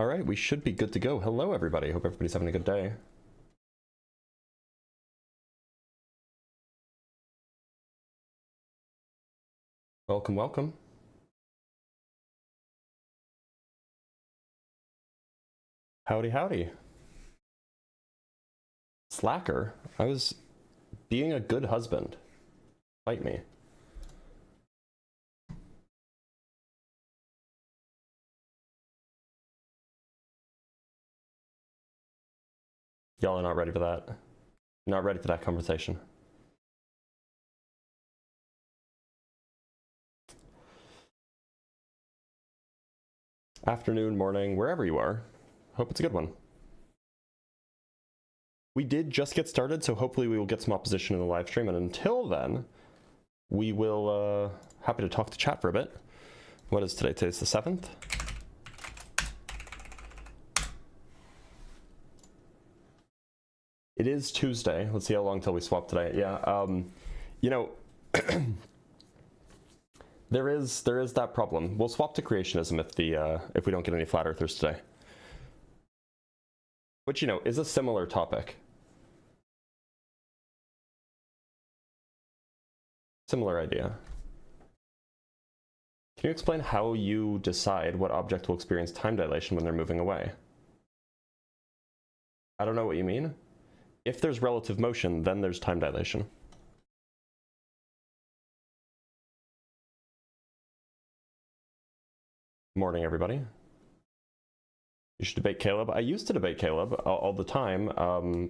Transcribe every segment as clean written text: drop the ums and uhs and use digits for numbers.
All right, we should be good to go. Hello, everybody. Hope everybody's having a good day. Welcome, welcome. Howdy, howdy. Slacker, I was being a good husband. Fight me. Y'all are not ready for that. Not ready for that conversation. Afternoon, morning, wherever you are. Hope it's a good one. We did just get started, so hopefully we will get some opposition in the live stream, and until then, we will, happy to talk to chat for a bit. What is today? Today's the 7th. It is Tuesday. Let's see how long till we swap today. Yeah, you know, there is that problem. We'll swap to creationism if we don't get any flat earthers today. Which, you know, is a similar topic. Similar idea. Can you explain how you decide what object will experience time dilation when they're moving away? I don't know what you mean. If there's relative motion, then there's time dilation. Morning, everybody. You should debate Caleb. I used to debate Caleb all the time.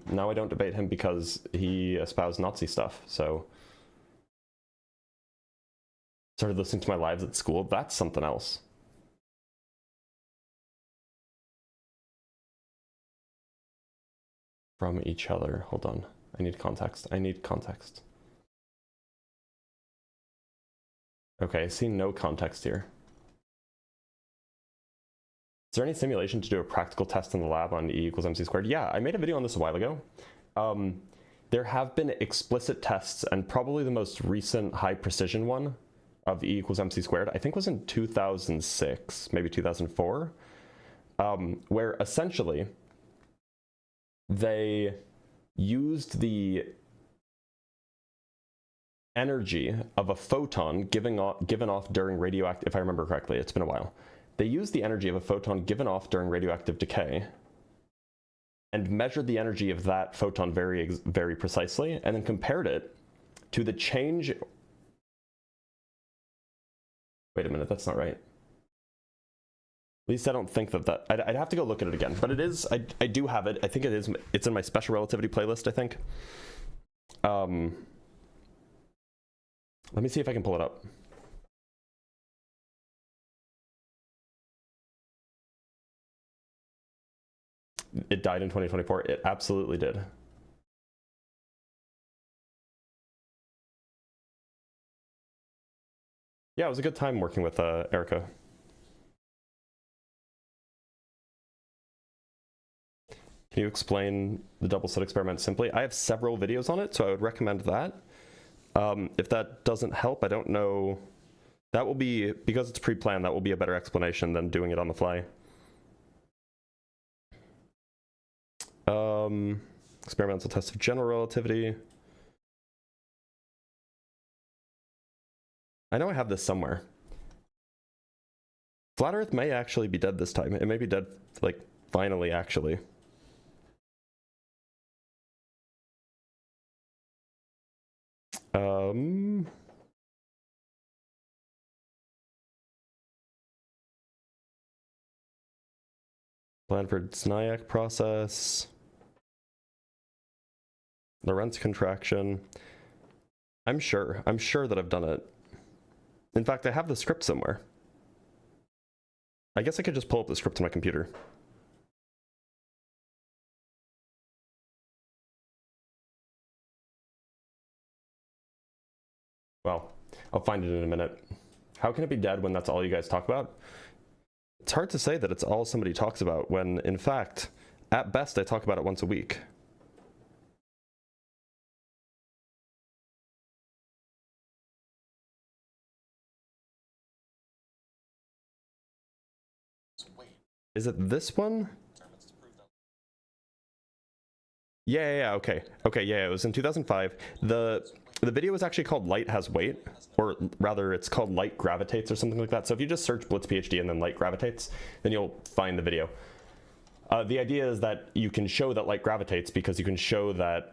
Now I don't debate him because he espoused Nazi stuff, so... Started listening to my lives at school. That's something else. From each other. Hold on. I need context. I need context. Okay, I see no context here. Is there any simulation to do a practical test in the lab on E equals mc squared? Yeah, I made a video on this a while ago. There have been explicit tests, and probably the most recent high precision one of E equals mc squared, I think was in 2006, maybe 2004, where essentially they used the energy of a photon given off during radioactive, if I remember correctly, it's been a while. They used the energy of a photon given off during radioactive decay and measured the energy of that photon very precisely, and then compared it to the change. Wait a minute, that's not right. At least I don't think that I'd have to go look at it again, but it is, I do have it. I think it is, it's in my special relativity playlist, I think. Let me see if I can pull it up. It died in 2024. It absolutely did. Yeah, it was a good time working with Erica. Can you explain the double slit experiment simply? I have several videos on it, so I would recommend that. If that doesn't help, I don't know. That will be, because it's pre-planned, that will be a better explanation than doing it on the fly. Experimental test of general relativity. I know I have this somewhere. Flat Earth may actually be dead this time. It may be dead, like, finally, actually. Blanford-Znayak process. Lorentz contraction. I'm sure that I've done it. In fact, I have the script somewhere. I guess I could just pull up the script on my computer. Well, I'll find it in a minute. How can it be dead when that's all you guys talk about? It's hard to say that it's all somebody talks about when, in fact, at best, I talk about it once a week. Is it this one? Yeah, okay. Okay, yeah, it was in 2005. The video was actually called Light Has Weight, or rather it's called Light Gravitates or something like that. So if you just search Blitz PhD and then Light Gravitates, then you'll find the video. The idea is that you can show that light gravitates because you can show that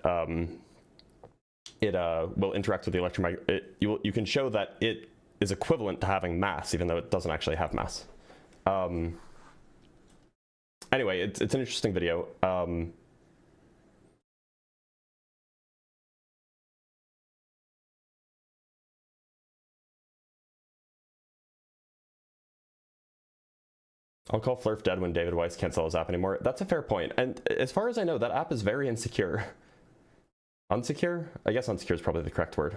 it will interact with the electromagnetic. You can show that it is equivalent to having mass, even though it doesn't actually have mass. Anyway, it's an interesting video. I'll call Flurf dead when David Weiss can't sell his app anymore. That's a fair point. And as far as I know, that app is very insecure. Unsecure? I guess unsecure is probably the correct word.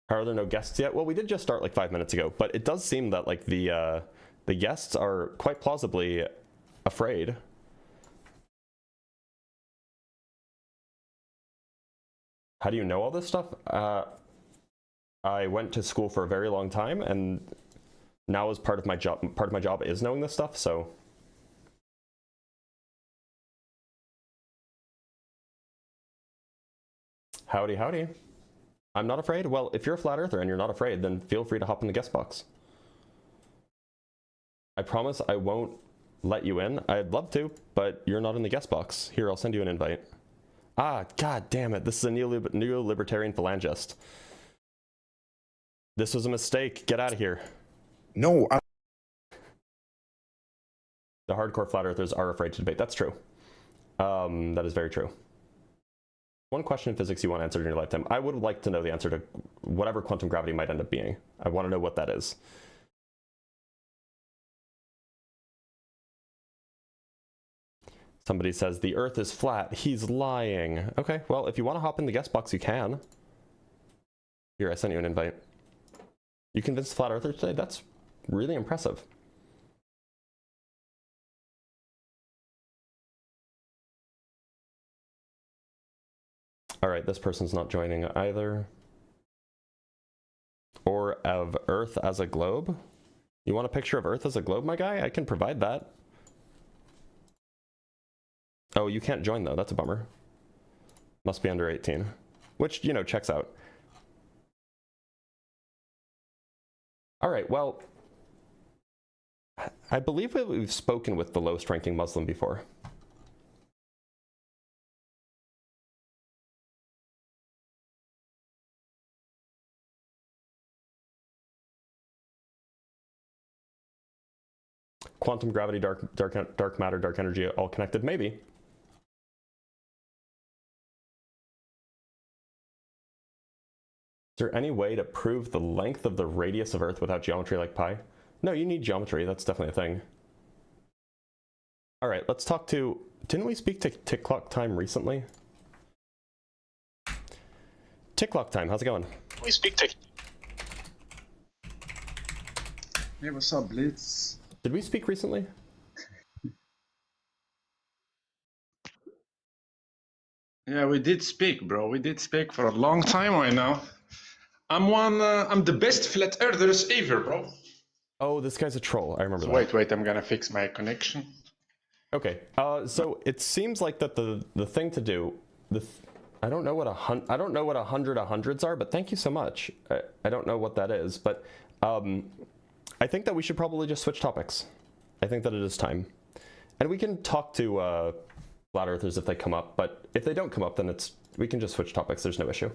How are there no guests yet? Well, we did just start like 5 minutes ago, but it does seem that like the guests are quite plausibly afraid. How do you know all this stuff? I went to school for a very long time, and now as part of my job is knowing this stuff, so. Howdy, howdy. I'm not afraid. Well, if you're a flat earther and you're not afraid, then feel free to hop in the guest box. I promise I won't let you in. I'd love to, but you're not in the guest box. Here, I'll send you an invite. Ah, god damn it. This is a neo-libertarian phalangist. This was a mistake. Get out of here. No, The hardcore flat earthers are afraid to debate. That's true. That is very true. One question in physics you want answered in your lifetime. I would like to know the answer to whatever quantum gravity might end up being. I want to know what that is. Somebody says the Earth is flat. He's lying. Okay, well, if you want to hop in the guest box, you can. Here, I sent you an invite. You convinced flat earthers today? That's really impressive. All right, this person's not joining either. Or of Earth as a globe? You want a picture of Earth as a globe, my guy? I can provide that. Oh, you can't join though, that's a bummer. Must be under 18. Which, you know, checks out. All right, well, I believe that we've spoken with the lowest ranking Muslim before. Quantum gravity, dark matter, dark energy, all connected? Maybe. Is there any way to prove the length of the radius of Earth without geometry like pi? No, you need geometry. That's definitely a thing. All right, let's talk to... Didn't we speak to Tick Clock Time recently? Tick Clock Time, how's it going? We speak to... hey, what's up, Blitz? Did we speak recently? Yeah, we did speak, bro. We did speak for a long time right now. I'm the best flat earthers ever, bro. Oh, this guy's a troll. I remember that. Wait, I'm gonna fix my connection. Okay, so it seems like that the thing to do, I don't know what I don't know what 100 hundreds are, but thank you so much. I don't know what that is, but I think that we should probably just switch topics. I think that it is time, and we can talk to flat earthers if they come up. But if they don't come up, then we can just switch topics. There's no issue.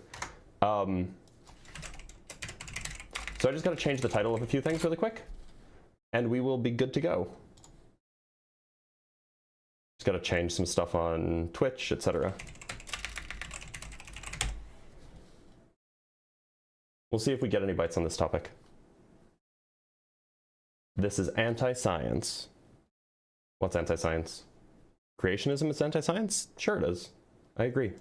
So I just got to change the title of a few things really quick, and we will be good to go. Just got to change some stuff on Twitch, etc. We'll see if we get any bites on this topic. This is anti-science. What's anti-science? Creationism is anti-science? Sure it is. I agree.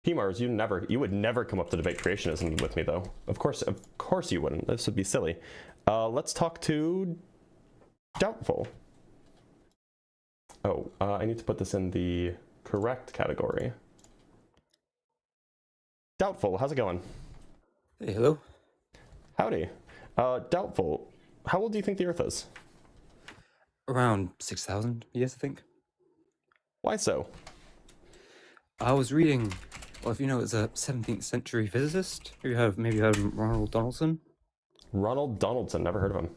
PMARS, you would never come up to debate creationism with me though. Of course you wouldn't. This would be silly. Let's talk to Doubtful. Oh, I need to put this in the correct category. Doubtful, how's it going? Hey, hello. Howdy. Doubtful, how old do you think the Earth is? Around 6,000 years, I think. Why so? I was reading, well, if you know, it's a 17th century physicist. Have you maybe heard of Ronald Donaldson? Ronald Donaldson, never heard of him.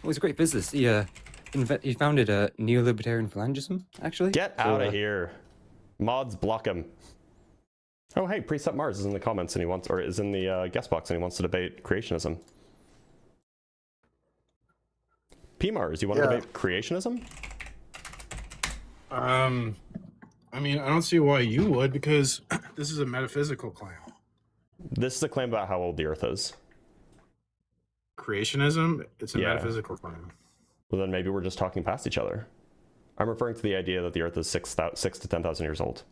Well, he's a great physicist. He founded a neo-libertarian phalangism, actually. Get out of here. Mods, block him. Oh, hey, Precept Mars is in the comments and he wants, or is in the guest box and he wants to debate creationism. P Mars, you want to debate creationism? I mean, I don't see why you would, because this is a metaphysical claim. This is a claim about how old the Earth is. Creationism, it's a Yeah. metaphysical claim. Well, then maybe we're just talking past each other. I'm referring to the idea that the Earth is 6 to 10,000 years old.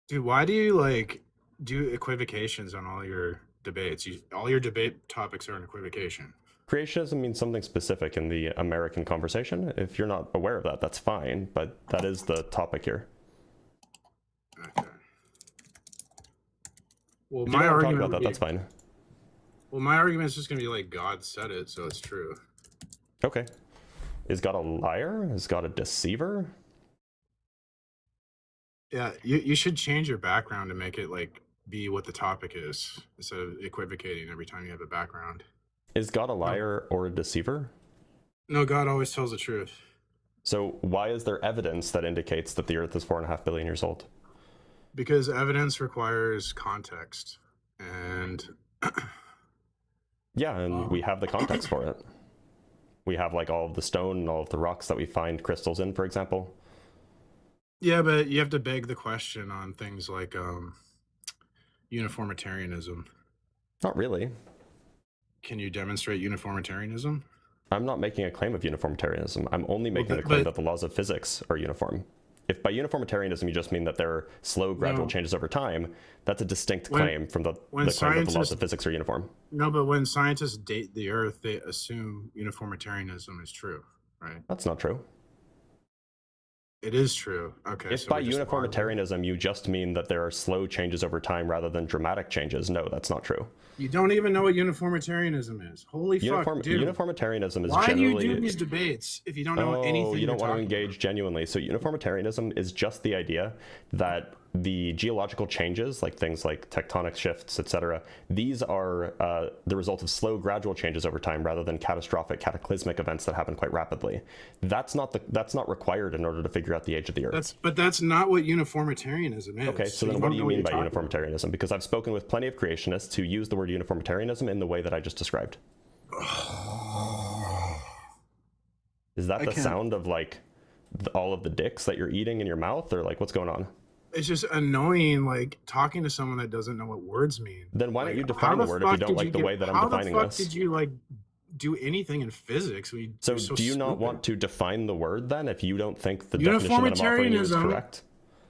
Dude, why do you, like, do equivocations on all your debates? All your debate topics are an equivocation. Creationism means something specific in the American conversation. If you're not aware of that, that's fine, but that is the topic here. Okay. Well, If you my don't want to talk argument about would that, be, that's fine. well, my argument is just going to be like, God said it, so it's true. Okay. Is God a liar? Is God a deceiver? Yeah, you should change your background to make it, like, be what the topic is, instead of equivocating every time you have a background. Is God a liar or a deceiver? No, God always tells the truth. So why is there evidence that indicates that the Earth is 4.5 billion years old? Because evidence requires context, and Yeah, and we have the context for it. We have like all of the stone and all of the rocks that we find crystals in, for example. yeah, but you have to beg the question on things like uniformitarianism. Not really. Can you demonstrate uniformitarianism? I'm not making a claim of uniformitarianism. I'm only making the claim that the laws of physics are uniform. If by uniformitarianism you just mean that there are slow, gradual changes over time, that's a distinct claim from the claim that the laws of physics are uniform. No, but when scientists date the Earth, they assume uniformitarianism is true, right? That's not true. It is true. Okay. If by uniformitarianism you just mean that there are slow changes over time rather than dramatic changes, no, that's not true. You don't even know what uniformitarianism is. Holy fuck, dude. Uniformitarianism is Why generally... do you do these debates if you don't know anything? You don't want to engage genuinely. So uniformitarianism is just the idea that the geological changes, like things like tectonic shifts, etc., these are the result of slow, gradual changes over time rather than catastrophic, cataclysmic events that happen quite rapidly. That's not required in order to figure out the age of the Earth. But that's not what uniformitarianism is. Okay, so then what do you mean by uniformitarianism? Because I've spoken with plenty of creationists who use the word uniformitarianism in the way that I just described. Is that the sound of like all of the dicks that you're eating in your mouth, or like what's going on? It's just annoying, like, talking to someone that doesn't know what words mean. Then why don't you define the word if you don't like the way that I'm defining this? How the fuck did you, like, do anything in physics? So do you not want to define the word then if you don't think the definition that I'm offering you is correct?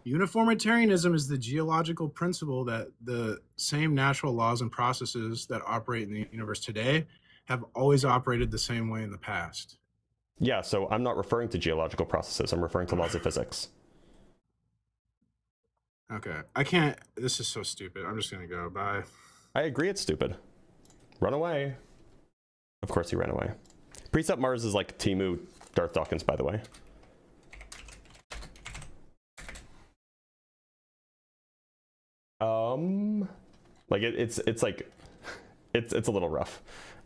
Uniformitarianism is the geological principle that the same natural laws and processes that operate in the universe today have always operated the same way in the past. Yeah, so I'm not referring to geological processes. I'm referring to laws of physics. Okay, I can't. This is so stupid. I'm just gonna go. Bye. I agree it's stupid. Run away. Of course he ran away. Precept Mars is like Timu Darth Dawkins, by the way. Like it's like it's a little rough.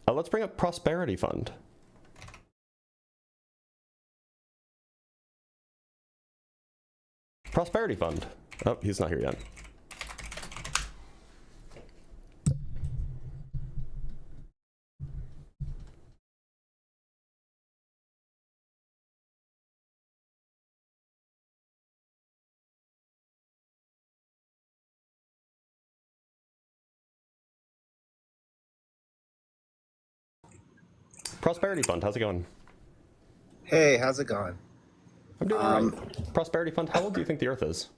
Let's bring up Prosperity Fund. Prosperity Fund. Oh, he's not here yet. Prosperity Fund, how's it going? Hey, how's it going? I'm doing great. Prosperity Fund, how old do you think the Earth is?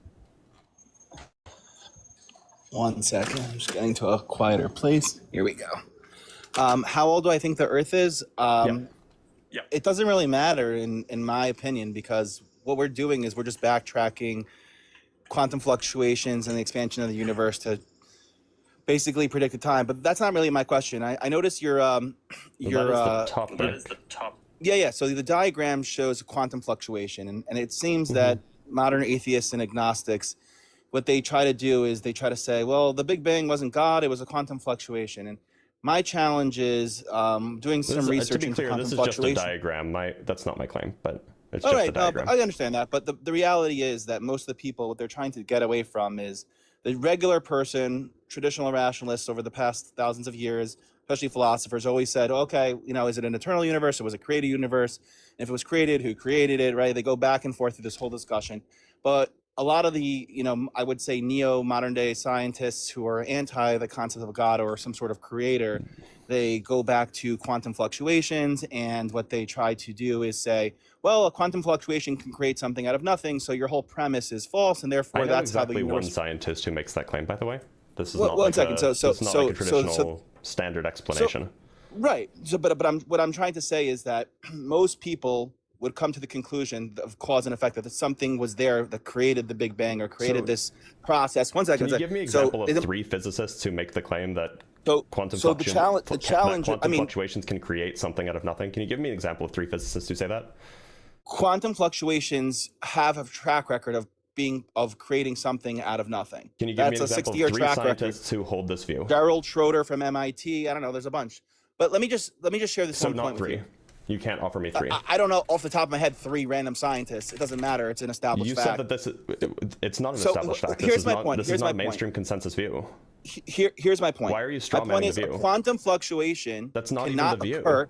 1 second. I'm just getting to a quieter place. Here we go. How old do I think the Earth is? Yeah. It doesn't really matter in my opinion, because what we're doing is we're just backtracking quantum fluctuations and the expansion of the universe to basically predict the time. But that's not really my question. I noticed your That is the topic. yeah. So the diagram shows quantum fluctuation, and it seems that modern atheists and agnostics, what they try to do is they try to say, well, the Big Bang wasn't God, it was a quantum fluctuation. And my challenge is doing some research to be into clear, quantum this is just a fluctuation. diagram. That's not my claim, but it's All just right, a diagram. I understand that, but the reality is that most of the people, what they're trying to get away from is the regular person, traditional rationalists over the past thousands of years, especially philosophers, always said, okay, is it an eternal universe or was it created universe? And if it was created, who created it, right? They go back and forth through this whole discussion. But a lot of the, I would say neo-modern day scientists who are anti the concept of God or some sort of creator, they go back to quantum fluctuations, and what they try to do is say, well, a quantum fluctuation can create something out of nothing, so your whole premise is false, and therefore I know that's exactly how the one universe... scientist who makes that claim, by the way. This is Well, not one like second. this is not like a traditional so standard explanation. right. So, but what I'm trying to say is that most people would come to the conclusion of cause and effect, that something was there that created the Big Bang or created this process. One second. Can you give me an example of 3 physicists who make the claim that quantum fluctuations can create something out of nothing? Can you give me an example of 3 physicists who say that? Quantum fluctuations have a track record of creating something out of nothing. Can you give me an example of 3 track scientists who hold this view? Gerald Schroeder from MIT. I don't know. There's a bunch. But let me just share this one point with you. So not 3. You can't offer me 3. I don't know off the top of my head 3 random scientists. It doesn't matter. It's an established fact. You said that it's not an established fact. This is not a mainstream consensus view. Here's my point. Why are you strawmanning the view? Quantum fluctuation That's not even cannot the view. occur.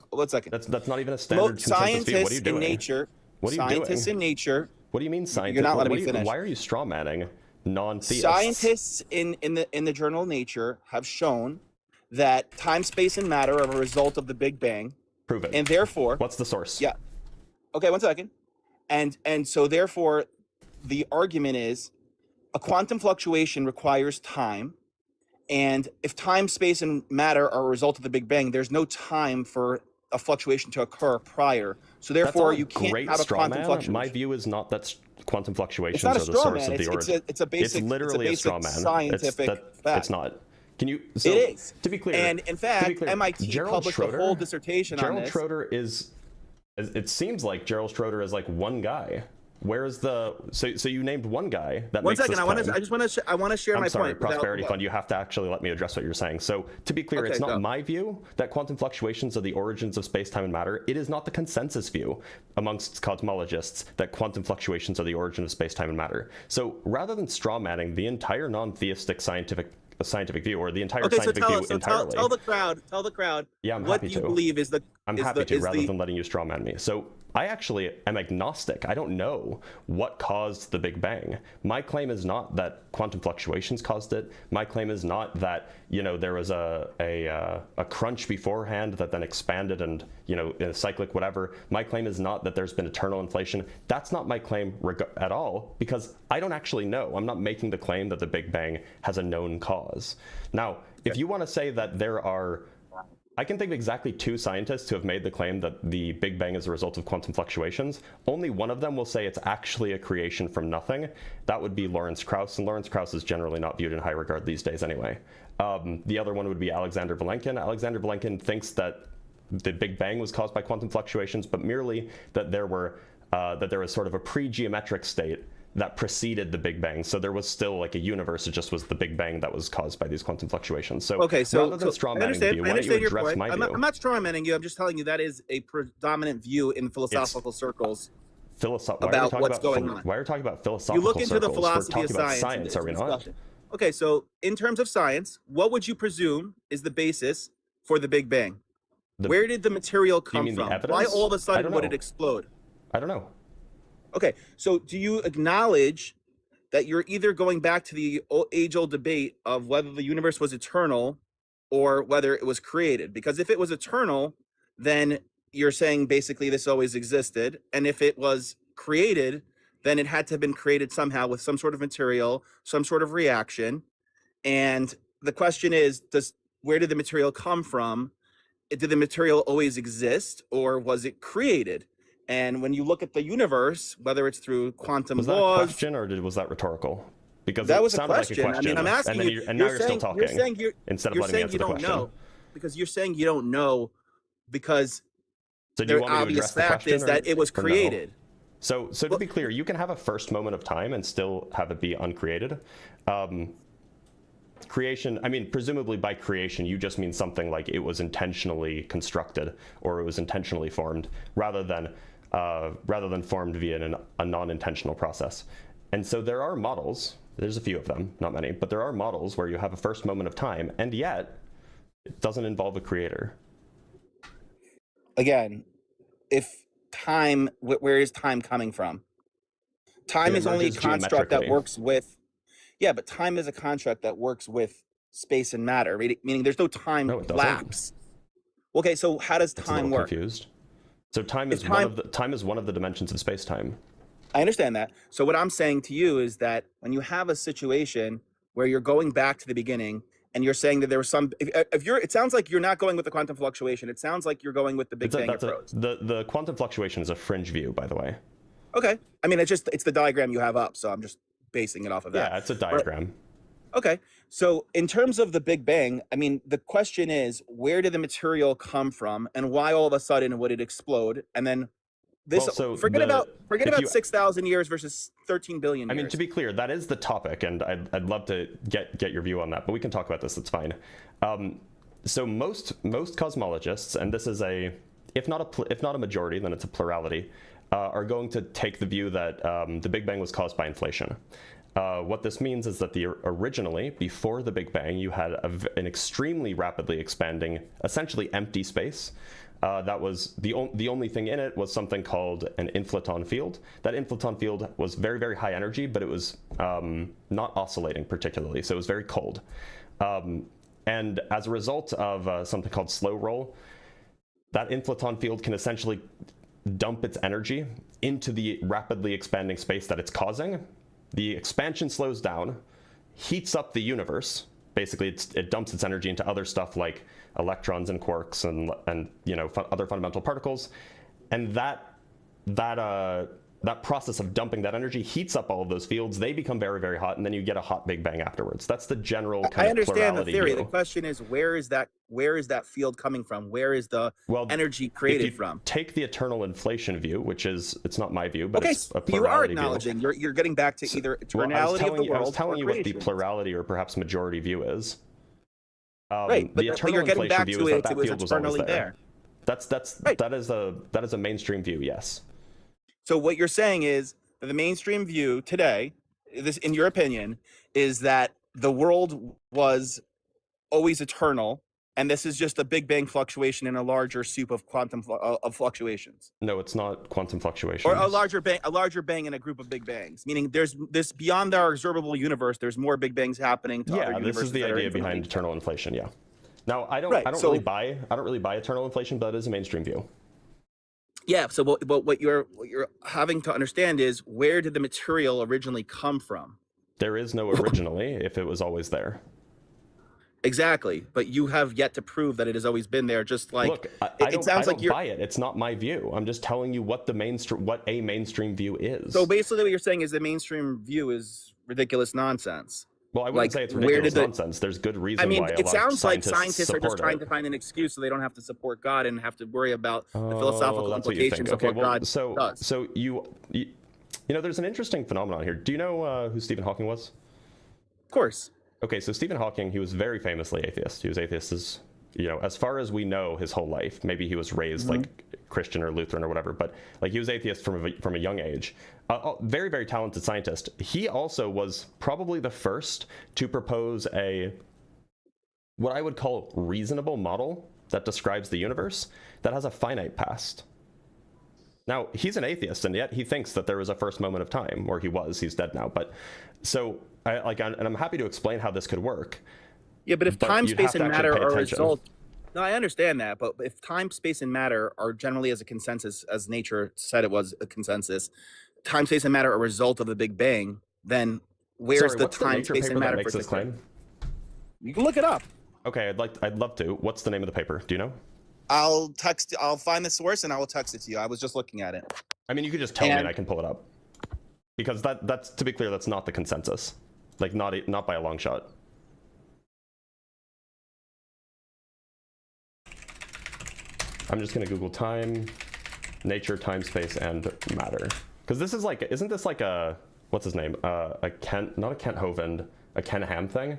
1 second. That's not even a standard consensus view. What are you doing? Scientists in nature. What do you mean scientists? You're not letting me finish. Why are you strawmanning non-theists? Scientists in the journal Nature have shown that time, space, and matter are a result of the Big Bang. Prove it. And therefore, what's the source? Yeah. Okay, 1 second. And so therefore, the argument is a quantum fluctuation requires time. And if time, space, and matter are a result of the Big Bang, there's no time for a fluctuation to occur prior. So therefore, you can't have a quantum fluctuation. My view is not that quantum fluctuations are the source of the origin. It's a basic, literally it's a basic scientific fact. It's not. Can you? It is. To be clear. And in fact, MIT published a whole dissertation on this. Gerald Schroeder is. It seems like Gerald Schroeder is like one guy. Where is the? So you named one guy that makes this claim. I want to share my point. I'm sorry, Prosperity Fund. You have to actually let me address what you're saying. So to be clear, it's not my view that quantum fluctuations are the origins of space, time, and matter. It is not the consensus view amongst cosmologists that quantum fluctuations are the origin of space, time, and matter. So rather than strawmanning the entire non-theistic scientific view, or the entire scientific view entirely. Tell the crowd. Yeah, I'm what happy you to. believe is the. I'm happy to, rather than letting you strawman me. So I actually am agnostic. I don't know what caused the Big Bang. My claim is not that quantum fluctuations caused it. My claim is not that there was a crunch beforehand that then expanded and in a cyclic whatever. My claim is not that there's been eternal inflation. That's not my claim at all, because I don't actually know. I'm not making the claim that the Big Bang has a known cause. Now, if you want to say that there are, I can think of exactly 2 scientists who have made the claim that the Big Bang is a result of quantum fluctuations. Only one of them will say it's actually a creation from nothing. That would be Lawrence Krauss, and Lawrence Krauss is generally not viewed in high regard these days anyway. The other one would be Alexander Vilenkin. Alexander Vilenkin thinks that the Big Bang was caused by quantum fluctuations, but merely that there was sort of a pre-geometric state that preceded the Big Bang. So there was still like a universe, it just was the Big Bang that was caused by these quantum fluctations. So rather than strawmanning the view, why don't you address my view? I'm not strawmanning you, I'm just telling you that is a predominant view in philosophical circles about what's going on. Why are you talking about philosophical circles? You look into the philosophy of science, are we not? Okay, so in terms of science, what would you presume is the basis for the Big Bang? Where did the material come from? Why all of a sudden would it explode? I don't know. Okay, so do you acknowledge that you're either going back to the age-old debate of whether the universe was eternal or whether it was created? Because if it was eternal, then you're saying basically this always existed. And if it was created, then it had to have been created somehow with some sort of material, some sort of reaction. And the question is, where did the material come from? Did the material always exist, or was it created? And when you look at the universe, whether it's through quantum Was that a laws, question or was that rhetorical? Because that it was a sounded question. like a question. I mean, I'm asking and then you. and now you're still talking. You're saying instead of you're letting me saying answer you the don't question. know because you're saying you don't know because So do you the want me to obvious address the fact question is that it was or no? created. So to be clear, you can have a first moment of time and still have it be uncreated. Creation, I mean, presumably by creation, you just mean something like it was intentionally constructed or it was intentionally formed, rather than formed via a non-intentional process. And so there are models. There's a few of them, not many, but there are models where you have a first moment of time, and yet it doesn't involve a creator. Again, if time, where is time coming from? Time It is only a emerges construct that geometrically. works with, yeah, but time is a construct that works with space and matter, meaning there's no time No, it doesn't. lapse. Okay, so how does It's a time little work? confused. So time If is time- one of the dimensions of space-time. I understand that. So what I'm saying to you is that when you have a situation where you're going back to the beginning and you're saying that there was some, if you're, it sounds like you're not going with the quantum fluctuation. It sounds like you're going with the Big Bang approach. The quantum fluctuation is a fringe view, by the way. Okay. I mean, it's the diagram you have up, so I'm just basing it off of that. Yeah, it's a diagram. Okay. So in terms of the Big Bang, I mean, the question is, where did the material come from and why all of a sudden would it explode? And then this, Well, so forget about you- 6,000 years versus 13 billion years. I mean, to be clear, that is the topic, and I'd love to get your view on that, but we can talk about this. It's fine. So most cosmologists, and this is if not a majority, then it's a plurality, are going to take the view that the Big Bang was caused by inflation. What this means is that originally, before the Big Bang, you had an extremely rapidly expanding, essentially empty space. That was the only thing in it was something called an inflaton field. That inflaton field was very, very high energy, but it was not oscillating particularly, so it was very cold. And as a result of something called slow roll, that inflaton field can essentially dump its energy into the rapidly expanding space that it's causing. The expansion slows down, heats up the universe. Basically, it dumps its energy into other stuff like electrons and quarks and other fundamental particles, and that process of dumping that energy heats up all of those fields. They become very, very hot, and then you get a hot Big Bang afterwards. That's the general kind I of understand the plurality theory. view. The question is, where is that field coming from? Where is the energy created if you from? Take the eternal inflation view, which is, it's not my view, but Okay, it's a you are plurality acknowledging. view. You're getting back to either eternality of the world. I was telling you what the creation. plurality or perhaps majority view is. Right, but the eternal you're getting inflation back view to is it. that It was field was always eternally there. Right. That is a mainstream view, yes. So what you're saying is that the mainstream view today, this, in your opinion, is that the world was always eternal, and this is just a Big Bang fluctuation in a larger soup of quantum of fluctuations. No, it's not quantum fluctuation. Or a larger bang in a group of Big Bangs, meaning there's this beyond our observable universe. There's more Big Bangs happening. To other this is the universes that are idea behind infinitely- eternal inflation. Yeah. Now I don't really buy eternal inflation, but it is a mainstream view. Yeah. So what you're having to understand is, where did the material originally come from? There is no originally if it was always there. Exactly, but you have yet to prove that it has always been there. Just like, look, I it sounds like you're buy it. It's not my view. I'm just telling you what a mainstream view is. So basically, what you're saying is the mainstream view is ridiculous nonsense. Well, I wouldn't say it's ridiculous nonsense. There's good reason why it sounds like scientists scientists are just trying to find an excuse so they don't have to support God and have to worry about the philosophical implications of what God does. So you know, there's an interesting phenomenon here. Do you know who Stephen Hawking was? Of course. Okay, so Stephen Hawking, he was very famously atheist. He was atheist as far as we know, his whole life. Maybe he was raised like Christian or Lutheran or whatever, but like he was atheist from a young age. Very, very talented scientist. He also was probably the first to propose what I would call reasonable model that describes the universe that has a finite past. Now, he's an atheist, and yet he thinks that there was a first moment of time, or he's dead now. But so, I'm happy to explain how this could work. Yeah, but if time, space, and matter are a attention. result, no, I understand that. But if time, space, and matter are generally as a consensus, as nature said it was a consensus, time, space, and matter are a result of the Big Bang, then where's the time, space, and matter that makes for this claim? You can look it up. Okay, I'd love to. What's the name of the paper? Do you know? I'll find the source and I will text it to you. I was just looking at it. I mean, you could just tell me and I can pull it up. Because that's, to be clear, that's not the consensus. Like, not by a long shot. I'm just gonna Google time, nature, time, space, and matter. Because this is like, isn't this like a, what's his name? A Kent, not a Kent Hovind, a Ken Ham thing?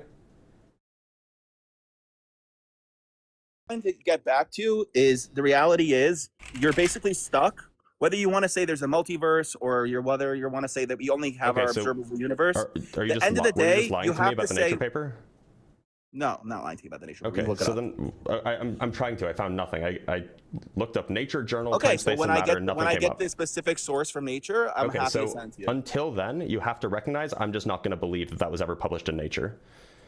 Trying to get back to is the reality is you're basically stuck. Whether you want to say there's a multiverse or whether you want to say that we only have our observable universe. Are you At the end of the day, lying to me about the nature paper? No, I'm not lying to you about the nature. Okay, so then I'm trying to. I found nothing. I looked up Nature Journal. Okay, time, so space, when and I matter, get nothing came up. the specific source from Nature, I'm happy to send to you. Until then, you have to recognize I'm just not going to believe that was ever published in Nature.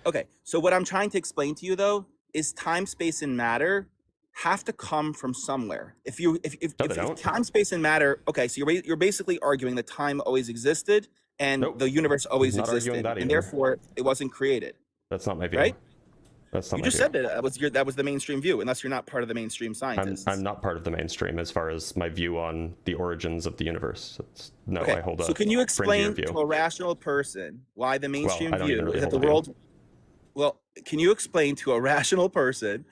Okay, so what I'm trying to explain to you though is time, space, and matter have to come from somewhere. If time, space, and matter, okay, so you're basically arguing that time always existed and the universe always existed, and therefore it wasn't created. That's not my view. Right? That's not you my just view. said that was the mainstream view, unless you're not part of the mainstream scientists. I'm not part of the mainstream as far as my view on the origins of the universe. I hold a So can you explain view. to a rational person why the mainstream view really is that the hold a world? Well, can you explain to a rational person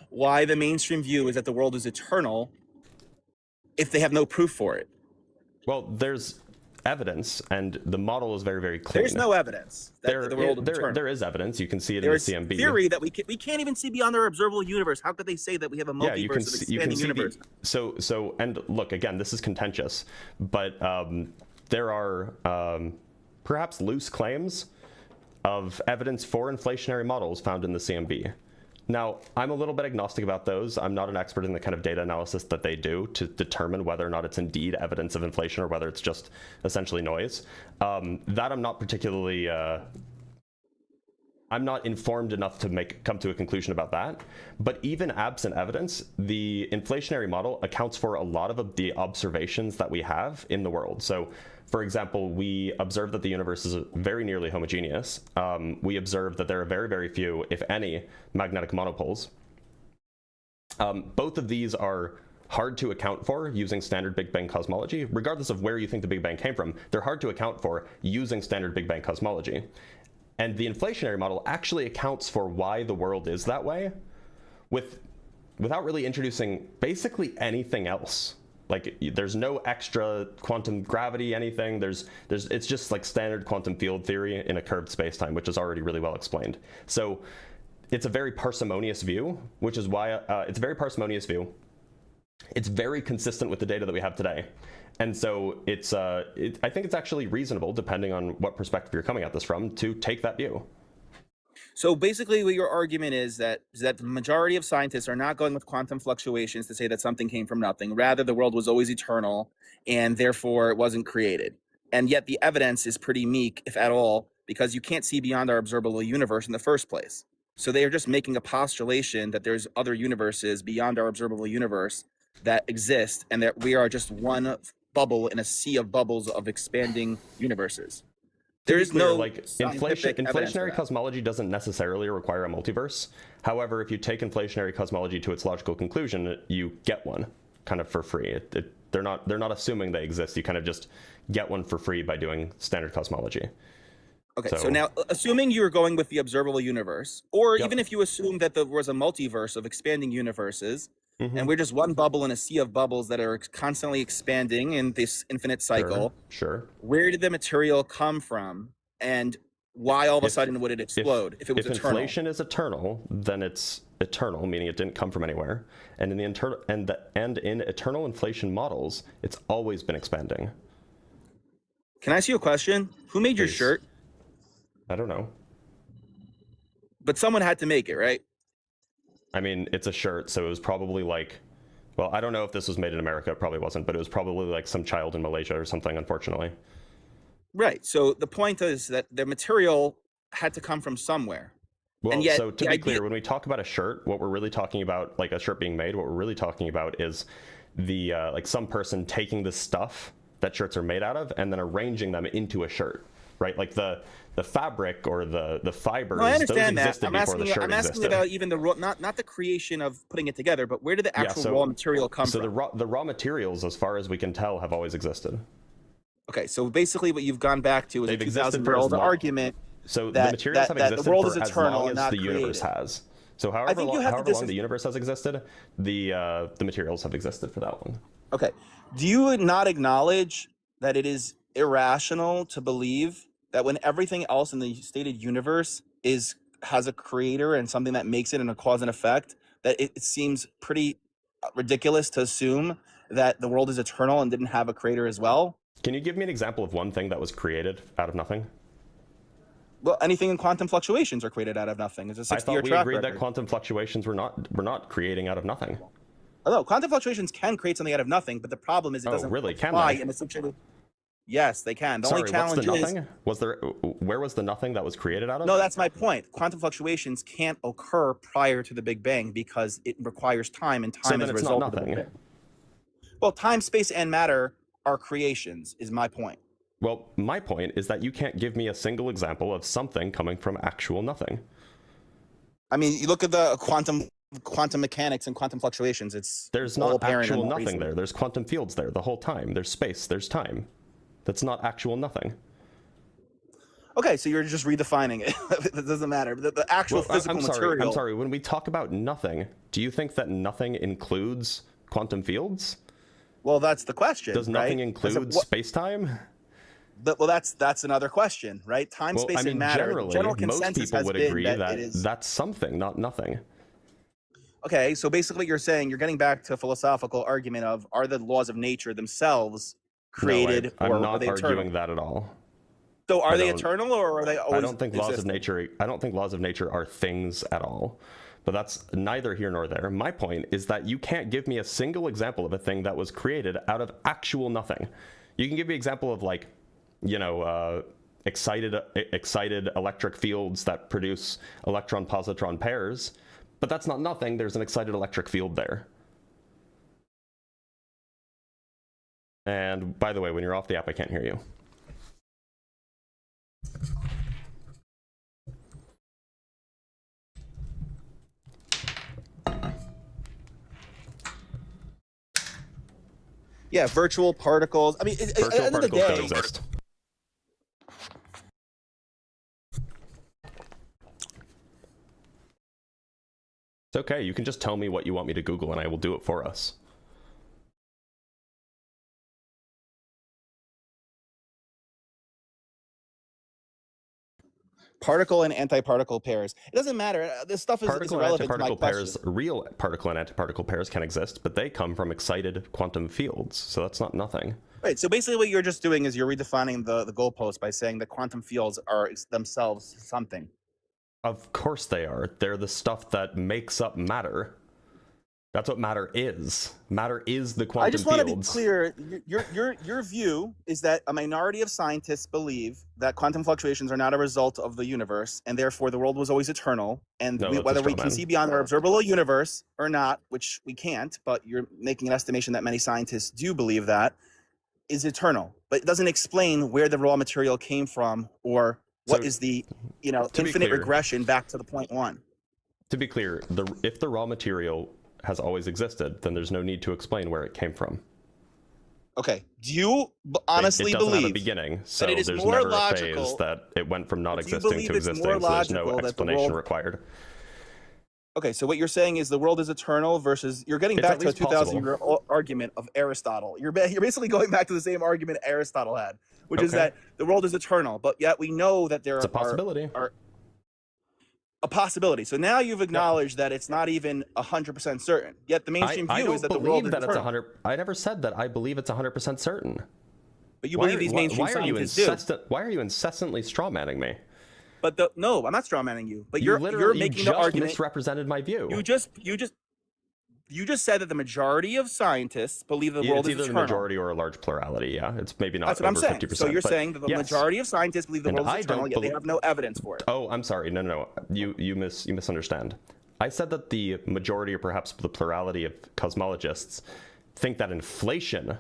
why the mainstream view is that the world is eternal if they have no proof for it? Well, there's evidence, and the model is very, very clear. There's no evidence that the world is eternal. There is evidence. You can see it in the CMB. Theory that we can't even see beyond our observable universe. How could they say that we have a multiverse of expanding universe? So, and look, again, this is contentious, but there are perhaps loose claims of evidence for inflationary models found in the CMB. Now, I'm a little bit agnostic about those. I'm not an expert in the kind of data analysis that they do to determine whether or not it's indeed evidence of inflation or whether it's just essentially noise. That I'm not particularly, I'm not informed enough to come to a conclusion about that. But even absent evidence, the inflationary model accounts for a lot of the observations that we have in the world. So, for example, we observe that the universe is very nearly homogeneous. We observe that there are very, very few, if any, magnetic monopoles. Both of these are hard to account for using standard Big Bang cosmology. Regardless of where you think the Big Bang came from, they're hard to account for using standard Big Bang cosmology. And the inflationary model actually accounts for why the world is that way without really introducing basically anything else. Like, there's no extra quantum gravity, anything. It's just like standard quantum field theory in a curved spacetime, which is already really well explained. So it's a very parsimonious view, which is why it's a very parsimonious view. It's very consistent with the data that we have today. And so I think it's actually reasonable, depending on what perspective you're coming at this from, to take that view. So basically what your argument is that the majority of scientists are not going with quantum fluctuations to say that something came from nothing. Rather, the world was always eternal and therefore it wasn't created. And yet the evidence is pretty meek, if at all, because you can't see beyond our observable universe in the first place. So they are just making a postulation that there's other universes beyond our observable universe that exist and that we are just one bubble in a sea of bubbles of expanding universes. There is no inflationary cosmology doesn't necessarily require a multiverse. However, if you take inflationary cosmology to its logical conclusion, you get one kind of for free. They're not assuming they exist. You kind of just get one for free by doing standard cosmology. Okay, so now assuming you're going with the observable universe, or even if you assume that there was a multiverse of expanding universes, and we're just one bubble in a sea of bubbles that are constantly expanding in this infinite cycle. Sure. Where did the material come from, and why all of a sudden would it explode if it was eternal? If inflation is eternal, then it's eternal, meaning it didn't come from anywhere. And in in eternal inflation models, it's always been expanding. Can I ask you a question? Who made your shirt? I don't know. But someone had to make it, right? I mean, it's a shirt, so it was probably like, well, I don't know if this was made in America. It probably wasn't, but it was probably like some child in Malaysia or something, unfortunately. Right. So the point is that the material had to come from somewhere. Well, and yet, so to be clear, when we talk about a shirt, what we're really talking about, like a shirt being made, what we're really talking about is the like some person taking the stuff that shirts are made out of and then arranging them into a shirt. right? Like the fabric or the fibers. No, I understand those that. existed I'm before asking the you, shirt I'm asking existed. about even the not the creation of putting it together, but where did the actual so- raw material come So from? the raw materials, as far as we can tell, have always existed. Okay, so basically what you've gone back to is a They've existed 2,000-year-old for as long- argument. So that- the materials have that the existed world for is as eternal long and as not the universe created. has. So I think you have to however long the universe has existed, the materials have existed for that one. Okay. Do you not acknowledge that it is irrational to believe that when everything else in the stated universe has a creator and something that makes it in a cause and effect, that it seems pretty ridiculous to assume that the world is eternal and didn't have a creator as well? Can you give me an example of one thing that was created out of nothing? Well, anything in quantum fluctuations are created out of nothing. It's a I 60-year thought we track agreed record. that quantum fluctuations were not creating out of nothing. Although quantum fluctuations can create something out of nothing, but the problem is it doesn't really? Can apply they? in a situation. Yes, they can. The Sorry, only challenge what's the is nothing? Where was the nothing that was created out of? no, that's my point. Quantum fluctuations can't occur prior to the Big Bang because it requires time, and So time then is a it's result not of the Big nothing. Bang. Well, time, space, and matter are creations, is my point. Well, my point is that you can't give me a single example of something coming from actual nothing. I mean, you look at the quantum mechanics and quantum fluctuations. There's all not apparent in actual that nothing reasoning. there. There's quantum fields there the whole time. There's space. There's time. That's not actual nothing. Okay, so you're just redefining it. It doesn't matter. The actual physical material. I'm sorry. When we talk about nothing, do you think that nothing includes quantum fields? Well, that's the question. Does nothing right? include space-time? Well, that's another question, right? Time, Well, space, I mean, and matter. generally, General most consensus people has would been agree that that it is. that's something, not nothing. Okay, so basically you're saying you're getting back to a philosophical argument of are the laws of nature themselves created No, or I'm are not they arguing eternal? that at all. So are I they don't- eternal or are they always I don't think laws of existing? nature. I don't think laws of nature are things at all. But that's neither here nor there. My point is that you can't give me a single example of a thing that was created out of actual nothing. You can give me an example of, like, you know, excited electric fields that produce electron-positron pairs, but that's not nothing. There's an excited electric field there. And by the way, when you're off the app, I can't hear you. Yeah, virtual particles. I mean, at the Virtual end of the particles don't day, exist. It's okay. You can just tell me what you want me to Google, and I will do it for us. particle and antiparticle pairs. It doesn't matter. This stuff is Particle and irrelevant to my antiparticle question. pairs, real particle and antiparticle pairs can exist, but they come from excited quantum fields, so that's not nothing. Right. So basically, what you're just doing is you're redefining the goalpost by saying that quantum fields are themselves something. Of course they are. They're the stuff that makes up matter. That's what matter is. Matter is the quantum I just want to be fields. clear. Your view is that a minority of scientists believe that quantum fluctuations are not a result of the universe, and therefore the world was always eternal. And No, that's a whether we straw can man. see beyond our observable universe or not, which we can't, but you're making an estimation that many scientists do believe that, is eternal. But it doesn't explain where the raw material came from or what So, is the to be infinite clear- regression back to the point one. To be clear, if the raw material has always existed, then there's no need to explain where it came from. Okay. Do you honestly it doesn't believe have a beginning, so it is there's more never a logical- phase that it went from not Do you existing believe to it's existing, more so there's no logical that the explanation world- required. Okay, so what you're saying is the world is eternal versus you're getting It's back at to a least 2,000-year argument of Aristotle. You're basically going back to the same argument Aristotle had, which is Okay. that the world is eternal, but yet we know that there It's a possibility. are a possibility. So now you've acknowledged that it's not even 100% certain. Yet the mainstream I view don't is that the believe world is that it's eternal. 100. I never said that I believe it's 100% certain. But you believe these mainstream scientists do. Why are you incessantly strawmanning me? But no, I'm not strawmanning you. But You you're making just the argument. misrepresented my view. You just said that the majority of scientists believe the world It's is either the eternal. majority or a large plurality. Yeah, it's maybe not That's what I'm over saying. 50%. So you're but saying that the yes. majority of scientists believe the And world I is eternal, don't yet they believe- have no evidence for it. Oh, I'm sorry. No. You misunderstand. I said that the majority or perhaps the plurality of cosmologists think that inflation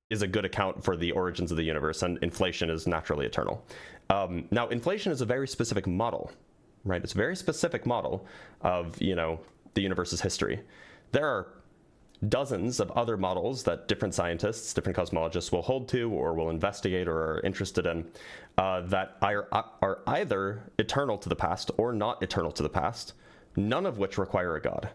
is a good account for the origins of the universe, and inflation is naturally eternal. Now, inflation is a very specific model, right? It's a very specific model of, you know, the universe's history. There are dozens of other models that different scientists, different cosmologists will hold to or will investigate or are interested in that are either eternal to the past or not eternal to the past, none of which require a god.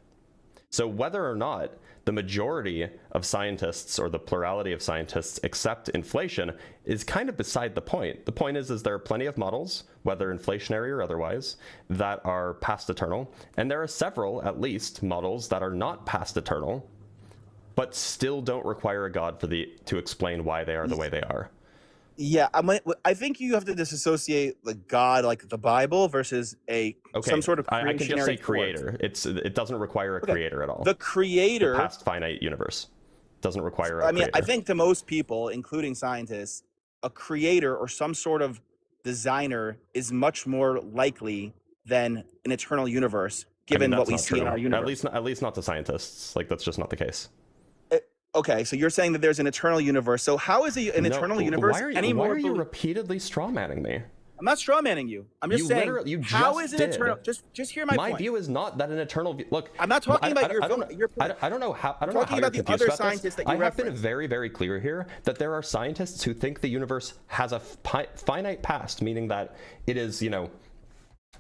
So whether or not the majority of scientists or the plurality of scientists accept inflation is kind of beside the point. The point is there are plenty of models, whether inflationary or otherwise, that are past eternal, and there are several, at least, models that are not past eternal, but still don't require a god to explain why they are the way they are. Yeah, I think you have to disassociate the God, like the Bible, versus some sort of creationary I can just say force. creator. It doesn't require a creator at all. The creator, the past finite universe, doesn't require a I mean, creator. I think to most people, including scientists, a creator or some sort of designer is much more likely than an eternal universe, given what we see in our universe. At least not to scientists. Like, that's just not the case. Okay, so you're saying that there's an eternal universe. So how is an eternal universe any more? Why are you repeatedly strawmanning me? I'm not strawmanning you. I'm just saying, how is an eternal? Just hear my point. My view is not that an eternal. Look, I'm not talking about your. I don't know how. I don't know how you're confused about this. I have been very, very clear here that there are scientists who think the universe has a finite past, meaning that it is, you know,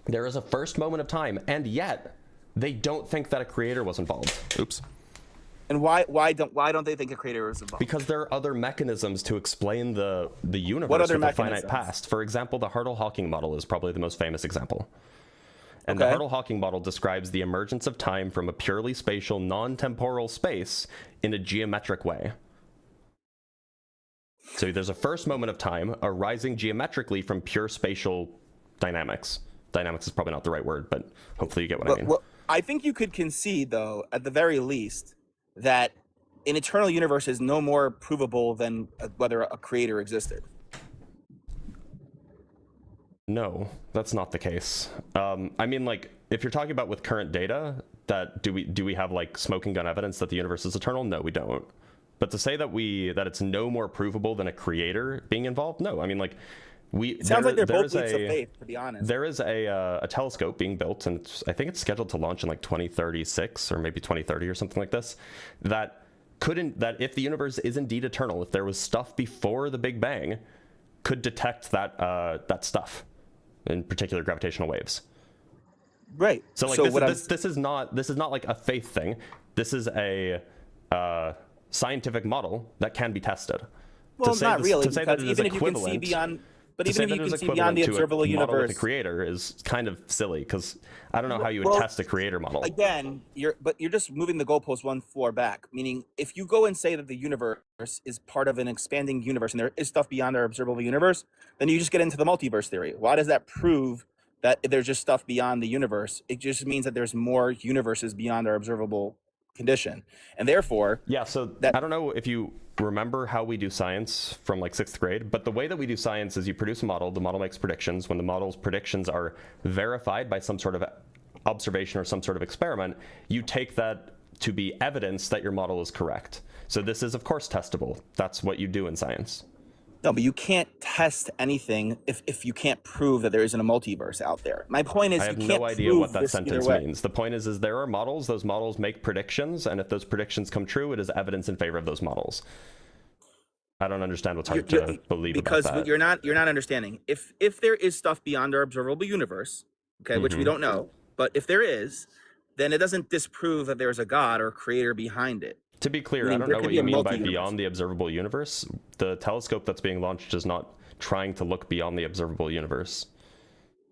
there is a first moment of time, and yet they don't think that a creator was involved. Oops. And why don't they think a creator is involved? Because there are other mechanisms to explain the universe with a finite past. For example, the Hartle-Hawking model is probably the most famous example. And the Hartle-Hawking model describes the emergence of time from a purely spatial, non-temporal space in a geometric way. So there's a first moment of time arising geometrically from pure spatial dynamics. Dynamics is probably not the right word, but hopefully you get what I mean. Well, I think you could concede, though, at the very least, that an eternal universe is no more provable than whether a creator existed. No, that's not the case. I mean, like, if you're talking about with current data, that do we have like smoking gun evidence that the universe is eternal? No, we don't. But to say that it's no more provable than a creator being involved, no. I mean, like, it sounds like they're both leaps of faith, to be honest. There is a telescope being built, and I think it's scheduled to launch in like 2036 or maybe 2030 or something like this, that if the universe is indeed eternal, if there was stuff before the Big Bang, could detect that stuff, in particular gravitational waves. Right. So like this is not like a faith thing. This is a scientific model that can be tested. Well, not really, because even if you can see beyond. But even if you can see beyond the observable universe, the creator is kind of silly, because I don't know how you would test a creator model. Again, you're just moving the goalpost one floor back. Meaning, if you go and say that the universe is part of an expanding universe and there is stuff beyond our observable universe, then you just get into the multiverse theory. Why does that prove that there's just stuff beyond the universe? It just means that there's more universes beyond our observable condition, and therefore, yeah. So I don't know if you remember how we do science from like 6th grade, but the way that we do science is you produce a model, the model makes predictions. When the model's predictions are verified by some sort of observation or some sort of experiment, you take that to be evidence that your model is correct. So this is, of course, testable. That's what you do in science. No, but you can't test anything if you can't prove that there isn't a multiverse out there. My point is, I have no idea what that sentence means. The point is there are models, those models make predictions, and if those predictions come true, it is evidence in favor of those models. I don't understand what's hard to believe because about that. You're not understanding. If there is stuff beyond our observable universe, okay, which we don't know, but if there is, then it doesn't disprove that there's a God or a creator behind it. To be clear, I don't know what you mean by beyond the observable universe. The telescope that's being launched is not trying to look beyond the observable universe.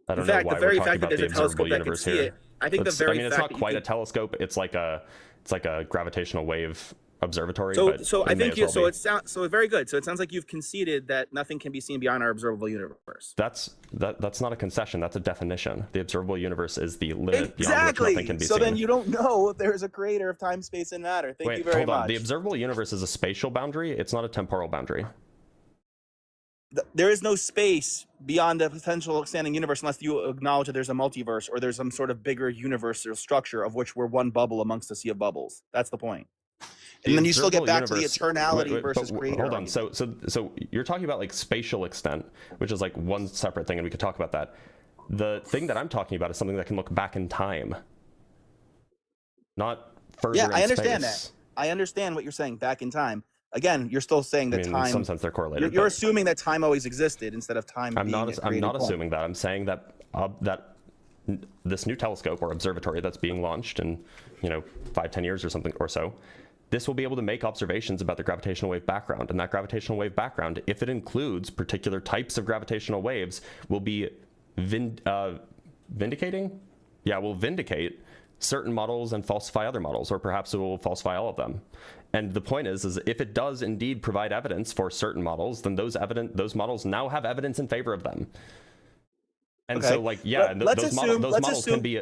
I don't know why we're talking about the observable universe here. I think it's not quite a telescope. It's like a gravitational wave observatory. So I think so very good. So it sounds like you've conceded that nothing can be seen beyond our observable universe. That's not a concession. That's a definition. The observable universe is the limit beyond which nothing can be seen. So then you don't know if there's a creator of time, space, and matter. Thank you very much. The observable universe is a spatial boundary. It's not a temporal boundary. There is no space beyond the potential expanding universe unless you acknowledge that there's a multiverse or there's some sort of bigger universal structure of which we're one bubble amongst a sea of bubbles. That's the point. And then you still get observable back to the universe- eternality wait, versus but creator. Hold on. argument. So you're talking about like spatial extent, which is like one separate thing, and we could talk about that. The thing that I'm talking about is something that can look back in time, not further Yeah, in I understand space. that. I understand what you're saying. Back in time. Again, you're still saying that I mean, time. in some sense, they're correlated. You're but assuming that time always existed instead of time. I'm being not. a I'm created not point. assuming that. I'm saying that this new telescope or observatory that's being launched in 5-10 years or something or so, this will be able to make observations about the gravitational wave background, and that gravitational wave background, if it includes particular types of gravitational waves, will be vindicating. Yeah, will vindicate certain models and falsify other models, or perhaps it will falsify all of them. And the point is if it does indeed provide evidence for certain models, then those models now have evidence in favor of them. And Okay. so, like, yeah, and Let's those assume- models let's can assume- be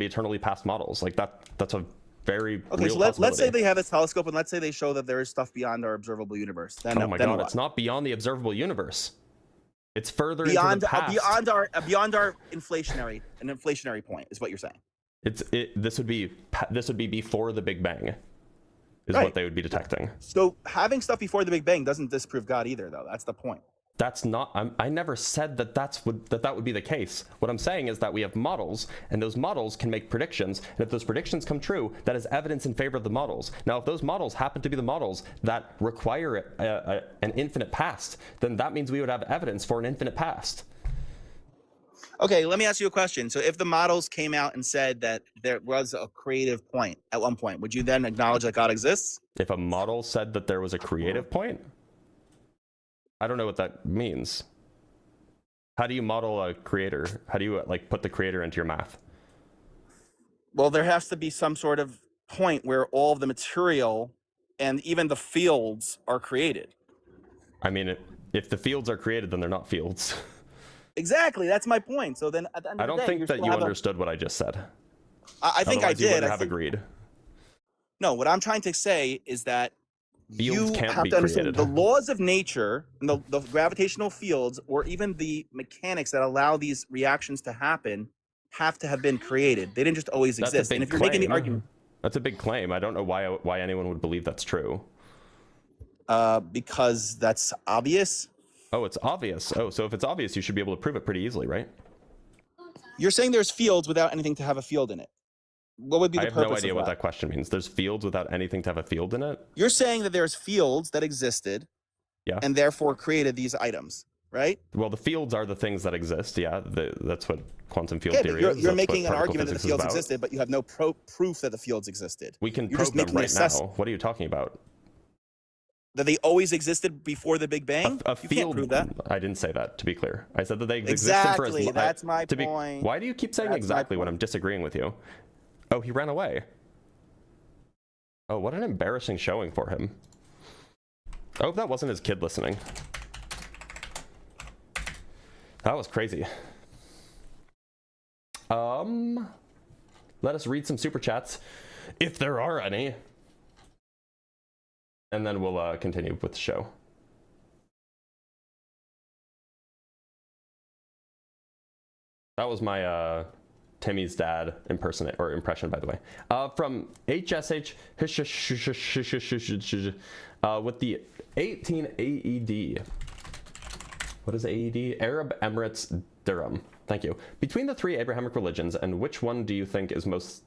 eternally past models. Like that's a very Okay, real so let's say possibility. they have this telescope, and let's say they show that there is stuff beyond our observable universe. Then, Oh my then god, what? it's not beyond the observable universe. It's further beyond into the past. beyond our inflationary point is what you're saying. This would be before the Big Bang, is Right. what they would be detecting. So having stuff before the Big Bang doesn't disprove God either, though. That's the point. That's not. I never said that would be the case. What I'm saying is that we have models, and those models can make predictions. And if those predictions come true, that is evidence in favor of the models. Now, if those models happen to be the models that require an infinite past, then that means we would have evidence for an infinite past. Okay, let me ask you a question. So if the models came out and said that there was a creative point at one point, would you then acknowledge that God exists? If a model said that there was a creative point, I don't know what that means. How do you model a creator? How do you put the creator into your math? Well, there has to be some sort of point where all of the material and even the fields are created. I mean, if the fields are created, then they're not fields. Exactly, that's my point. So then at the end I of the don't day, think you're that still you have understood what I just said. I think I Otherwise, you did. wouldn't I have think, agreed. no, what I'm trying to say is that Fields you can't have be to understand created. the laws of nature, and the gravitational fields, or even the mechanics that allow these reactions to happen, have to have been created. They didn't just always That's exist. a big And if you're claim. making the argument, That's a big claim. I don't know why anyone would believe that's true. because that's obvious. Oh, it's obvious. Oh, so if it's obvious, you should be able to prove it pretty easily, right? You're saying there's fields without anything to have a field in it. What would be I the have purpose no idea of what that? that question means. There's fields without anything to have a field in it? You're saying that there's fields that existed, Yeah. and therefore created these items, right? Well, the fields are the things that exist. Yeah, that's what quantum field Yeah, theory but is. you're That's making what an particle argument that the physics is fields about. existed, but you have no proof that the fields existed. We can You're probe just them making right assess- now. What are you talking about? That they always existed before the Big Bang? A You can't field. prove that. I didn't say that, to be clear. I said that they existed for as Exactly, that's my point. Why do you keep saying That's my exactly when point. I'm disagreeing with you? Oh, he ran away. Oh, what an embarrassing showing for him. I hope that wasn't his kid listening. That was crazy. Let us read some super chats, if there are any. And then we'll continue with the show. That was my Timmy's dad impression, by the way. From HSH with the 18 AED. What is AED? Arab Emirates Dirham. Thank you. Between the three Abrahamic religions, and which one do you think is most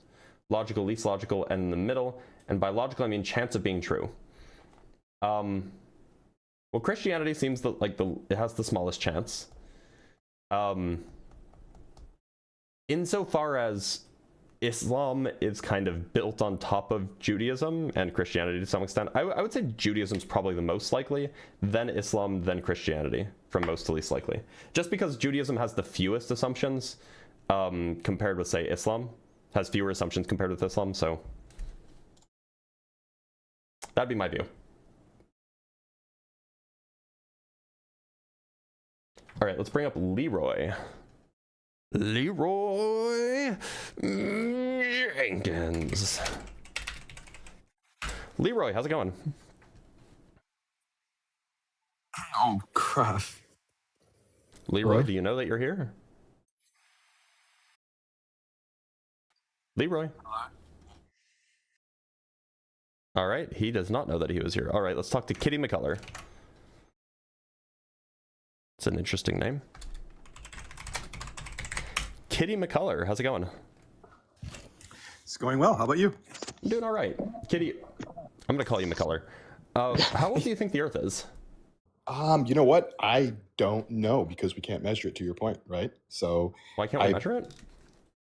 logical, least logical, and in the middle? And by logical, I mean chance of being true. Well, Christianity seems like it has the smallest chance. Insofar as Islam is kind of built on top of Judaism and Christianity to some extent, I would say Judaism's probably the most likely, then Islam, then Christianity, from most to least likely. Just because Judaism has the fewest assumptions compared with, say, Islam, has fewer assumptions compared with Islam, so that'd be my view. All right, let's bring up Leroy. Leroy Jenkins. Leroy, how's it going? Oh, crap. Leroy, Hello? do you know that you're here? Leroy. All right, he does not know that he was here. All right, let's talk to Kitty McCullough. It's an interesting name. Kitty McCullough, how's it going? It's going well. How about you? I'm doing all right. Kitty, I'm gonna call you McCullough. How old do you think the Earth is? You know what? I don't know because we can't measure it, to your point, right? So Why can't we measure it?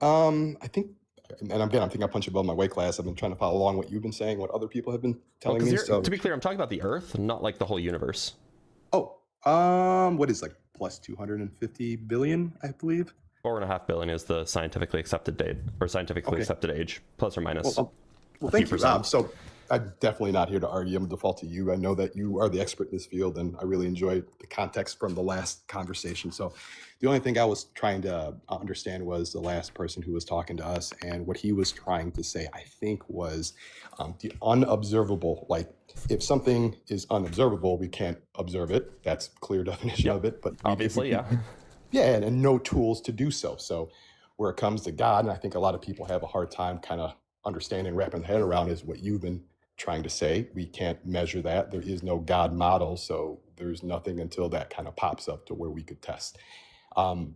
I think, and again, I'm thinking I punch above my weight class. I've been trying to follow along what you've been saying, what other people have been telling me. So to be clear, I'm talking about the Earth, not like the whole universe. What is like plus 250 billion, I believe. 4.5 billion is the scientifically accepted date, or scientifically accepted age, plus or minus. Well, thank you. So I'm definitely not here to argue. I'm gonna default to you. I know that you are the expert in this field, and I really enjoyed the context from the last conversation. So the only thing I was trying to understand was the last person who was talking to us, and what he was trying to say, I think, was the unobservable. Like, if something is unobservable, we can't observe it. That's clear definition of it. But obviously, yeah, and no tools to do so. So where it comes to God, and I think a lot of people have a hard time kind of understanding, wrapping their head around, is what you've been trying to say. We can't measure that. There is no God model, so there's nothing until that kind of pops up to where we could test. The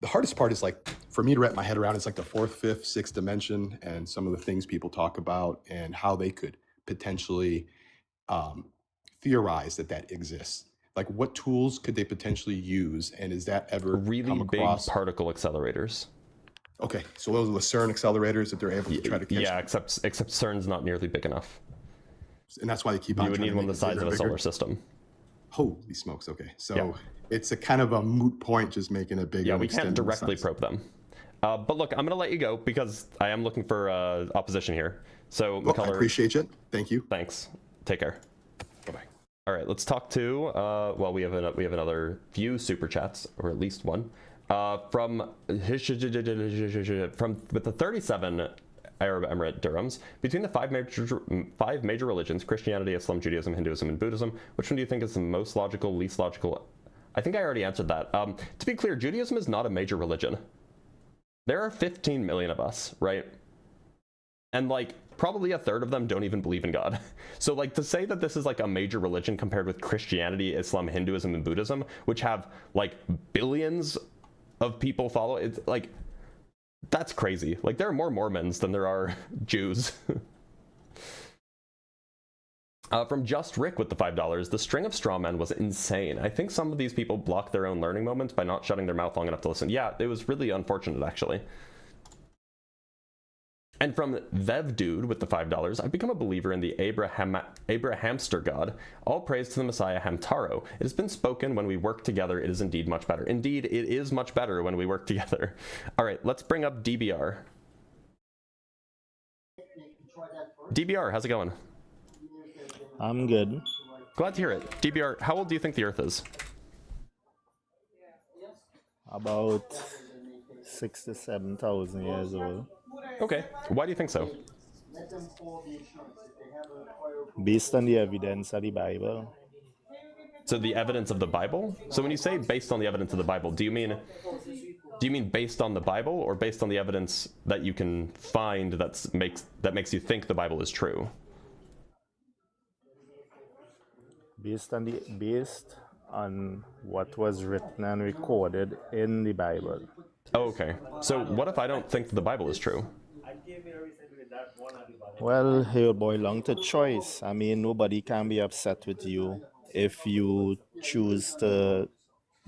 hardest part is, like, for me to wrap my head around, it's like the fourth, fifth, sixth dimension, and some of the things people talk about and how they could potentially theorize that exists. Like, what tools could they potentially use, and is that ever really come across? Big particle accelerators. Okay, so those are the CERN accelerators that they're able to try to catch. Yeah, except CERN's not nearly big enough. And that's why they keep on. You would trying need to one make the size it of a bigger. solar system. Holy smokes! Okay, so it's a kind of a moot point, just making it bigger. Yeah, and we can't extending the directly size. probe them. But look, I'm gonna let you go because I am looking for opposition here. So Well, I McCullough, appreciate it. Thank you. thanks. Take care. Bye bye. All right, let's talk to. Well, we have another few super chats, or at least one, from with the 37 Arab Emirate dirhams. Between the five major religions: Christianity, Islam, Judaism, Hinduism, and Buddhism, which one do you think is the most logical, least logical? I think I already answered that. To be clear, Judaism is not a major religion. There are 15 million of us, right? And like probably a third of them don't even believe in God. So like to say that this is like a major religion compared with Christianity, Islam, Hinduism, and Buddhism, which have like billions of people follow, it's like, that's crazy. Like there are more Mormons than there are Jews. From Just Rick with the $5, the string of straw men was insane. I think some of these people block their own learning moments by not shutting their mouth long enough to listen. Yeah, it was really unfortunate, actually. And from Vev Dude with the $5, I've become a believer in the Abrahamster God. All praise to the Messiah Hamtaro. It has been spoken, when we work together, it is indeed much better. Indeed, it is much better when we work together. All right, let's bring up DBR. DBR, how's it going? I'm good. Glad to hear it. DBR, how old do you think the Earth is? About 6,000 to 7,000 years old. Okay, why do you think so? Based on the evidence of the Bible. So the evidence of the Bible? So when you say based on the evidence of the Bible, do you mean based on the Bible, or based on the evidence that you can find that makes you think the Bible is true? Based on what was written and recorded in the Bible. Oh, okay. So what if I don't think that the Bible is true? Well, it will boil down to choice. I mean, nobody can be upset with you if you choose to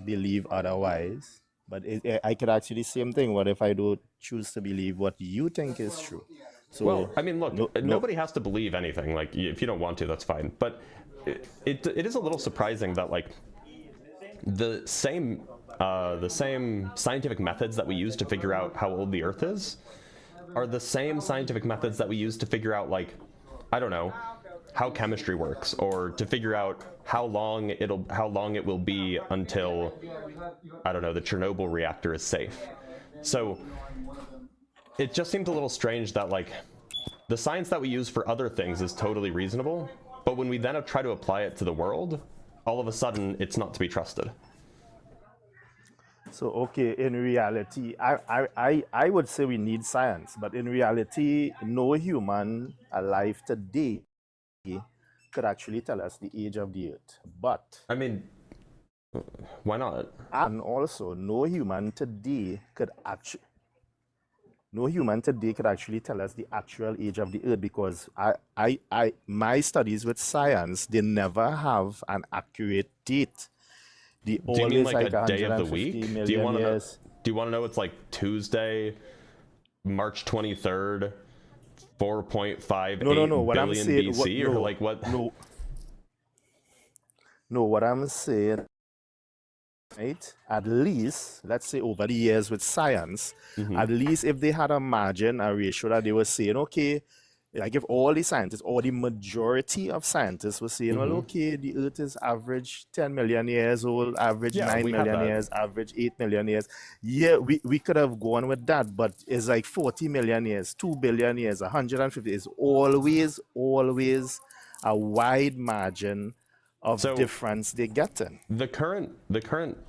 believe otherwise. But I could ask you the same thing. What if I don't choose to believe what you think is true? So, well, I mean, look, nobody has to believe anything. Like, if you don't want to, that's fine. But it is a little surprising that, like, the same scientific methods that we use to figure out how old the Earth is are the same scientific methods that we use to figure out, like, I don't know, how chemistry works, or to figure out how long it will be until, I don't know, the Chernobyl reactor is safe. So it just seems a little strange that, like, the science that we use for other things is totally reasonable, but when we then try to apply it to the world, all of a sudden it's not to be trusted. So, okay, in reality, I would say we need science, but in reality, no human alive today could actually tell us the age of the Earth. But I mean, why not? and also, no human today could actually tell us the actual age of the Earth, because my studies with science, they never have an accurate date. They Do you mean always like a day of the 150 week? million Do you want to know? years. Do you want to know it's like Tuesday, March 23rd, 4.58 No. What I'm billion saying, BC, or like what? No. What I'm saying, right? At least, let's say over the years with science, at least if they had a margin, a ratio that they were saying, okay, like if all the scientists or the majority of scientists were saying, well, okay, the Earth is average 10 million years old, average Yeah, 9 we have million that. years, average 8 million years. Yeah, we could have gone with that, but it's like 40 million years, 2 billion years, 150. It's always a wide margin of difference they're getting. The current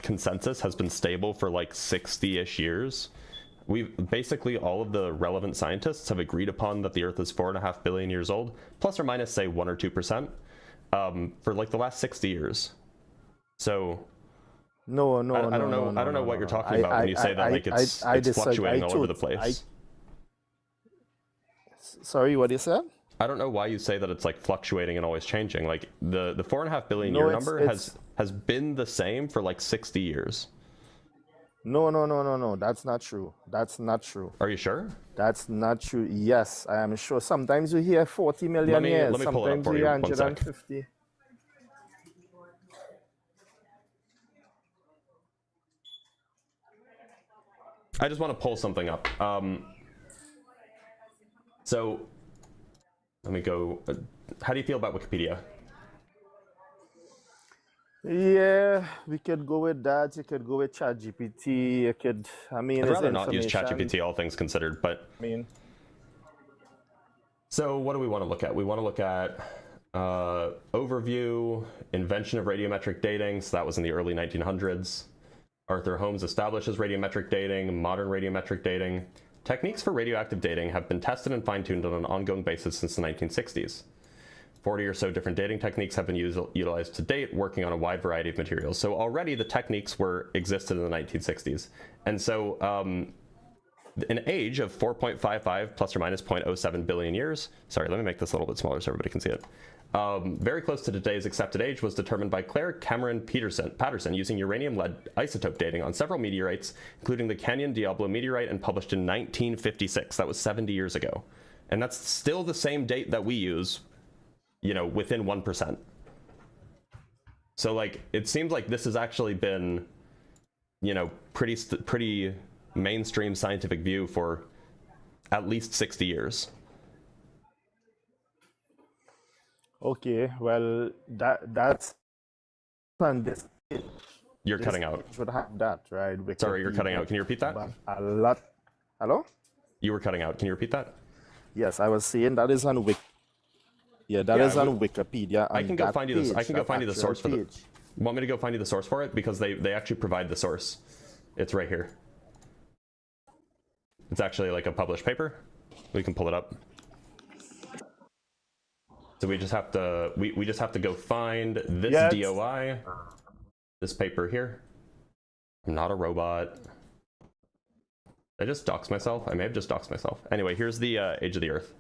consensus has been stable for like 60-ish years. Basically all of the relevant scientists have agreed upon that the Earth is 4.5 billion years old, plus or minus say 1 or 2%, for like the last 60 years. So No. I don't know what you're talking about when you say that like it's fluctuating all over the place. Sorry, what you said? I don't know why you say that it's like fluctuating and always changing. Like the 4.5 billion year number has been the same for like 60 years. No. That's not true. That's not true. Are you sure? That's not true. Yes, I am sure. Sometimes you hear 40 million years. Let me pull it up Sometimes for you you. hear 1 sec. 150. I just want to pull something up. So let me go. How do you feel about Wikipedia? Yeah, we could go with that. You could go with ChatGPT. You could, I mean, I'd it's rather not use information. ChatGPT, all things considered, but. I mean. So what do we want to look at? We want to look at overview, invention of radiometric dating. So that was in the early 1900s. Arthur Holmes establishes radiometric dating, modern radiometric dating. Techniques for radioactive dating have been tested and fine-tuned on an ongoing basis since the 1960s. 40 or so different dating techniques have been utilized to date, working on a wide variety of materials. So already the techniques existed in the 1960s. And so an age of 4.55 plus or minus 0.07 billion years, sorry, let me make this a little bit smaller so everybody can see it, very close to today's accepted age, was determined by Claire Cameron Patterson using uranium-lead isotope dating on several meteorites, including the Canyon Diablo meteorite, and published in 1956. That was 70 years ago. And that's still the same date that we use, you know, within 1%. So like, it seems like this has actually been, you know, pretty mainstream scientific view for at least 60 years. Okay, well, that's on this. You're cutting out. Should have that, right? Sorry, you're cutting out. Can you repeat that? A lot. Hello? You were cutting out. Can you repeat that? Yes, I was saying that is on Yeah, that is on Wikipedia. I can go find you this. I can go find you the source for page. Want me to go find you the source for it? Because they actually provide the source. It's right here. It's actually like a published paper. We can pull it up. So we just have to we just have to go find this DOI, this paper here. I'm not a robot. Did I just dox myself? I may have just doxed myself. Anyway, here's the age of the Earth.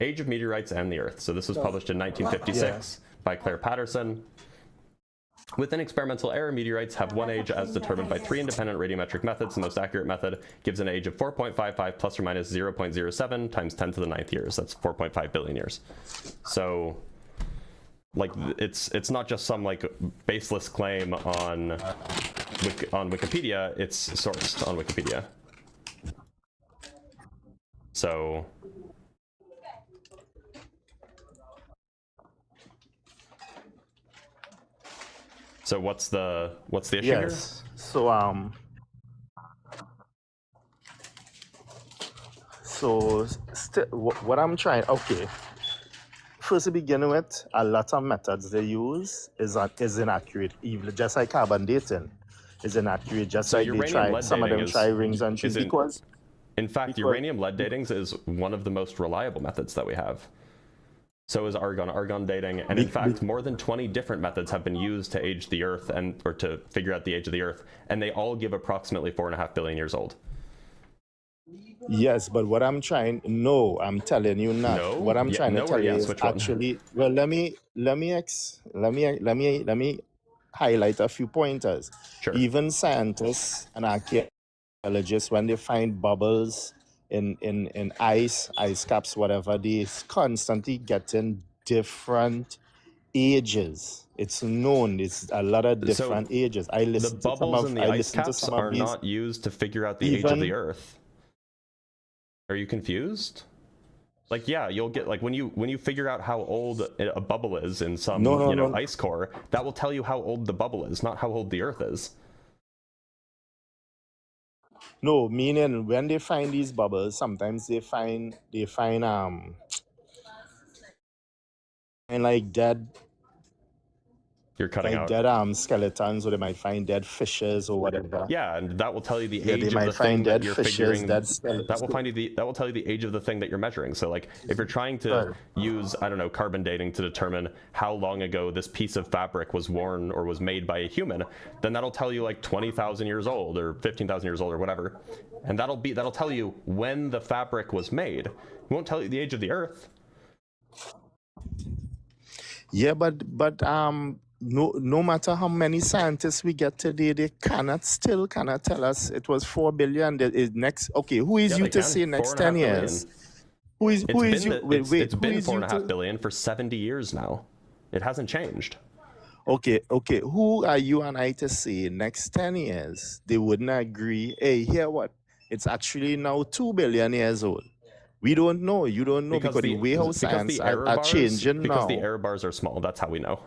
Age of Meteorites and the Earth. So this was published in 1956 by Claire Patterson. Within experimental error, meteorites have one age as determined by 3 independent radiometric methods. The most accurate method gives an age of 4.55 plus or minus 0.07 times 10 to the 9th years. That's 4.5 billion years. So, like, it's not just some like baseless claim on Wikipedia. It's sourced on Wikipedia. So. So what's the issue here? So what I'm trying, okay. First to begin with, a lot of methods they use is inaccurate. Even just like carbon dating is inaccurate. Just So like they try, some of them try rings and trees because. In fact, uranium lead datings is one of the most reliable methods that we have. So is argon dating, and in fact, more than 20 different methods have been used to age the Earth or to figure out the age of the Earth, and they all give approximately 4.5 billion years old. Yes, but what I'm trying, no, I'm telling you not. No? What I'm Yeah, trying no to or tell you yes, is which one? actually, well, let me highlight a few pointers. Sure. Even scientists and archaeologists, when they find bubbles in ice caps, whatever, they constantly getting different ages. It's known. It's a lot of different ages. I The listen to some bubbles of in the I ice listen to caps some of are these. not used to figure out the age of the Even Earth. Are you confused? Like, yeah, you'll get, like, when you figure out how old a bubble is in some no. ice core, that will tell you how old the bubble is, not how old the Earth is. No, meaning when they find these bubbles, sometimes they find and like dead You're cutting out. skeletons, or they might find dead fishes or whatever. Yeah, and that will tell you the Yeah, age they of might the find thing that dead you're fishes, figuring. dead That skeletons. will tell you the age of the thing that you're measuring. So, like, if you're trying to use, I don't know, carbon dating to determine how long ago this piece of fabric was worn or was made by a human, then that'll tell you like 20,000 years old or 15,000 years old or whatever, and that'll tell you when the fabric was made. It won't tell you the age of the Earth. Yeah, but no matter how many scientists we get today, they still cannot tell us it was 4 billion. Who is Yeah, you they to can. say next 4.5 10 billion. years? Who is you? It's been who is you 4.5 billion for 70 years now. It hasn't changed. Okay. Who are you and I to say next 10 years they wouldn't agree? Hey, hear what? It's actually now 2 billion years old. We don't know. You don't know because the way how science are changing because now. the error bars are small. That's how we know.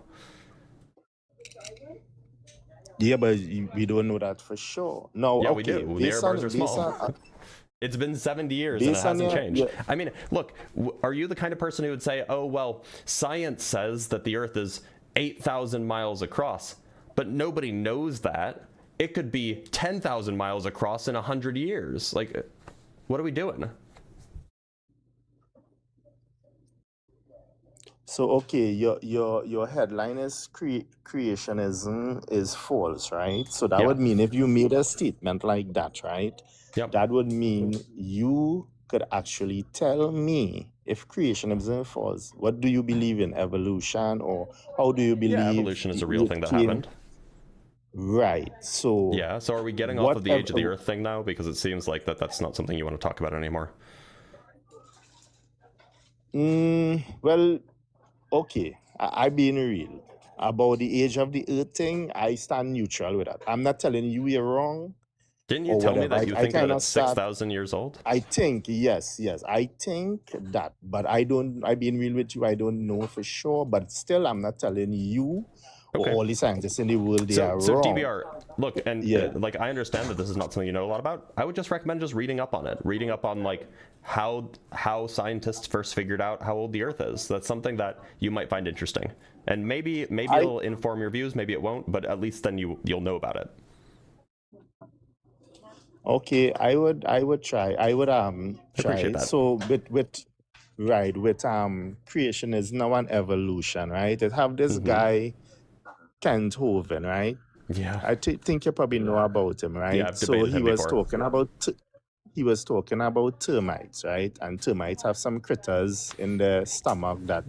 Yeah, but we don't know that for sure. No, Yeah, okay. we do. The error bars are small. It's been 70 years and it hasn't changed. Yeah. I mean, look, are you the kind of person who would say, oh, well, science says that the Earth is 8,000 miles across, but nobody knows that. It could be 10,000 miles across in 100 years. Like, what are we doing? So okay, your headline is creationism is false, right? So that would mean if you made a statement like that, right? Yep. That would mean you could actually tell me if creationism is false. What do you believe in, evolution, or how do you believe? Yeah, evolution is a real thing that happened. Right. So yeah. So are we getting off of the age of the Earth thing now? Because it seems like that's not something you want to talk about anymore. Well, okay. I being real about the age of the Earth thing. I stand neutral with that. I'm not telling you you're wrong. Didn't you tell me that you think that it's 6,000 years old? I think yes. I think that, but I being real with you, I don't know for sure. But still, I'm not telling you. Or all the scientists in the world they are so wrong. DBR, look, and like I understand that this is not something you know a lot about. I would just recommend just reading up on it, reading up on like how scientists first figured out how old the Earth is. That's something that you might find interesting, and maybe it'll inform your views, maybe it won't, but at least then you'll know about it. Okay, I would try. I would Appreciate try. that. So with creation is now an evolution, right? It have this guy Kent Hovind, right? Yeah. I think you probably know about him, right? Yeah, I've so debated him before. He was talking about termites, right? And termites have some critters in the stomach that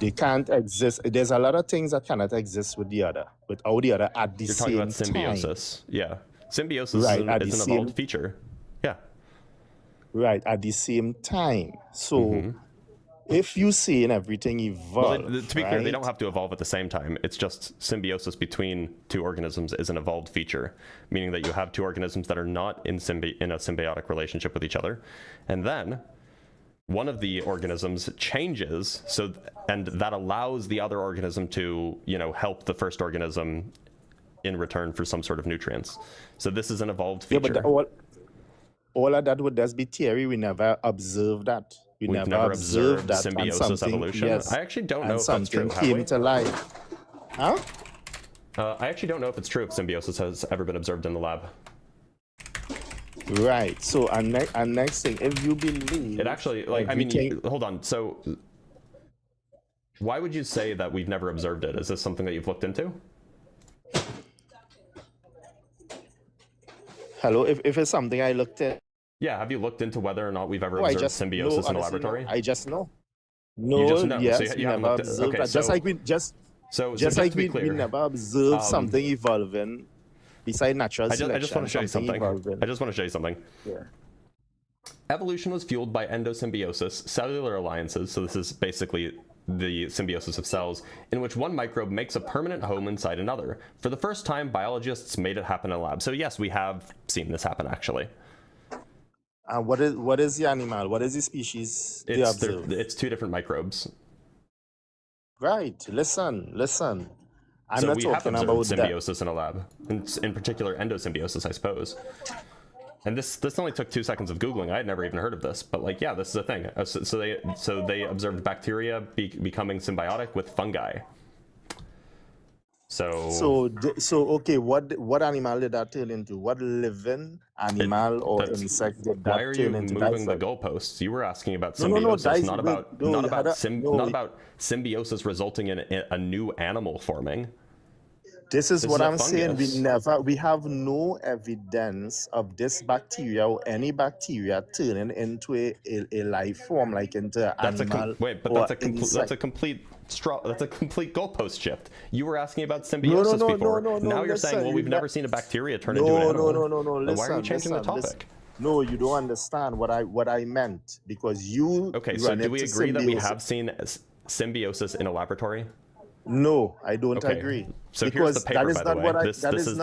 they can't exist. There's a lot of things that cannot exist with the other at the You're same talking about symbiosis. Yeah. Symbiosis is an evolved feature. Yeah. Right, at the same time. So if you see in everything evolve, well, to be clear, they don't have to evolve at the same time. It's just symbiosis between two organisms is an evolved feature, meaning that you have two organisms that are not in a symbiotic relationship with each other, and then one of the organisms changes, and that allows the other organism to, help the first organism in return for some sort of nutrients. So this is an evolved feature. Yeah, but all of that would just be theory. We never observed that. We've never observed that symbiosis evolution. Yes, I actually don't know if that's true. Came to life. Huh? I actually don't know if it's true if symbiosis has ever been observed in the lab. Right. So, and next thing, if you believe it actually, hold on. So Why would you say that we've never observed it? Is this something that you've looked into? Hello, if it's something I looked at. Yeah, have you looked into whether or not we've ever I observed just symbiosis know, in a honestly, laboratory? no. I just know. You No, just know. yes, So we you haven't never looked at, observed okay, that. Just like we just so just to like be we clear, never observed something evolving beside natural I selection. just want to show you something. Evolving. I just want to show you something. Yeah. Evolution was fueled by endosymbiosis, cellular alliances, so this is basically the symbiosis of cells, in which one microbe makes a permanent home inside another. For the first time, biologists made it happen in a lab. So yes, we have seen this happen, actually. What is the animal? What is the species they observe? It's two different microbes. Right. Listen. I'm So not we have talking observed about symbiosis in a lab, in particular endosymbiosis, I suppose. And this only took 2 seconds of Googling. I had never even heard of this, but like, yeah, this is a thing. So they observed bacteria becoming symbiotic with fungi. So okay, what animal did that turn into? What living animal or insect did that why are you turn into? moving the goalposts? You were asking about No, symbiosis, no, not about symbiosis resulting in a new animal forming. This is what a I'm saying. fungus. We have no evidence of this bacteria or any bacteria turning into a life form, like into an animal. That's a complete goalpost shift. You were asking about symbiosis before. Now you're saying, well, we've never seen a bacteria turn into an animal. No. Then why are you changing the topic? No, you don't understand what I meant, because you. Okay, so do we agree that we have seen symbiosis in a laboratory? No, I don't agree. So because here's the paper, by the way. That is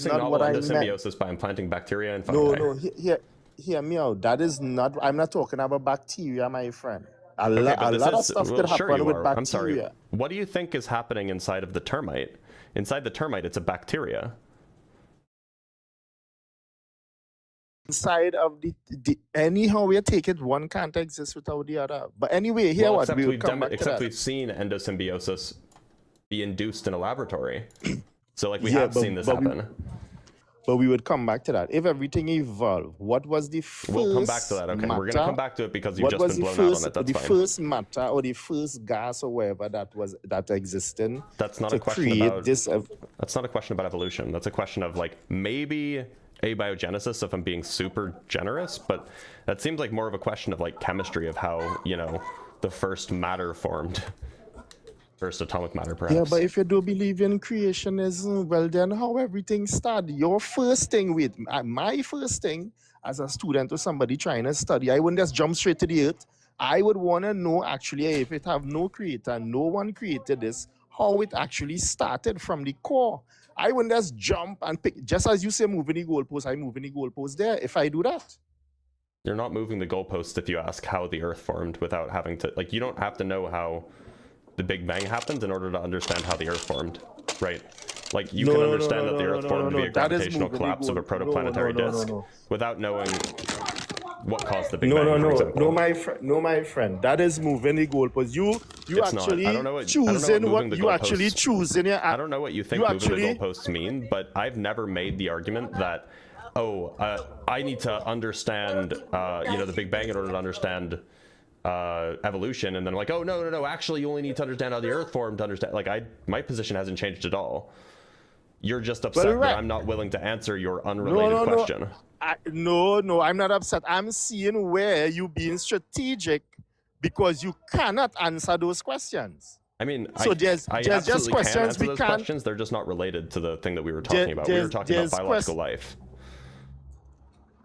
not what I meant. symbiosis by implanting bacteria and fungi. No, hear me out. That is not. I'm not talking about bacteria, my friend. A lot of stuff could happen with bacteria. I'm sorry. What do you think is happening inside of the termite? Inside the termite, it's a bacteria. Inside of the anyhow we take it, one can't exist without the other. But anyway, here what we will come back to that. We've seen endosymbiosis be induced in a laboratory. So like we have seen this happen. But we would come back to that. If everything evolved, what was the first We'll come back to that. Okay, we're going to come back to it because you've just been blown out on it. That's the fine. first matter or the first gas or whatever that existed. That's not to a question create about this. That's not a question about evolution. That's a question of like maybe abiogenesis, if I'm being super generous, but that seems like more of a question of like chemistry of how, you know, the first matter formed. First atomic matter, perhaps. Yeah, but if you do believe in creationism, well then how everything started? Your first thing with my first thing as a student or somebody trying to study, I wouldn't just jump straight to the earth. I would want to know actually if it have no creator, no one created this, how it actually started from the core. I wouldn't just jump and pick, just as you say, moving the goalpost, I moving the goalpost there if I do that. You're not moving the goalpost if you ask how the earth formed without having to, like, you don't have to know how the Big Bang happened in order to understand how the earth formed, right? Like, you can understand that the earth formed via gravitational collapse of a protoplanetary disk without knowing what caused the Big Bang, for example. No, my friend, that is moving the goalpost. You actually choosing what you actually choosing. I don't know what you think moving the goalposts mean, but I've never made the argument that, I need to understand, you know, the Big Bang in order to understand evolution, and then like, oh no, actually you only need to understand how the earth formed to understand. Like, my position hasn't changed at all. You're just upset that I'm not willing to answer your unrelated question. No, I'm not upset. I'm seeing where you being strategic because you cannot answer those questions. I mean, so there's just questions we can't. Questions. They're just not related to the thing that we were talking about. We were talking about biological life.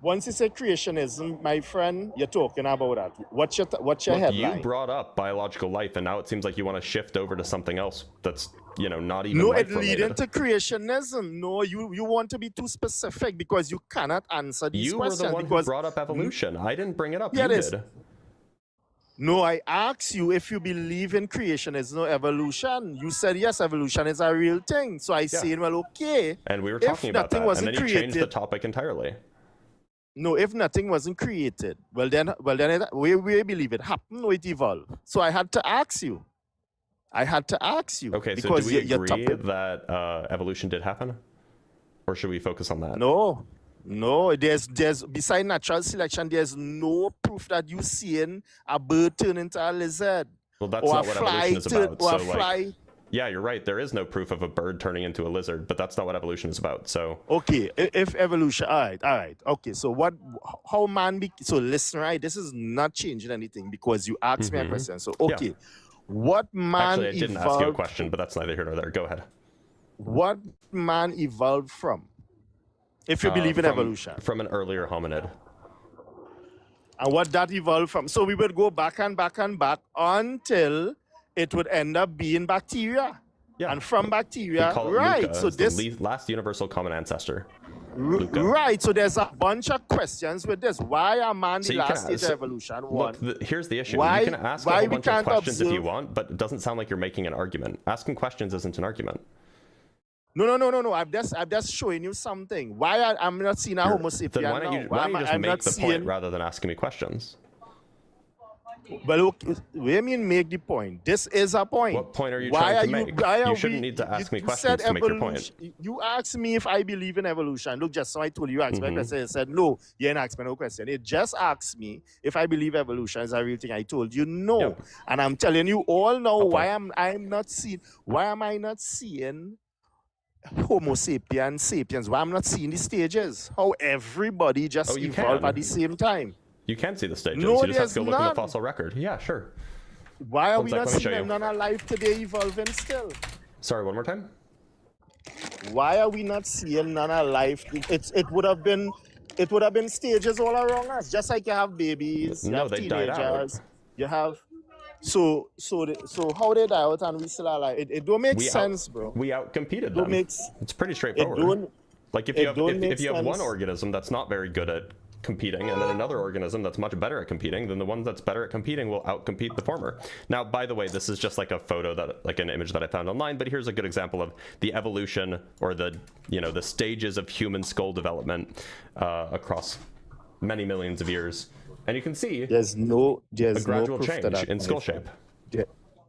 Once you say creationism, my friend, you're talking about that. What's your headline? You brought up biological life, and now it seems like you want to shift over to something else that's, you know, not even life-related. No, it leads into creationism. No, you want to be too specific because you cannot answer these questions. You were the one who brought up evolution. I didn't bring it up. You did. No, I asked you if you believe in creationism or evolution. You said yes, evolution is a real thing. So I said, well, okay. And we were talking about that, and then you changed the topic entirely. No, if nothing wasn't created, well then we believe it happened or it evolved. So I had to ask you. Okay, so do we agree that evolution did happen? Or should we focus on that? No, there's beside natural selection, there's no proof that you seeing a bird turn into a lizard Well, that's or not a what fly evolution is to, about. or So a fly. yeah, you're right. There is no proof of a bird turning into a lizard, but that's not what evolution is about. So Okay, if evolution, all right. Okay, so how man so listen, right? This is not changing anything because you asked me a question. So okay, what man actually, I didn't ask you a evolved? question, but that's neither here nor there. Go ahead. What man evolved from? If you believe in evolution, from an earlier hominid. and what that evolved from? So we would go back and back and back until it would end up being bacteria. Yeah. And from bacteria, We call it right? Luca, So it's this the last universal common ancestor. Luca. right. So there's a bunch of questions with this. Why are man So the you can- last stage of evolution? One. Look, here's the issue. Why- you can ask a why whole we bunch of can't questions if you observe- want, but it doesn't sound like you're making an argument. Asking questions isn't an argument. No. I'm just showing you something. Why I'm not seeing a Homo sapien Then why don't you, now? why don't you just I'm make not the seeing. point rather than asking me questions? But look, what do you mean make the point? This is a point. What point are you Why trying to are make? Why You are shouldn't we- need to ask me you questions said to make your point. evolution. You asked me if I believe in evolution. Look, just so I told you, you asked me a Mhm. question. I said, no, you didn't ask me no question. It just asked me if I believe evolution is a real thing. I told you no. Yep. And I'm telling you all now Okay. why am I not seeing Homo sapiens? Why I'm not seeing the stages? How everybody just Oh, you evolved can. at the same time. You can see the stages. No, you just have to go there's look in the none. fossil record. Yeah, sure. Why are One we sec, not let me show seeing them you. none alive today evolving still? Sorry, one more time. Why are we not seeing none alive? It would have been stages all around us, just like you have babies, you No, have they died out. teenagers, you have so how they die out and we still alive? It don't make sense, bro. We outcompeted Don't them. make It's pretty it straightforward. don't Like if it you have don't make if you have one sense. organism that's not very good at competing, and then another organism that's much better at competing, then the one that's better at competing will outcompete the former. Now, by the way, this is just like a photo like an image that I found online, but here's a good example of the evolution or the stages of human skull development across many millions of years, and you can see There's no gradual proof change that in skull shape.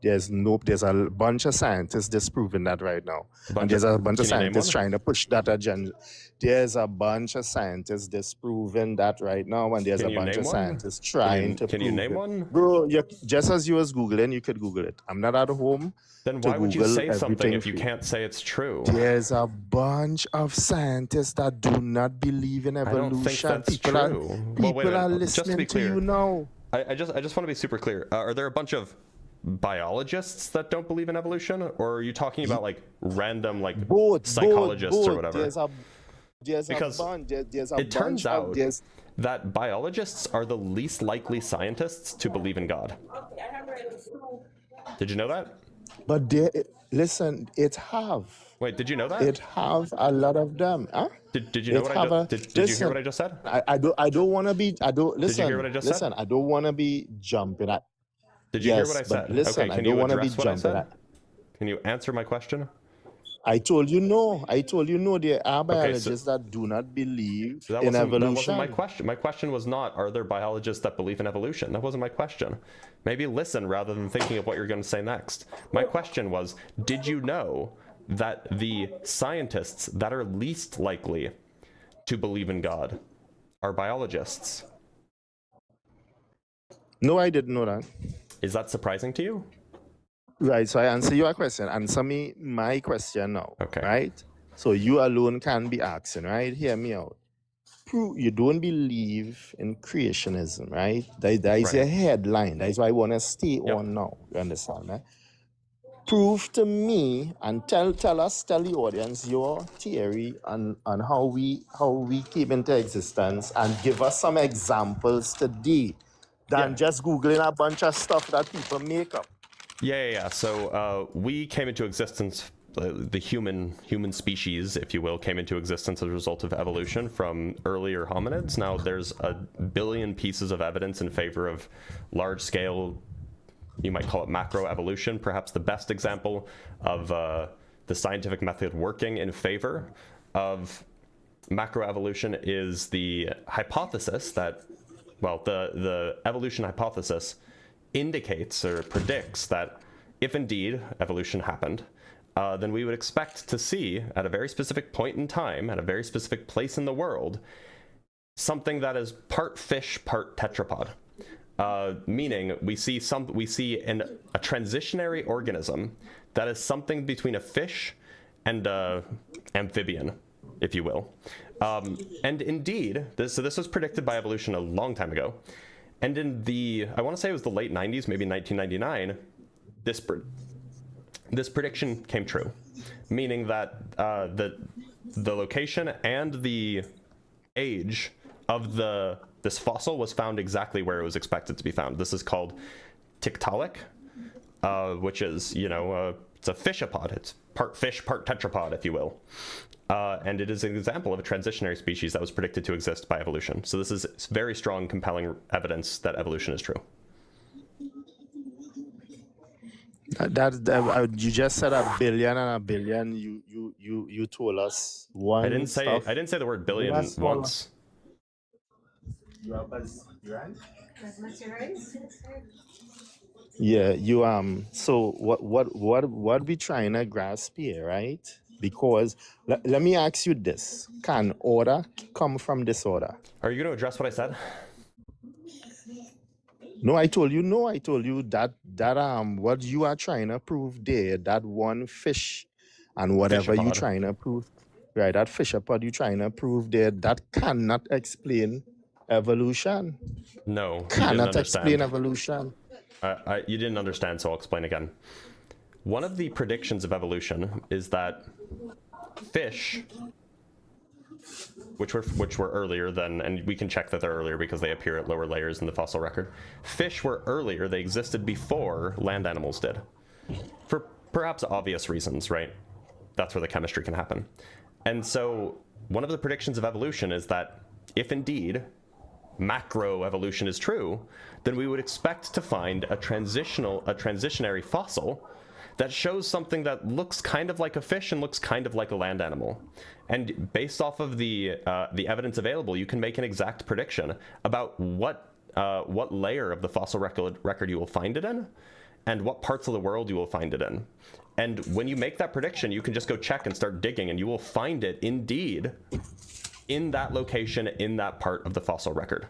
There's a bunch of scientists disproving that right now. bunch And there's of- a bunch of can you name scientists one? trying to push that agenda. There's a bunch of scientists disproving that right now, and there's Can a you bunch name of one? scientists trying to Can you prove name it. one? Bro, just as you was Googling, you could Google it. I'm not at home. Then to why would you Google say something everything if you for you. can't say it's true? There's a bunch of scientists that do not believe in I evolution. don't think that's people true. Are, Well, people wait a are minute. Just to listening be to clear, you now. I just want to be super clear. Are there a bunch of biologists that don't believe in evolution, or are you talking about like random like psychologists or whatever? There's Because a bunch. There's a it turns bunch of- out there's- that biologists are the least likely scientists to believe in God. Did you know that? But listen, it have. Wait, did you know that? It have a lot of them. Huh? Did you know it what I have just? a- Did you hear listen, what I just said? I don't want to be. I don't listen. hear what I just said? listen, I don't want to be jumping at. Did you hear Yes, what I but said? listen, okay, I can don't you wanna be address what I jumping said? at- Can you answer my question? I told you no. There are so- biologists that do not believe That in wasn't evolution. my question. My question was not, are there biologists that believe in evolution? That wasn't my question. Maybe listen rather than thinking of what you're going to say next. My question was, did you know that the scientists that are least likely to believe in God are biologists? No, I didn't know that. Is that surprising to you? Right, so I answer your question. Answer me my question now. Okay. Right? So you alone can be asking, right? Hear me out. You don't believe in creationism, right? That is Right. your headline. That is why I want to stay Yep. on now. You understand, right? Prove to me and tell the audience your theory on how we came into existence and give us some examples today than Yeah. just Googling a bunch of stuff that people make up. Yeah. So we came into existence, the human species, if you will, came into existence as a result of evolution from earlier hominids. Now, there's a billion pieces of evidence in favor of large-scale, you might call it macroevolution. Perhaps the best example of the scientific method working in favor of macroevolution is the hypothesis that, well, the evolution hypothesis indicates or predicts that if indeed evolution happened, then we would expect to see at a very specific point in time, at a very specific place in the world, something that is part fish, part tetrapod. meaning we see a transitionary organism that is something between a fish and a amphibian, if you will. And indeed, this was predicted by evolution a long time ago. And in I want to say it was the late 90s, maybe 1999, this prediction came true, meaning that the location and the age of this fossil was found exactly where it was expected to be found. This is called Tiktaalik, which is, it's a fishapod. It's part fish, part tetrapod, if you will. And it is an example of a transitionary species that was predicted to exist by evolution. So this is very strong, compelling evidence that evolution is true. You just said a billion and a billion. You told us one. I didn't say the word billion once. Yeah, so what we trying to grasp here, right? Because let me ask you this: can order come from disorder? Are you going to address what I said? No, I told you that what you are trying to prove there, that one fish and whatever you're trying to prove, right? That fishapod you're trying to prove there, that cannot explain evolution. No, cannot explain evolution. You didn't understand, so I'll explain again. One of the predictions of evolution is that fish, which were earlier than, and we can check that they're earlier because they appear at lower layers in the fossil record. Fish were earlier, they existed before land animals did. For perhaps obvious reasons, right? That's where the chemistry can happen. And so one of the predictions of evolution is that if indeed macroevolution is true, then we would expect to find a transitionary fossil that shows something that looks kind of like a fish and looks kind of like a land animal. And based off of the evidence available, you can make an exact prediction about what layer of the fossil record you will find it in, and what parts of the world you will find it in. And when you make that prediction, you can just go check and start digging, and you will find it indeed in that location, in that part of the fossil record.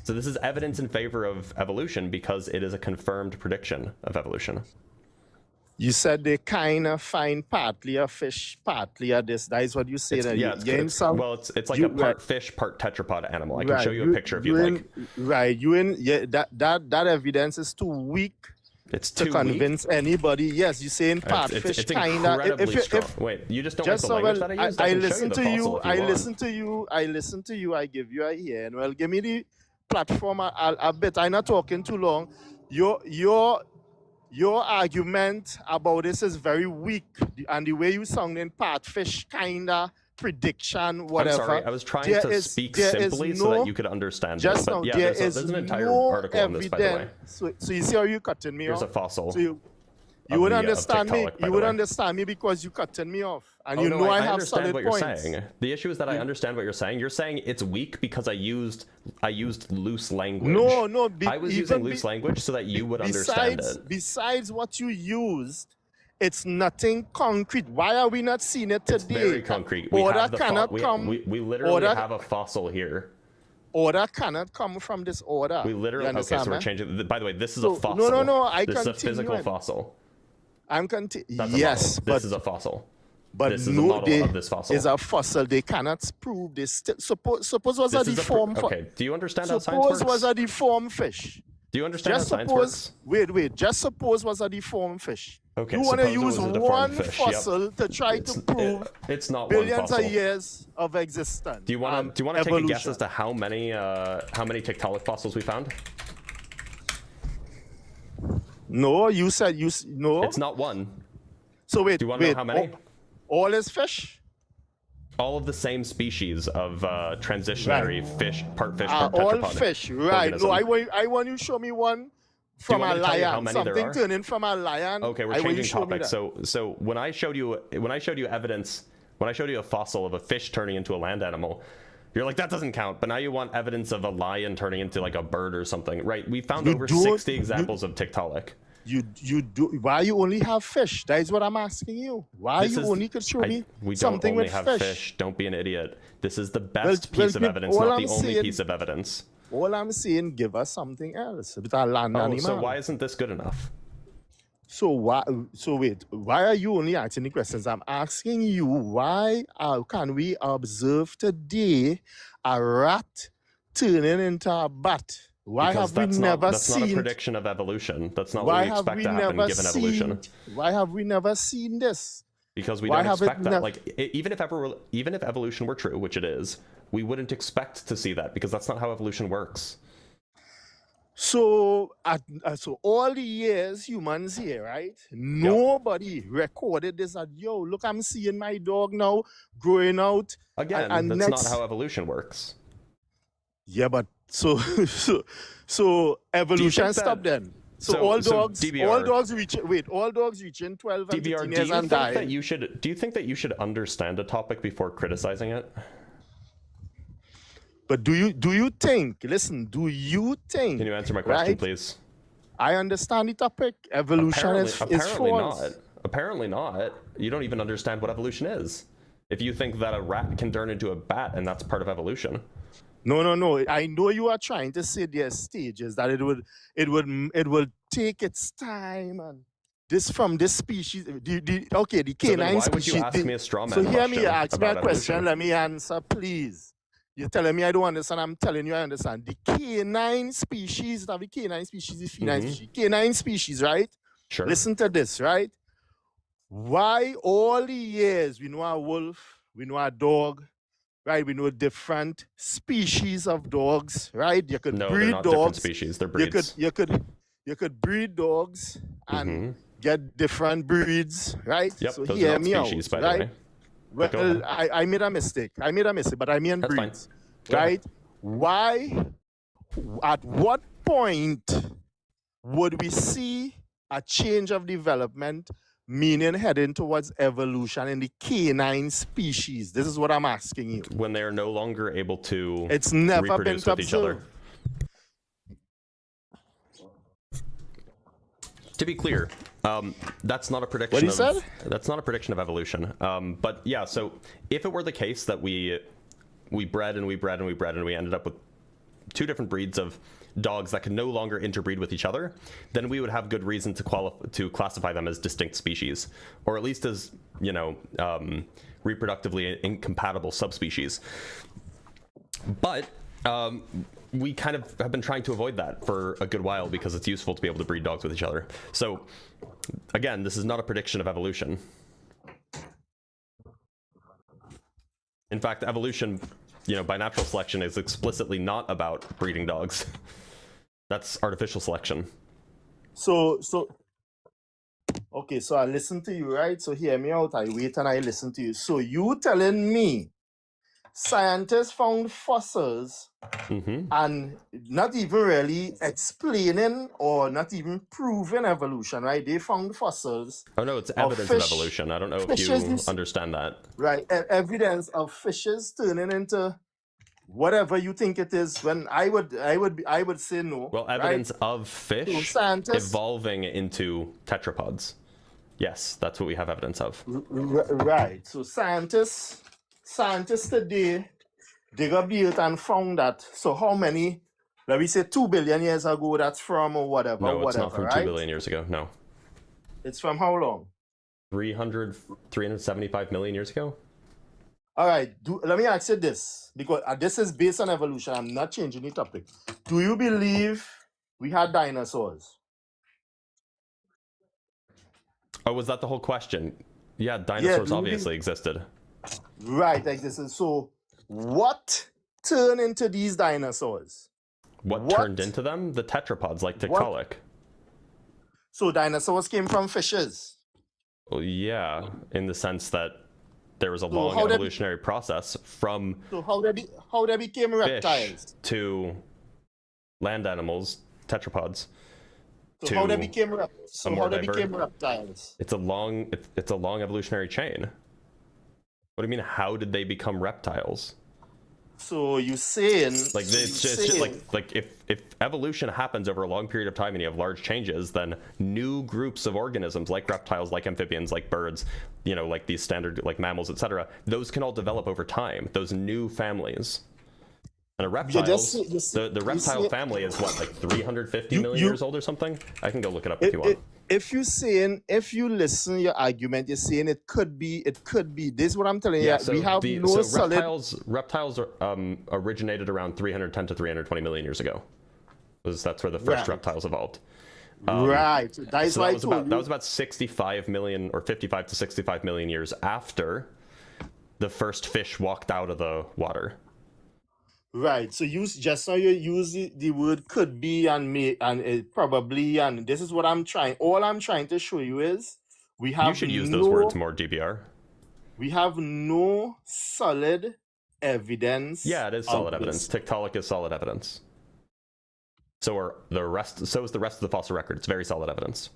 So this is evidence in favor of evolution because it is a confirmed prediction of evolution. You said they kind of find partly a fish, partly a this. That is what you say. It's like a part fish, part tetrapod animal. I can show you a picture if you'd like. Right. That evidence is too weak. It's too to convince anybody. Yes, you're saying part fish kind of. Wait, you just don't like the language that I used? I listen to you. I listen to you. I give you a ear. And well, give me the platform a bit. I'm not talking too long. Your argument about this is very weak, and the way you sound in part fish kind of prediction, whatever. I'm sorry, I was trying to speak simply so that you could understand it. But yeah, there's an entire article on this, by the way. So you see how you're cutting me off? Here's a fossil. So you would understand me. You would understand me because you cutting me off, and you know I have solid what points. You're saying. The issue is that I understand what you're saying. You're saying it's weak because I used loose language. No. I was using loose language so that you would understand it. Besides what you used, it's nothing concrete. Why are we not seeing it today? It's very concrete. We literally have a fossil here. Order cannot come from this order. We literally, okay, so we're changing. By the way, this is a fossil. No. This is a physical fossil. Yes, but this is a fossil. But this is a model of this fossil. Is a fossil. They cannot prove this. Suppose was a deformed. Okay. Do you understand how science works? Suppose was a deformed fish. Do you understand how science works? Wait. Just suppose was a deformed fish. Okay. You want to use one fossil to try to prove it's not billions one of years of existence. Do you want to take a guess as to how many Tiktaalik fossils we found? No, you said no. It's not one. So wait. Do you want to know how many? All is fish? All of the same species of transitionary fish, part tetrapod. All fish, right. Organism. No, I want you to show me one from a lion. Something turning from a lion. Okay, we're changing topics. So when I showed you evidence, when I showed you a fossil of a fish turning into a land animal, you're like, that doesn't count. But now you want evidence of a lion turning into like a bird or something, right? We found over 60 examples of Tiktaalik. You do. Why you only have fish? That is what I'm asking you. Why you only could show me something don't only with have fish? Don't be an idiot. This is the best piece of evidence, not the only piece of evidence. All I'm saying, give us something else. With a land Oh, animal. so why isn't this good enough? So why? So wait, why are you only asking the questions? I'm asking you why can we observe today a rat turning into a bat? Why Because have we never that's not a seen? prediction of evolution. That's not what Why we have expect we to happen never given evolution. seen? Why have we never seen this? Because we Why don't have it expect that. nev- Like, even if evolution were true, which it is, we wouldn't expect to see that because that's not how evolution works. So, so all the years humans here, right? Nobody recorded this. Yo, look, I'm seeing my dog now growing out. Again, and that's next, not how evolution works. Yeah, but so evolution stopped then. So all dogs, DBR, all dogs reaching 12 and 15 DBR, years and die. do you think that you should understand a topic before criticizing it? But do you think? Listen, do you think? Can you answer my question, right? please? I understand the topic. Evolution is false. Not. Apparently not. You don't even understand what evolution is. If you think that a rat can turn into a bat and that's part of evolution. No. I know you are trying to say there are stages that it will take its time and this from this species. The canine so why would species. you ask me a straw man So hear me, question ask me a about question. evolution? Let me answer, please. You're telling me I don't understand. I'm telling you I understand. The canine species, the canine species, the feline species. Canine species, right? Sure. Listen to this, right? Why all the years we know a wolf, we know a dog, right? We know different species of dogs, right? You could No, breed they're not dogs. different species. They're breeds. You could breed dogs and get different breeds, right? Yep, so those hear are not me species, out, by right? the way. Well, I made a mistake. But I mean That's breeds, fine. right? Why? At what point would we see a change of development, meaning heading towards evolution in the canine species? This is what I'm asking you. When they are no longer able to It's never been reproduce with each other. observed. To be clear, that's not a prediction. What he said? That's not a prediction of evolution. But yeah, so if it were the case that we bred and we ended up with two different breeds of dogs that can no longer interbreed with each other, then we would have good reason to classify them as distinct species, or at least as, reproductively incompatible subspecies. But we kind of have been trying to avoid that for a good while because it's useful to be able to breed dogs with each other. So again, this is not a prediction of evolution. In fact, evolution, by natural selection is explicitly not about breeding dogs. That's artificial selection. Okay, so I listen to you, right? So hear me out. I wait and I listen to you. So you telling me scientists found fossils and not even really explaining or not even proving evolution, right? They found fossils. Oh no, it's evidence of evolution. I don't know if you understand that. Right, evidence of fishes turning into whatever you think it is. When I would say no. Well, evidence of fish evolving into tetrapods. Yes, that's what we have evidence of. Right. So scientists today dig up the earth and found that. So how many? Let me say 2 billion years ago. That's from or whatever. No, it's not from right? 2 billion years ago. No. It's from how long? 375 million years ago. All right. Let me ask you this, because this is based on evolution. I'm not changing the topic. Do you believe we had dinosaurs? Oh, was that the whole question? Yeah, dinosaurs obviously existed. Right, existed. So what turned into these dinosaurs? What turned into them? The tetrapods, like Tiktaalik. So dinosaurs came from fishes? Well, yeah, in the sense that there was a long evolutionary process from how they became reptiles to land animals, tetrapods. So how they became reptiles? It's a long evolutionary chain. What do you mean? How did they become reptiles? So you saying like it's just like if evolution happens over a long period of time and you have large changes, then new groups of organisms like reptiles, like amphibians, like birds, like these standard like mammals, etc. Those can all develop over time. Those new families. And a You reptiles, just the reptile family is what, like 350 million you- years old or something? I can go look it up if you want. if you listen your argument, you're saying it could be. This is what I'm telling Yeah, you. so We have no solid. reptiles originated around 310 to 320 million years ago. That's where the first Right. reptiles evolved. Right. That's So why that was about 65 million or 55 to 65 million years after the first fish walked out of the water. Right. So you just now you use the word could be and may and it probably, and this is what I'm trying. All I'm trying to show you is we have You should use those words more, DBR. We have no solid evidence. Yeah, it is solid evidence. Tiktaalik is solid evidence. So is the rest of the fossil record. It's very solid evidence.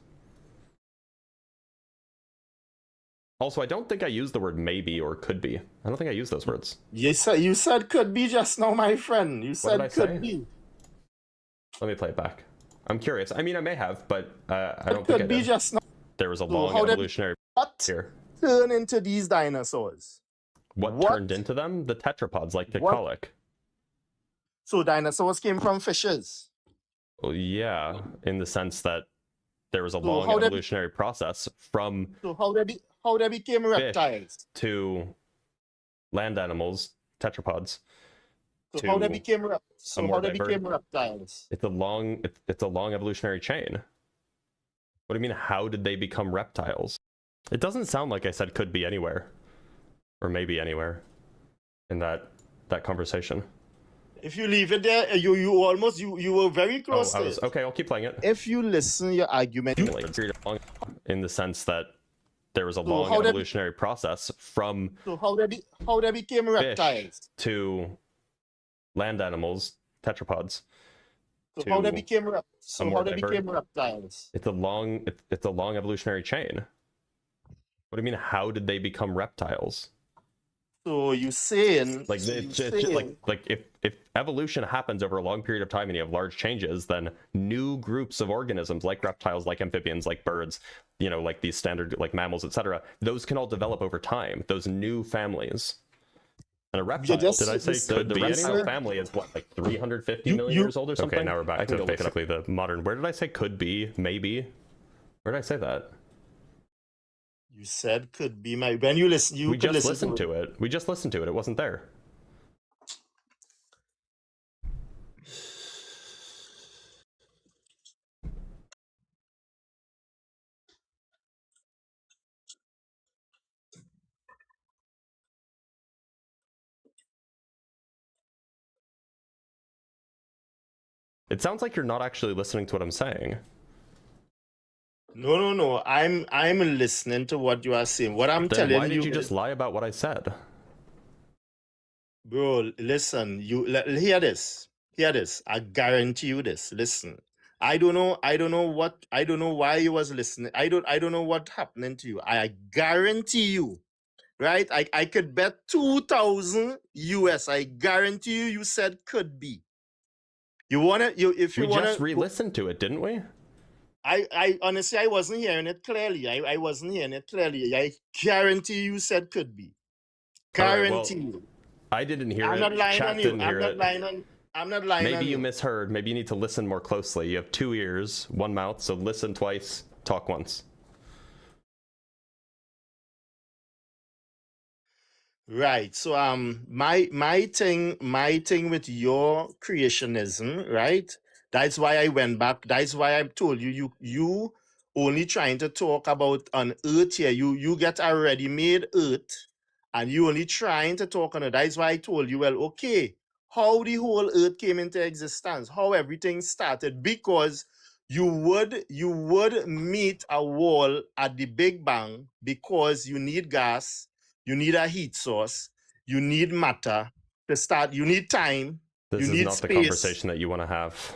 Also, I don't think I used the word maybe or could be. I don't think I used those words. You said could be just now, my friend. You said did I could say? be. Let me play it back. I'm curious. I mean, I may have, but I don't think I Could be did. just now. There was a So long how did- evolutionary What here. turn into these dinosaurs? What turned into them? The tetrapods, like What? Tiktaalik. So dinosaurs came from fishes. Well, yeah, in the sense that there was a So long how did- evolutionary process from So how they became reptiles? to land animals, tetrapods. So how they to became more diverse- reptiles? It's a long evolutionary chain. What do you mean? How did they become reptiles? It doesn't sound like I said could be anywhere, or maybe anywhere, in that conversation. If you leave it there, you almost you were very close to it. Okay. I'll keep playing it. If you listen your argument, In the sense that there was a So long how did- evolutionary process from so how they became fish reptiles? to land animals, tetrapods. So to how they became more diverse- reptiles? It's a long evolutionary chain. What do you mean? How did they become reptiles? So you saying Like if evolution happens over a long period of time and you have large changes, then new groups of organisms like reptiles, like amphibians, like birds, like these standard like mammals, etc. Those can all develop over time. Those new families. And a reptile, just- did I say just- the the reptile reptile- family is what, like 350 You- million you- years old or something? Okay, now we're back I can to go basically the modern. Where did I say could be? Maybe. Where did I say that? You said could be my when you listen. You We could just listen listened to it. We just listened to it. It wasn't there. It sounds like you're not actually listening to what I'm saying. No. I'm listening to what you are saying. What I'm Then telling why did you is- just lie about what I said? Bro, listen, hear this. Hear this. I guarantee you this. Listen. I don't know why you was listening. I don't know what happening to you. I guarantee you, right? I could bet 2,000 US. I guarantee you said could be. If you We wanna just re-listened to it, didn't we? I honestly I wasn't hearing it clearly. I wasn't hearing it clearly. I guarantee you said could be. All right, well, Guarantee you. I didn't hear I'm it. not lying Chat on you. didn't I'm hear not it. lying on Maybe you. you misheard. Maybe you need to listen more closely. You have 2 ears, 1 mouth, so listen twice, talk once. Right. So my thing with your creationism, right? That's why I went back. That's why I told you only trying to talk about an earth here. You get a ready-made earth and you only trying to talk on it. That's why I told you, well, okay, how the whole earth came into existence, how everything started, because you would meet a wall at the Big Bang because you need gas. You need a heat source. You need matter to start. You need time. This you is need not space. the conversation that you want to have.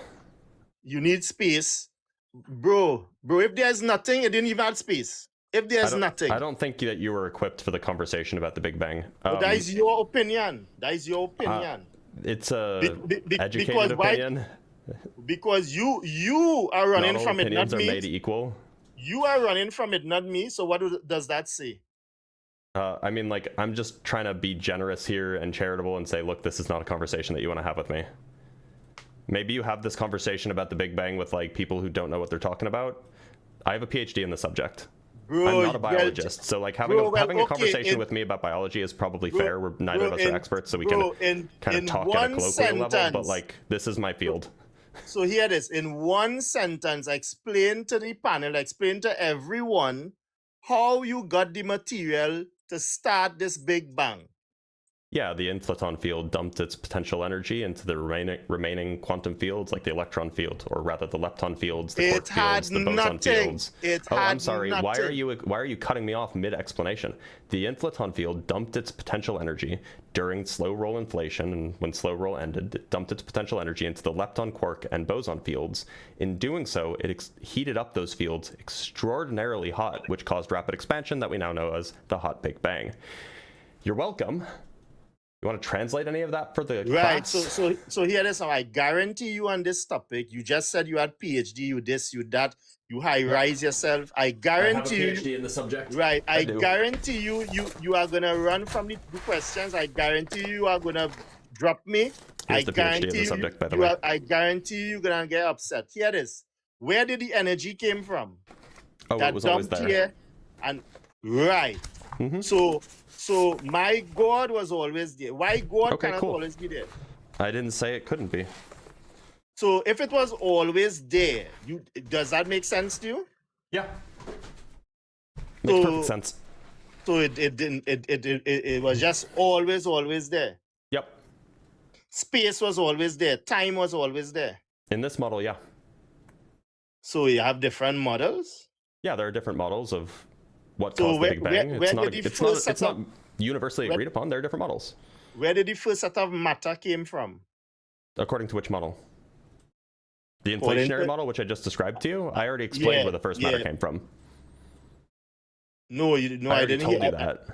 You need space. Bro, if there's nothing, it didn't even have space. If there's nothing. I don't think that you were equipped for the conversation about the Big Bang. But that is your opinion. That is your opinion. It's a educated because why- opinion. Because you are running Not all from it, not opinions are me. made equal. You are running from it, not me. So what does that say? I mean, like, I'm just trying to be generous here and charitable and say, look, this is not a conversation that you want to have with me. Maybe you have this conversation about the Big Bang with, like, people who don't know what they're talking about. I have a PhD in the subject. Bro, I'm not a biologist, so, like, having a conversation with me about biology is probably fair. We're neither of us are experts, so we can kind of talk at a colloquial level, but, like, this is my field. So here it is. In one sentence, explain to the panel, explain to everyone how you got the material to start this Big Bang. Yeah, the inflaton field dumped its potential energy into the remaining quantum fields, like the electron field, or rather the lepton fields, the quark fields, the boson fields. I'm sorry. Why are you cutting me off mid-explanation? The inflaton field dumped its potential energy during slow roll inflation, and when slow roll ended, it dumped its potential energy into the lepton, quark, and boson fields. In doing so, it heated up those fields extraordinarily hot, which caused rapid expansion that we now know as the hot Big Bang. You're welcome. You want to translate any of that for the class? So here it is. Now I guarantee you on this topic, you just said you had PhD, you this, you that, you high-rise yourself. I guarantee I have a PhD in the subject. Right. I guarantee you are gonna run from the questions. I guarantee you are gonna drop me. Here's the PhD in the subject, by the way. I guarantee you're gonna get upset. Here it is. Where did the energy came from? Oh, it was always there. Here and right. Mm-hmm. So my God was always there. Why God cannot always be there? I didn't say it couldn't be. So if it was always there, does that make sense to you? Yeah. Makes perfect sense. So it was just always there. Yep. Space was always there. Time was always there. In this model, yeah. So you have different models? Yeah, there are different models of what caused the Big Bang. It's not universally agreed upon. There are different models. Where did the first set of matter came from? According to which model? The inflationary model, which I just described to you? I already explained where the first matter came from. No, I didn't told you that.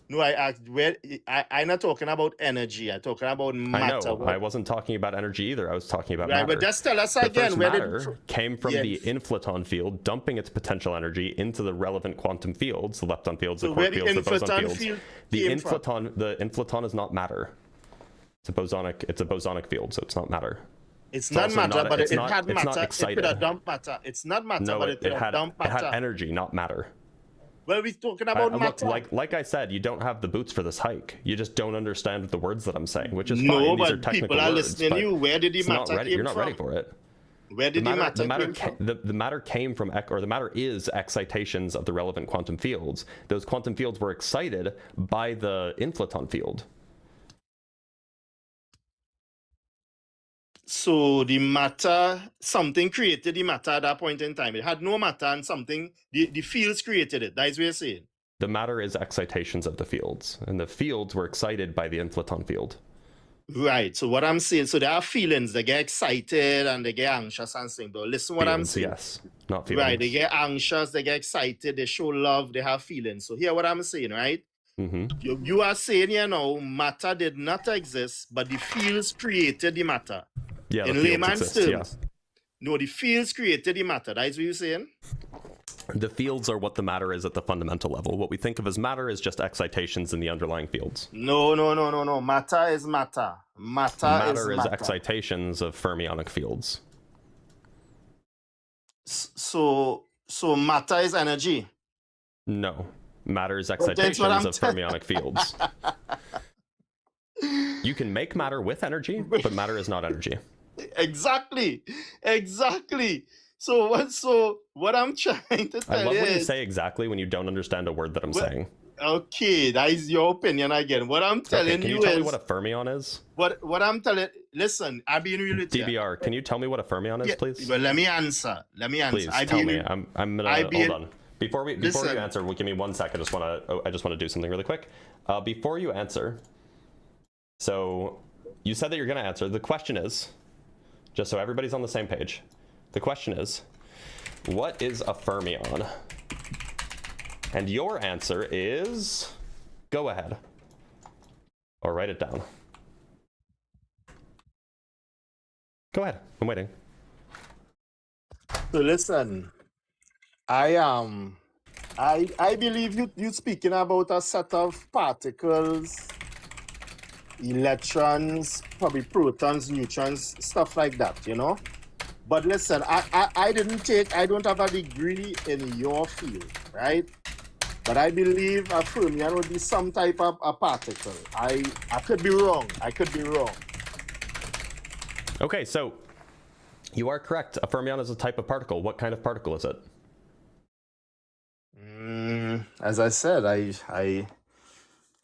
No, I asked where. I'm not talking about energy. I'm talking about matter. I know. I wasn't talking about energy either. I was talking about matter. But just tell us again. Where matter came from the inflaton field, dumping its potential energy into the relevant quantum fields, the lepton fields, the quark fields, the boson fields. The inflaton is not matter. It's a bosonic field, so it's not matter. It's not matter, but it had matter. It's not excited. It could have dumped matter. It's not matter, but it could have dumped matter. It had energy, not matter. Well, we're talking about matter. Look, like I said, you don't have the boots for this hike. You just don't understand the words that I'm saying, which is fine. These are technical people are words, listening to you. Where did the matter came from? You're not ready for it. Where did the matter came from? The matter came from, or the matter is excitations of the relevant quantum fields. Those quantum fields were excited by the inflaton field. So the matter, something created the matter at that point in time. It had no matter and something, the fields created it. That's what you're saying. The matter is excitations of the fields, and the fields were excited by the inflaton field. Right. So what I'm saying, so there are feelings. They get excited and they get anxious and things. But listen what I'm saying. Yes, not feelings. Right. They get anxious, they get excited, they show love, they have feelings. So hear what I'm saying, right? Mm-hmm. You are saying, matter did not exist, but the fields created the matter. Yeah, in layman's terms. Yeah. No, the fields created the matter. That's what you're saying? The fields are what the matter is at the fundamental level. What we think of as matter is just excitations in the underlying fields. No. Matter is matter. Matter is excitations of fermionic fields. So matter is energy? No. Matter is excitations of fermionic fiends. You can make matter with energy, but matter is not energy. Exactly. So what I'm trying to tell you I love when you say exactly when you don't understand a word that I'm saying. Okay, that is your opinion again. What I'm telling you is... Can you tell me what a fermion is? What I'm telling... Listen, I've been really... DBR, can you tell me what a fermion is, please? Well, let me answer. Please, tell me. I'm gonna... Hold on. Before you answer, give me 1 second. I just want to do something really quick. Before you answer... So, you said that you're going to answer. The question is, just so everybody's on the same page, the question is, what is a fermion? And your answer is, go ahead. Or write it down. Go ahead, I'm waiting. So listen, I I believe you speaking about a set of particles, electrons, probably protons, neutrons, stuff like that, you know. But listen, I don't have a degree in your field, right? But I believe a fermion would be some type of a particle. I could be wrong. I could be wrong. Okay, so you are correct. A fermion is a type of particle. What kind of particle is it? As I said, I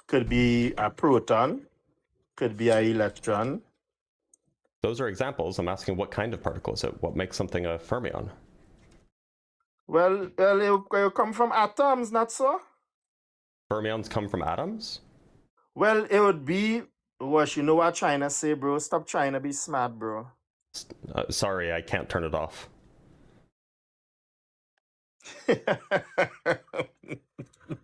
could be a proton, could be an electron. Those are examples. I'm asking what kind of particle is it? What makes something a fermion? Well, it come from atoms, not so? Fermions come from atoms? Well, it would be, you know what I'm trying to say, bro? Stop trying to be smart, bro. Sorry, I can't turn it off.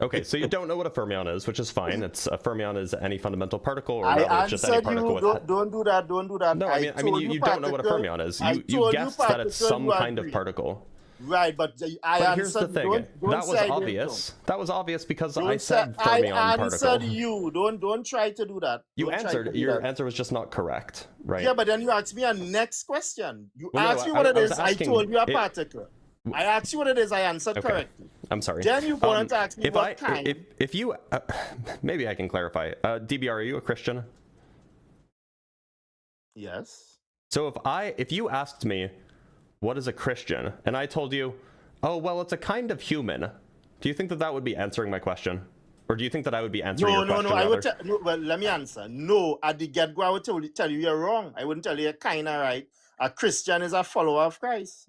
Okay, so you don't know what a fermion is, which is fine. It's a fermion is any fundamental particle, or rather, it's just any particle with. Don't do that. Don't do that. No, I mean, you don't know what a fermion is. You guessed that it's some kind of particle. Right, but But here's the thing. That was obvious. That was obvious because I said fermion particle. I answered you. Don't try to do that. You answered. Your answer was just not correct, right? Yeah, but then you asked me a next question. You asked me what it is. I told you a particle. I asked you what it is. I answered correctly. I'm sorry. Then you wanted to ask me what kind. If you, maybe I can clarify. DBR, are you a Christian? Yes. So if you asked me, what is a Christian, and I told you, oh well, it's a kind of human, do you think that would be answering my question, or do you think that I would be answering your question? No. I would. Well, let me answer. No, at the get-go, I would tell you you're wrong. I wouldn't tell you you're kind of right. A Christian is a follower of Christ.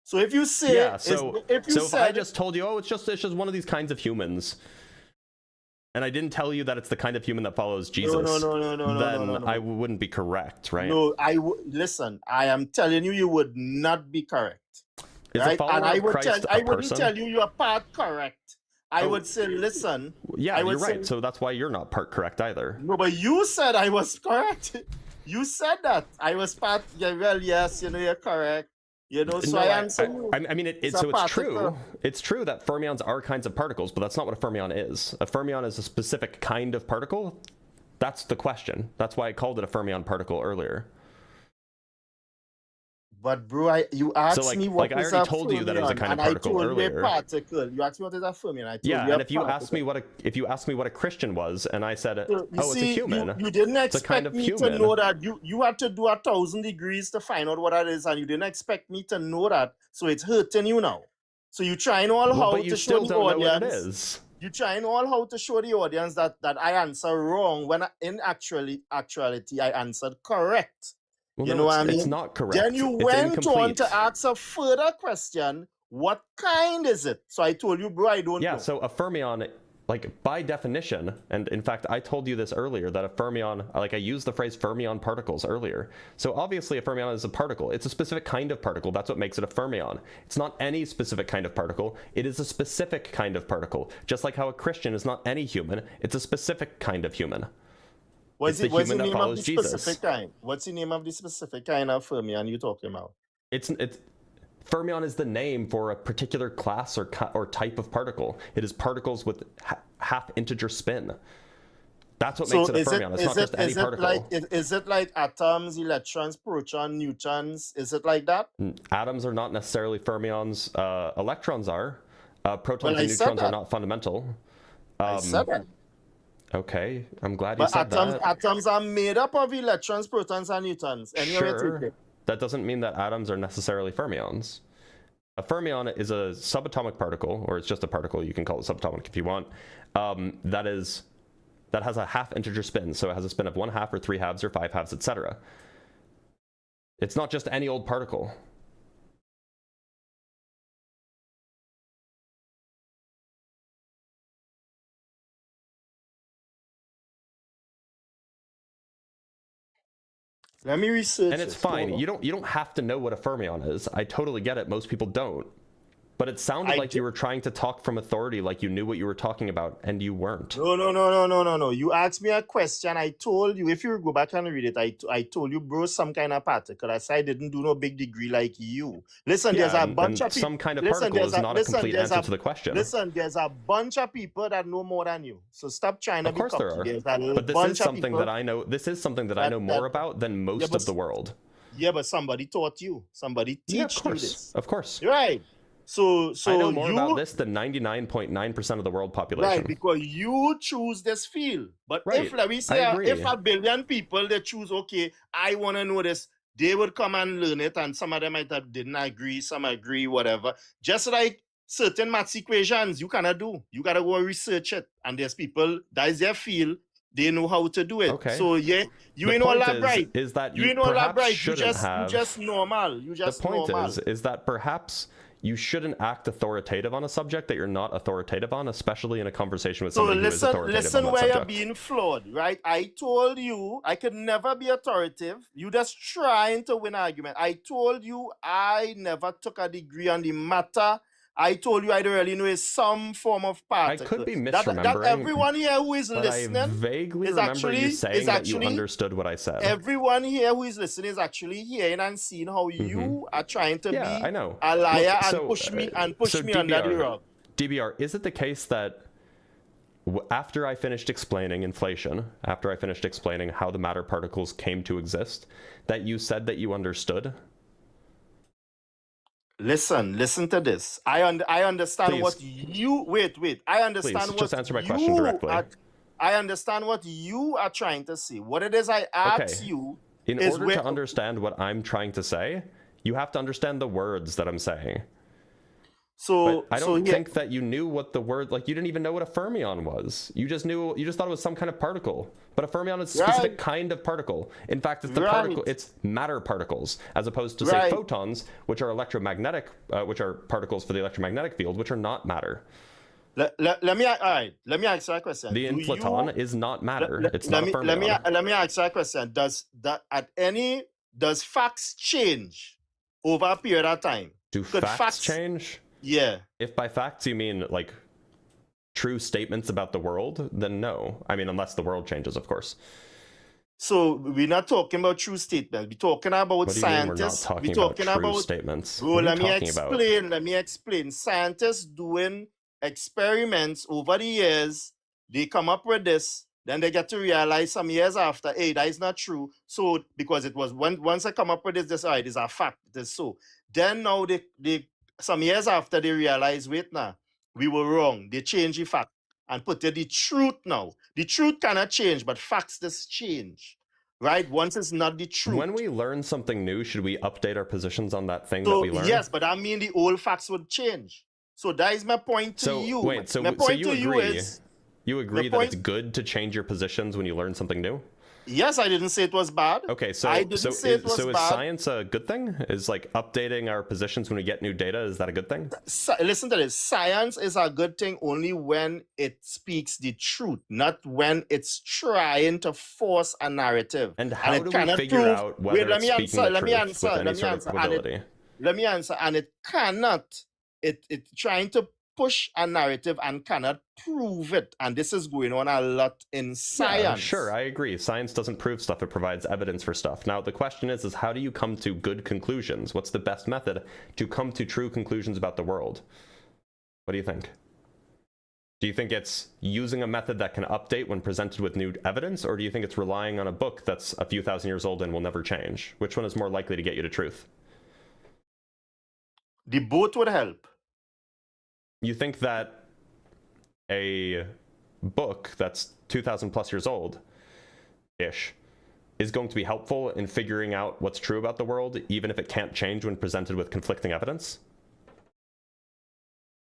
So if you say, if I just told you, oh, it's just one of these kinds of humans, and I didn't tell you that it's the kind of human that follows Jesus, then I wouldn't be correct, right? No, listen. I am telling you, you would not be correct. Is a follower of Christ I wouldn't tell you are part correct. I would say, listen. Yeah, you're right. So that's why you're not part correct either. No, but you said I was correct. You said that I was part. Yeah, well, yes, you're correct. So I answer you. I mean, it's true. It's true that fermions are kinds of particles, but that's not what a fermion is. A fermion is a specific kind of particle. That's the question. That's why I called it a fermion particle earlier. But bro, you asked me what I is already a told fermion, you that it was a kind of particle and I told earlier. You a particle. You asked me what is a fermion. I told you and if you asked me what a Christian was, and I said, it's a human. You didn't expect kind of me human. to know that. You had to do 1,000 degrees to find out what that is, and you didn't expect me to know that. So it's hurting you now. So you trying all how to show the audience. You trying all how to show the audience that I answer wrong when in actuality I answered correct. Well, you know what I mean? It's not correct. Then you went on to ask a further question. What kind is it? So I told you, bro, I don't know. Yeah, so a fermion, like by definition, and in fact, I told you this earlier, that a fermion, I used the phrase fermion particles earlier. So obviously a fermion is a particle. It's a specific kind of particle. That's what makes it a fermion. It's not any specific kind of particle. It is a specific kind of particle. Just like how a Christian is not any human. It's a specific kind of human. What's the name of the specific kind? What's the name of the specific kind of fermion you talking about? It's fermion is the name for a particular class or type of particle. It is particles with half integer spin. That's what makes it a fermion. It's not just any particle. Is it like atoms, electrons, protons, neutrons? Is it like that? Atoms are not necessarily fermions. Electrons are. Protons and neutrons are not fundamental. I said that. Okay, I'm glad you said that. Atoms are made up of electrons, protons, and neutrons. Sure. That doesn't mean that atoms are necessarily fermions. A fermion is a subatomic particle, or it's just a particle. You can call it subatomic if you want. That has a half integer spin, so it has a spin of 1/2 or 3/2 or 5/2, etc. It's not just any old particle. Let me research. And it's fine. You don't have to know what a fermion is. I totally get it. Most people don't. But it sounded I like you did- were trying to talk from authority, like you knew what you were talking about, and you weren't. No. You asked me a question. I told you, if you go back and read it, I told you, bro, some kind of particle. I said I didn't do no big degree like you. Listen, there's a bunch of people. Some kind of particle is not a complete answer to the question. Listen, there's a bunch of people that know more than you. So stop trying to Of be course there cocky. are. There's a But this bunch is of something people that I know. This is something that I know more about than most but of the world. Yeah, but somebody taught you. Somebody Yeah, teach of you course, this. of course. Right. So I know more you, about this than 99.9% of the world population. right, because you choose this field. But Right, if, let me I say, agree. if a billion people they choose, okay, I want to know this, they would come and learn it, and some of them might have didn't agree, some agree, whatever. Just like certain maths equations, you cannot do. You gotta go research it, and there's people that is their field. They know how to do it. Okay. So yeah, you The ain't all point that bright. is that You you ain't all that perhaps bright. You shouldn't just have. you just normal. You just The point normal. is that perhaps you shouldn't act authoritative on a subject that you're not authoritative on, especially in a conversation with So somebody who is listen, authoritative listen on that where subject. you're being flawed, right? I told you I could never be authoritative. You just trying to win argument. I told you I never took a degree on the matter. I told you I don't really know is some form of I particle. could be That misremembering, everyone here who is but I listening vaguely is remember you saying that you actually understood what I said. everyone here who is listening is actually hearing and seeing how you are trying to Yeah, be I know. a liar Look, and so, push me so under the rug. DBR, is it the case that after I finished explaining inflation, after I finished explaining how the matter particles came to exist, that you said that you understood? Listen to this. I understand Please. what you wait. I understand Please, what just answer my question you directly. I understand what you are trying to say. What it is I ask Okay. you In is order where, to understand what I'm trying to say, you have to understand the words that I'm saying. so But I so don't here, think that you knew what the word, like you didn't even know what a fermion was. You just thought it was some kind of particle. But a fermion is a specific Right. kind of particle. In fact, it's the Right. particle, it's matter particles, as opposed to say Right. photons, which are electromagnetic, which are particles for the electromagnetic field, which are not matter. let me ask you a question. The Do inflaton you- is not matter. let- It's let not a me fermion. let me ask you a question. Does facts change over a period of time? Do Could facts change? Yeah. If by facts you mean like true statements about the world, then no. I mean, unless the world changes, of course. So we're not talking about true statements. We're talking about What do you mean we're not scientists. talking We're about talking true about statements? Bro, What are let you me talking about? explain. Let me explain. Scientists doing experiments over the years, they come up with this, then they get to realize some years after, hey, that is not true. So because it was once I come up with this, all right, it's a fact. It is so. Then now they some years after they realize, wait now, we were wrong. They change the fact and put it the truth now. The truth cannot change, but facts just change. Right? Once it's not the truth. When we learn something new, should we update our positions on that thing that So we learned? yes, but I mean the old facts would change. So that is my point to So you. wait, so my point you to you agree? is You agree the that it's point- good to change your positions when you learn something new? yes, I didn't say it was bad. Okay, so I didn't say it was is bad. science a good thing? Is like updating our positions when we get new data, is that a good thing? Listen to this. Science is a good thing only when it speaks the truth, not when it's trying to force a narrative. And how it do we cannot figure prove- out whether Wait, let it's me speaking answer. the Let me truth answer. with any Let me sort of answer. And probability? let me answer. And it cannot. It trying to push a narrative and cannot prove it. And this is going on a lot in science. Yeah, sure, I agree. Science doesn't prove stuff, it provides evidence for stuff. Now, the question is how do you come to good conclusions? What's the best method to come to true conclusions about the world? What do you think? Do you think it's using a method that can update when presented with new evidence, or do you think it's relying on a book that's a few thousand years old and will never change? Which one is more likely to get you to truth? The both would help. You think that a book that's 2,000 plus years old-ish is going to be helpful in figuring out what's true about the world, even if it can't change when presented with conflicting evidence?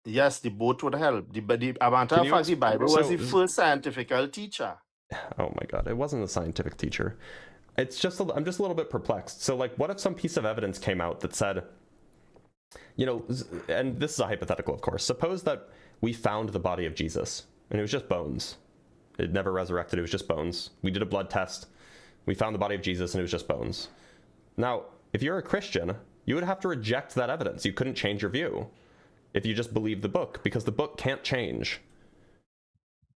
Yes, the both would help. The matter of fact, the Bible was the first scientific teacher. Oh my god, it wasn't a scientific teacher. It's just, I'm just a little bit perplexed. So like, what if some piece of evidence came out that said, you know, and this is a hypothetical, of course. Suppose that we found the body of Jesus, and it was just bones. It never resurrected, it was just bones. We did a blood test, we found the body of Jesus, and it was just bones. Now, if you're a Christian, you would have to reject that evidence. You couldn't change your view. if you just believe the book, because the book can't change.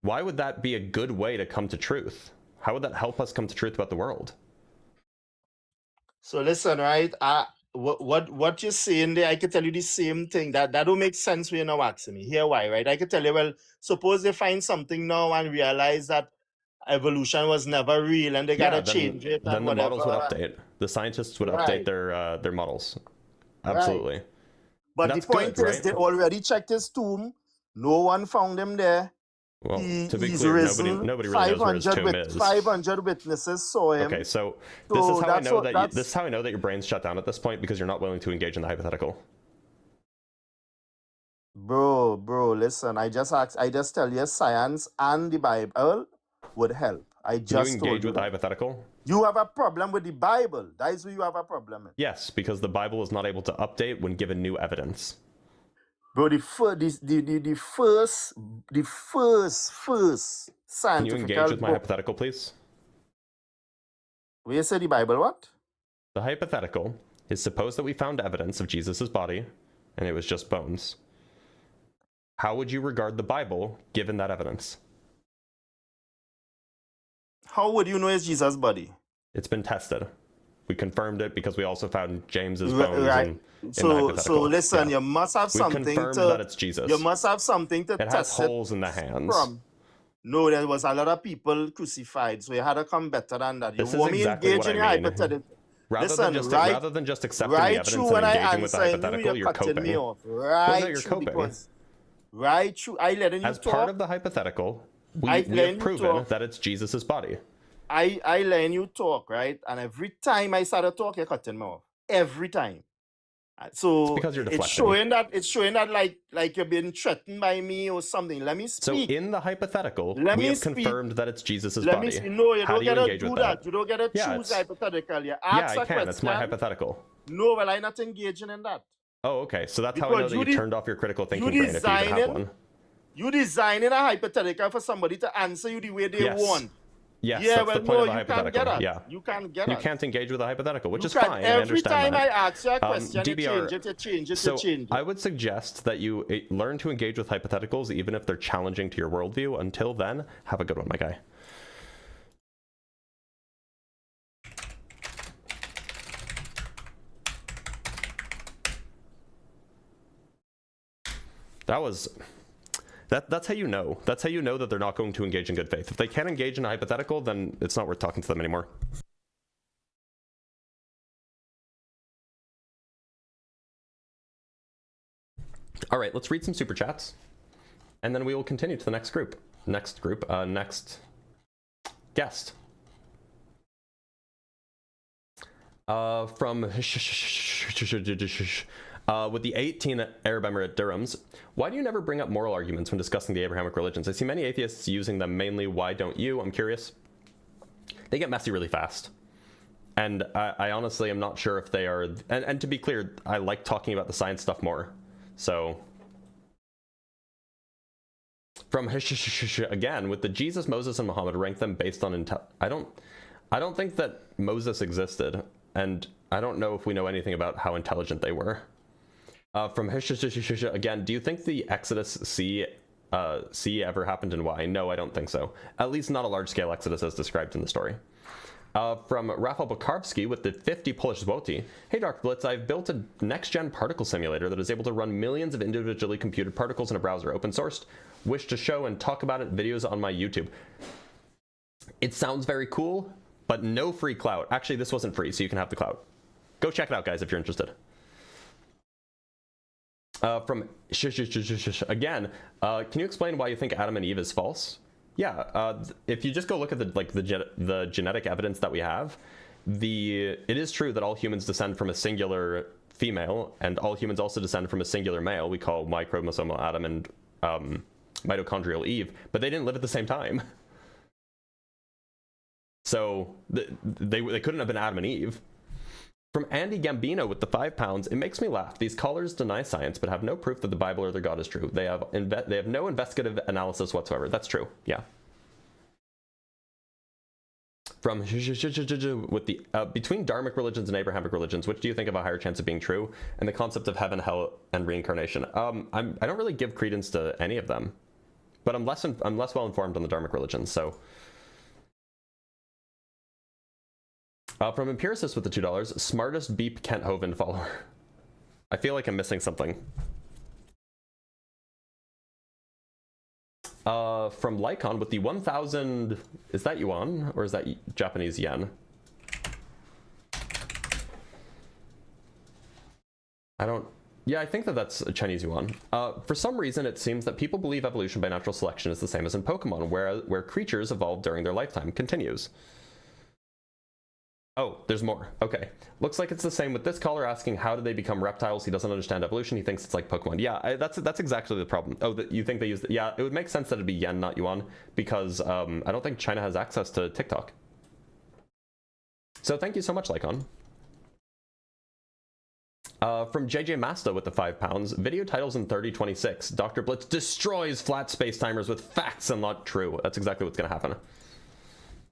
Why would that be a good way to come to truth? How would that help us come to truth about the world? So listen, right? What you're saying there, I could tell you the same thing. That don't make sense when you're not asking me. Here why, right? I could tell you, well, suppose they find something now and realize that evolution was never real and they gotta change it and then the whatever. models would update. The scientists would update their models. Absolutely. Right. But that's the point good, is, right? they already checked his tomb. No one found him there. Well, to be He's clear, risen. nobody really knows where his tomb is. 500 witnesses saw him. Okay, so this is how I know that this is how I know that your brain's shut down at this point, because you're not willing to engage in the hypothetical. Bro, listen. I just tell you, science and the Bible would help. I just Can you told engage you with the that. hypothetical? You have a problem with the Bible. That is where you have a problem with. Yes, because the Bible is not able to update when given new evidence. Bro, the first Can you scientific engage with my book. hypothetical, please? Where you say the Bible what? The hypothetical is suppose that we found evidence of Jesus' body, and it was just bones. How would you regard the Bible given that evidence? How would you know it's Jesus' body? It's been tested. We confirmed it because we also found James's bones Right. in the So hypothetical. listen, Yeah. you must have We something confirmed to. that it's Jesus. You must have something to It has test holes it in the hands. from. No, there was a lot of people crucified, so you had to come better than that. You This is want me exactly engage what in I your mean. hypothetical? Rather than just accepting the right evidence through and when I engaging with the answer hypothetical, you, you're cutting coping. me off. Well, Right no, you're through, coping. because right through, I letting you As talk. part of the hypothetical, we letting you have proven talk. that it's Jesus' body. I letting you talk, right? And every time I start to talk, you're cutting me off. Every time. So It's because you're it's deflecting. showing that like you're being threatened by me or something. Let me So speak. in the hypothetical, Let we me have speak. confirmed that it's Jesus' Let me body. speak. No, you How don't do you get to engage do with that. You don't get to Yeah, choose it's- hypothetical. You Yeah, ask I a can. question. It's my hypothetical. No, well, I'm not engaging in that. Oh, okay. So that's how I know Because that you turned off your critical thinking brain if you even have designing- one. You designing a hypothetical for somebody to answer you the way they Yes. want. Yes, Yeah, that's well, the point no, of a you can't hypothetical. get it. Yeah. You can't get You it. can't engage with a hypothetical, which You is can't- fine. I Every understand time that. I ask you a question, you DBR, change it, you change it, so you change it. I would suggest that you learn to engage with hypotheticals even if they're challenging to your worldview. Until then, have a good one, my guy. That's how you know. That's how you know that they're not going to engage in good faith. If they can't engage in a hypothetical, then it's not worth talking to them anymore. All right, let's read some super chats, and then we will continue to the next group. Next guest. From with the 18 Arab Emirate dirhams, why do you never bring up moral arguments when discussing the Abrahamic religions? I see many atheists using them mainly. Why don't you? I'm curious. They get messy really fast. And I honestly am not sure if they are... And to be clear, I like talking about the science stuff more. So... From again, with the Jesus, Moses, and Muhammad, rank them based on I don't think that Moses existed, and I don't know if we know anything about how intelligent they were. From again, do you think the Exodus C ever happened and why? No, I don't think so. At least not a large-scale Exodus as described in the story. From Rafał Bokarski with the 50 Polish zloty. Hey, Dr. Blitz, I've built a next-gen particle simulator that is able to run millions of individually computed particles in a browser, open sourced. Wish to show and talk about it videos on my YouTube. It sounds very cool, but no free clout. Actually, this wasn't free, so you can have the clout. Go check it out, guys, if you're interested. From again, can you explain why you think Adam and Eve is false? Yeah, if you just go look at the genetic evidence that we have, it is true that all humans descend from a singular female, and all humans also descend from a singular male. We call Y chromosomal Adam and mitochondrial Eve, but they didn't live at the same time. So they couldn't have been Adam and Eve. From Andy Gambino with the 5 pounds, it makes me laugh. These callers deny science, but have no proof that the Bible or their God is true. They have no investigative analysis whatsoever. That's true. Yeah. From with the between Dharmic religions and Abrahamic religions, which do you think have a higher chance of being true? And the concept of heaven, hell, and reincarnation. I don't really give credence to any of them, but I'm less well informed on the Dharmic religions. So, from Empiricist with the $2, smartest Beep Kent Hovind follower. I feel like I'm missing something. From Lycon with the 1,000, is that yuan or is that Japanese yen? Yeah, I think that's a Chinese yuan. For some reason, it seems that people believe evolution by natural selection is the same as in Pokemon, where creatures evolve during their lifetime. Continues. Oh, there's more. Okay. Looks like it's the same with this caller asking how did they become reptiles. He doesn't understand evolution. He thinks it's like Pokemon. Yeah, that's exactly the problem. Oh, that you think they use yeah, it would make sense that it'd be yen, not yuan, because I don't think China has access to TikTok. So thank you so much, Lycon. From JJ Masta with the £5, video titles in 3026. Dr. Blitz destroys flat space timers with facts and not true. That's exactly what's going to happen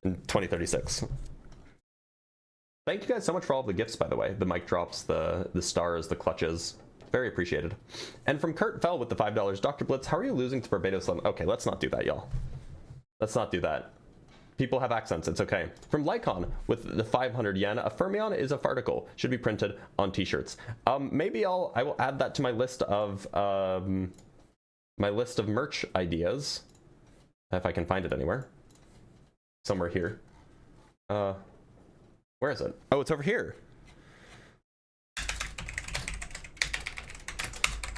in 2036. Thank you guys so much for all of the gifts, by the way. The mic drops, the stars, the clutches. Very appreciated. And from Kurt Fell with the $5, Dr. Blitz, how are you losing to Barbados? Okay, let's not do that, y'all. Let's not do that. People have accents, it's okay. From Lycon with the 500 yen, a fermion is a farticle. Should be printed on t-shirts. Maybe I will add that to my list of merch ideas. If I can find it anywhere. Somewhere here. Where is it? Oh, it's over here.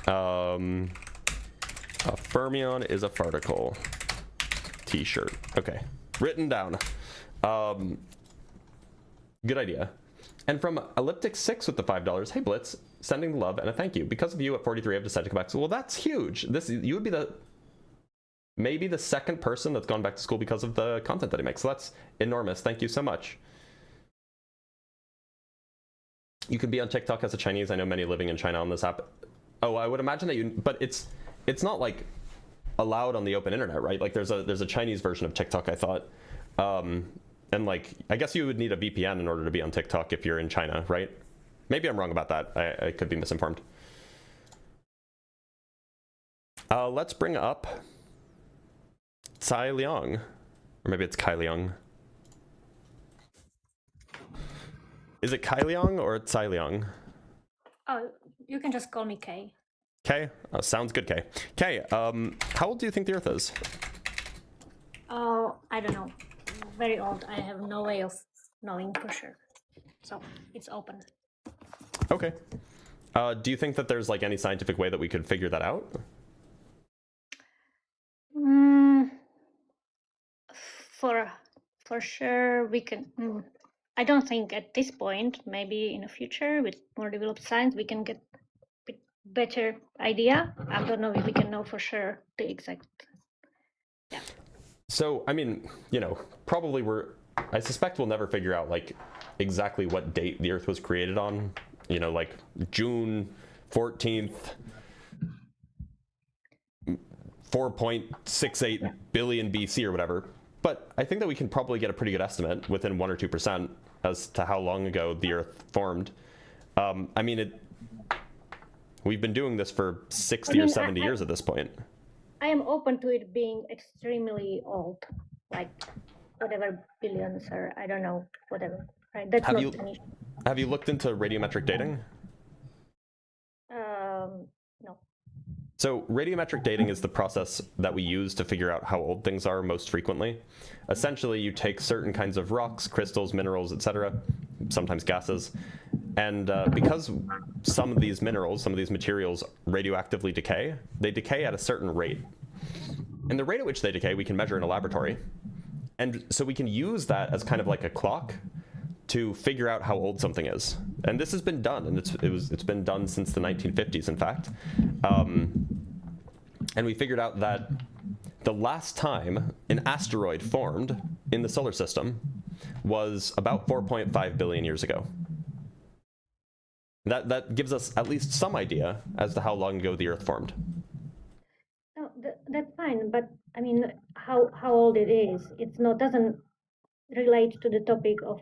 A fermion is a farticle. T-shirt. Okay. Written down. Good idea. And from Elliptic 6 with the $5, hey Blitz, sending the love and a thank you. Because of you at 43, I've decided to come back to school. Well, that's huge. You would be maybe the second person that's gone back to school because of the content that he makes. So that's enormous. Thank you so much. You can be on TikTok as a Chinese. I know many living in China on this app. Oh, I would imagine that but it's not like allowed on the open internet, right? Like there's a Chinese version of TikTok, I thought. And like, I guess you would need a VPN in order to be on TikTok if you're in China, right? Maybe I'm wrong about that. I could be misinformed. Let's bring up Tsai Liang, or maybe it's Kai Liang. Is it Kai Liang or Tsai Liang? Oh, you can just call me Kay. Kay? Oh, sounds good, Kay. Kay, how old do you think the Earth is? Oh, I don't know. Very old. I have no way of knowing for sure. So it's open. Okay. Do you think that there's like any scientific way that we could figure that out? For sure we can. I don't think at this point. Maybe in the future with more developed science we can get a bit better idea. I don't know if we can know for sure the exact. Yeah. So I mean, you know, probably I suspect we'll never figure out like exactly what date the Earth was created on. You know, like June 14th, 4.68 billion BC or whatever. But I think that we can probably get a pretty good estimate within 1 or 2% as to how long ago the Earth formed. I mean, we've been doing this for 60 or 70 years at this point. I am open to it being extremely old, like whatever billions or I don't know, whatever. Right? That's not an issue. Have you looked into radiometric dating? No. So radiometric dating is the process that we use to figure out how old things are most frequently. Essentially, you take certain kinds of rocks, crystals, minerals, etc., sometimes gases, and because some of these minerals, some of these materials radioactively decay, they decay at a certain rate. And the rate at which they decay, we can measure in a laboratory. And so we can use that as kind of like a clock to figure out how old something is. And this has been done, and it's been done since the 1950s, in fact. And we figured out that the last time an asteroid formed in the solar system was about 4.5 billion years ago. That gives us at least some idea as to how long ago the Earth formed. No, that's fine, but I mean, how old it is? It's not doesn't relate to the topic of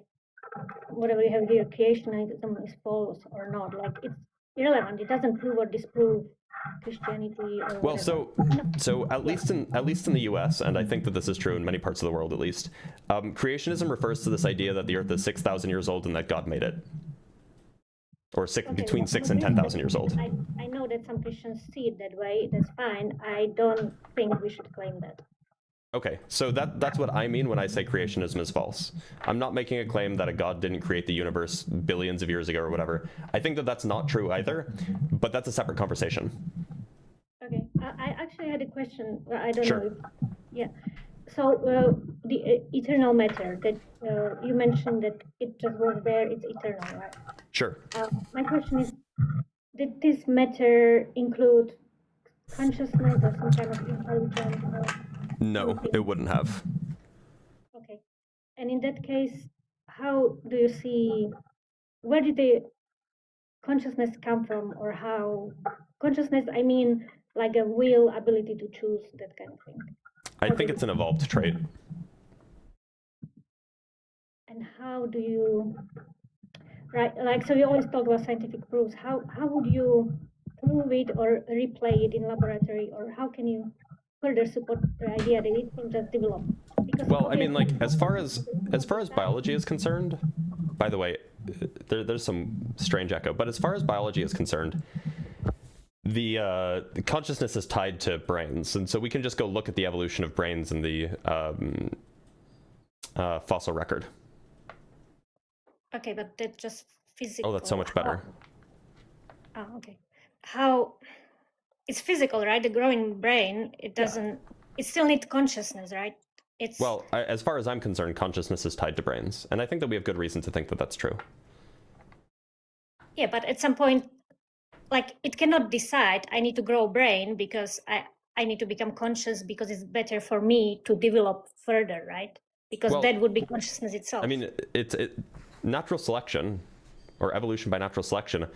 whatever you have here, creationism is false or not. Like, it's irrelevant. It doesn't prove or disprove Christianity or Well, whatever. so at least in the U.S., and I think that this is true in many parts of the world at least, creationism refers to this idea that the Earth is 6,000 years old and that God made it, or between 6 and 10,000 years old. I know that some Christians see it that way. That's fine. I don't think we should claim that. Okay, so that's what I mean when I say creationism is false. I'm not making a claim that a God didn't create the universe billions of years ago or whatever. I think that that's not true either, but that's a separate conversation. Okay, I actually had a question. I don't Sure. know if, yeah. So the eternal matter that you mentioned, that it just was there, it's eternal, right? Sure. My question is, did this matter include consciousness or some kind of intelligence? Or No, something? it wouldn't have. Okay. And in that case, how do you see, where did the consciousness come from, or how consciousness, I mean, like a will, ability to choose, that kind of thing? I think it's an evolved trait. And how do you, right, like, so you always talk about scientific proofs. How would you prove it or replay it in laboratory, or how can you further support the idea that it can just develop? Because Well, I mean, like, as far as biology is concerned, by the way, there's some strange echo, but as far as biology is concerned, the consciousness is tied to brains, and so we can just go look at the evolution of brains in the fossil record. Okay, but that's just physical. Oh, that's so much better. Oh, okay. How, it's physical, right? The growing brain, it doesn't, it still needs consciousness, right? It's, Well, as far as I'm concerned, consciousness is tied to brains, and I think that we have good reason to think that that's true. yeah, but at some point, like, it cannot decide, I need to grow a brain because I need to become conscious because it's better for me to develop further, right? Because Well, that would be consciousness itself. I mean, natural selection, or evolution by natural selection,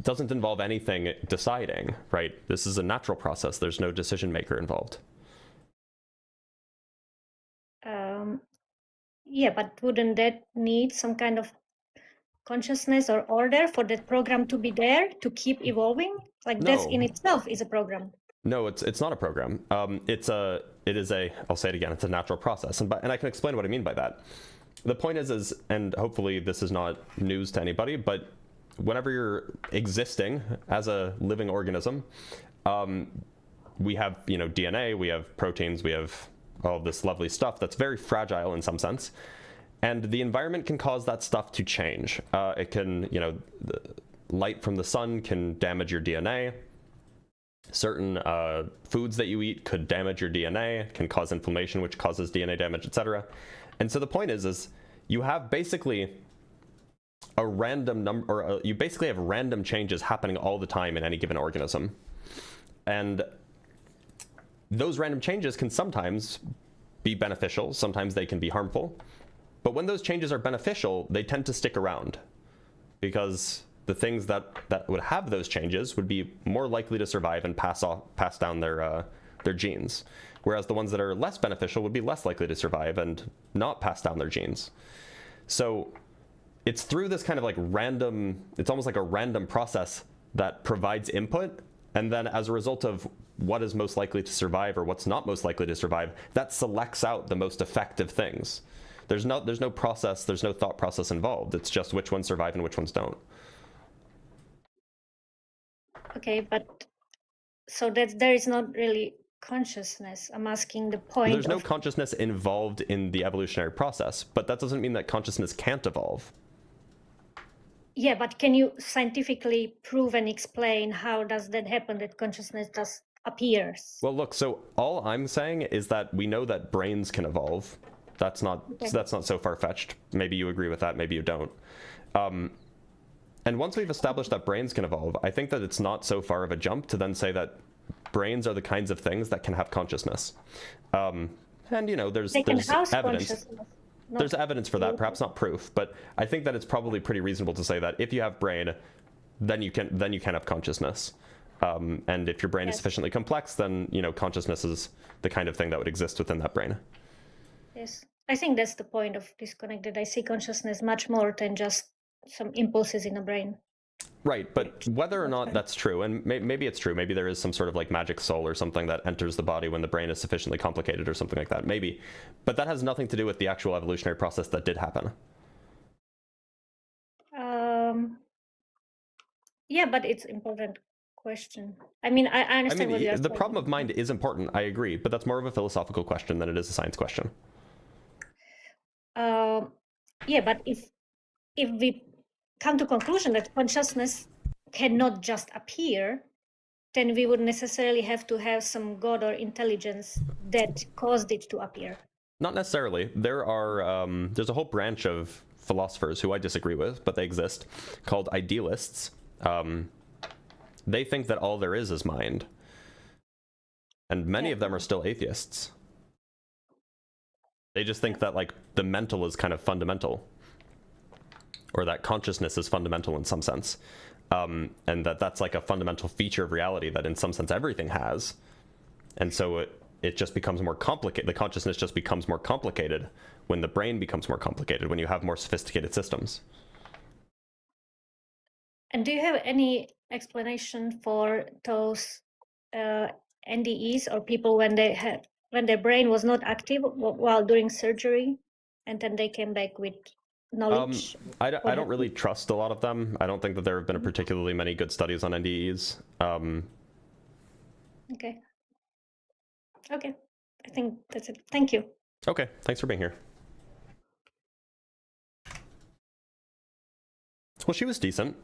doesn't involve anything deciding, right? This is a natural process. There's no decision maker involved. Yeah, but wouldn't that need some kind of consciousness or order for that program to be there to keep evolving? Like, that in itself is a program. No, it's not a program. It is a, I'll say it again, it's a natural process, and I can explain what I mean by that. The point is, and hopefully this is not news to anybody, but whenever you're existing as a living organism, we have, DNA, we have proteins, we have all this lovely stuff that's very fragile in some sense, and the environment can cause that stuff to change. It can, the light from the sun can damage your DNA. Certain foods that you eat could damage your DNA, can cause inflammation, which causes DNA damage, etc. And so the point is you have basically a random number, or you basically have random changes happening all the time in any given organism. And those random changes can sometimes be beneficial, sometimes they can be harmful. But when those changes are beneficial, they tend to stick around, because the things that would have those changes would be more likely to survive and pass down their genes, whereas the ones that are less beneficial would be less likely to survive and not pass down their genes. So it's through this kind of like random, it's almost like a random process that provides input, and then as a result of what is most likely to survive or what's not most likely to survive, that selects out the most effective things. There's no process, there's no thought process involved. It's just which ones survive and which ones don't. Okay, but so that there is not really consciousness. I'm asking the point. There's no consciousness involved in the evolutionary process, but that doesn't mean that consciousness can't evolve. Yeah, but can you scientifically prove and explain how does that happen, that consciousness just appears? Well, look, so all I'm saying is that we know that brains can evolve. That's not so far-fetched. Maybe you agree with that, maybe you don't. And once we've established that brains can evolve, I think that it's not so far of a jump to then say that brains are the kinds of things that can have consciousness. And there's evidence. There's evidence for that, perhaps not proof, but I think that it's probably pretty reasonable to say that if you have brain, then you can have consciousness. And if your brain is sufficiently complex, then consciousness is the kind of thing that would exist within that brain. Yes. I think that's the point of disconnected. I see consciousness much more than just some impulses in the brain. Right, but whether or not that's true, and maybe it's true, maybe there is some sort of like magic soul or something that enters the body when the brain is sufficiently complicated or something like that, maybe. But that has nothing to do with the actual evolutionary process that did happen. Yeah, but it's important question. I mean, I understand what you're saying. The problem of mind is important, I agree, but that's more of a philosophical question than it is a science question. Yeah, but if we come to conclusion that consciousness cannot just appear, then we would necessarily have to have some god or intelligence that caused it to appear. Not necessarily. There's a whole branch of philosophers who I disagree with, but they exist, called idealists. They think that all there is mind. And many of them are still atheists. They just think that like the mental is kind of fundamental, or that consciousness is fundamental in some sense, and that's like a fundamental feature of reality that in some sense everything has. And so it just becomes more complicated. The consciousness just becomes more complicated when the brain becomes more complicated, when you have more sophisticated systems. And do you have any explanation for those NDEs or people when their brain was not active while doing surgery, and then they came back with knowledge? I don't really trust a lot of them. I don't think that there have been particularly many good studies on NDEs. Okay. Okay. I think that's it. Thank you. Okay. Thanks for being here. Well, she was decent.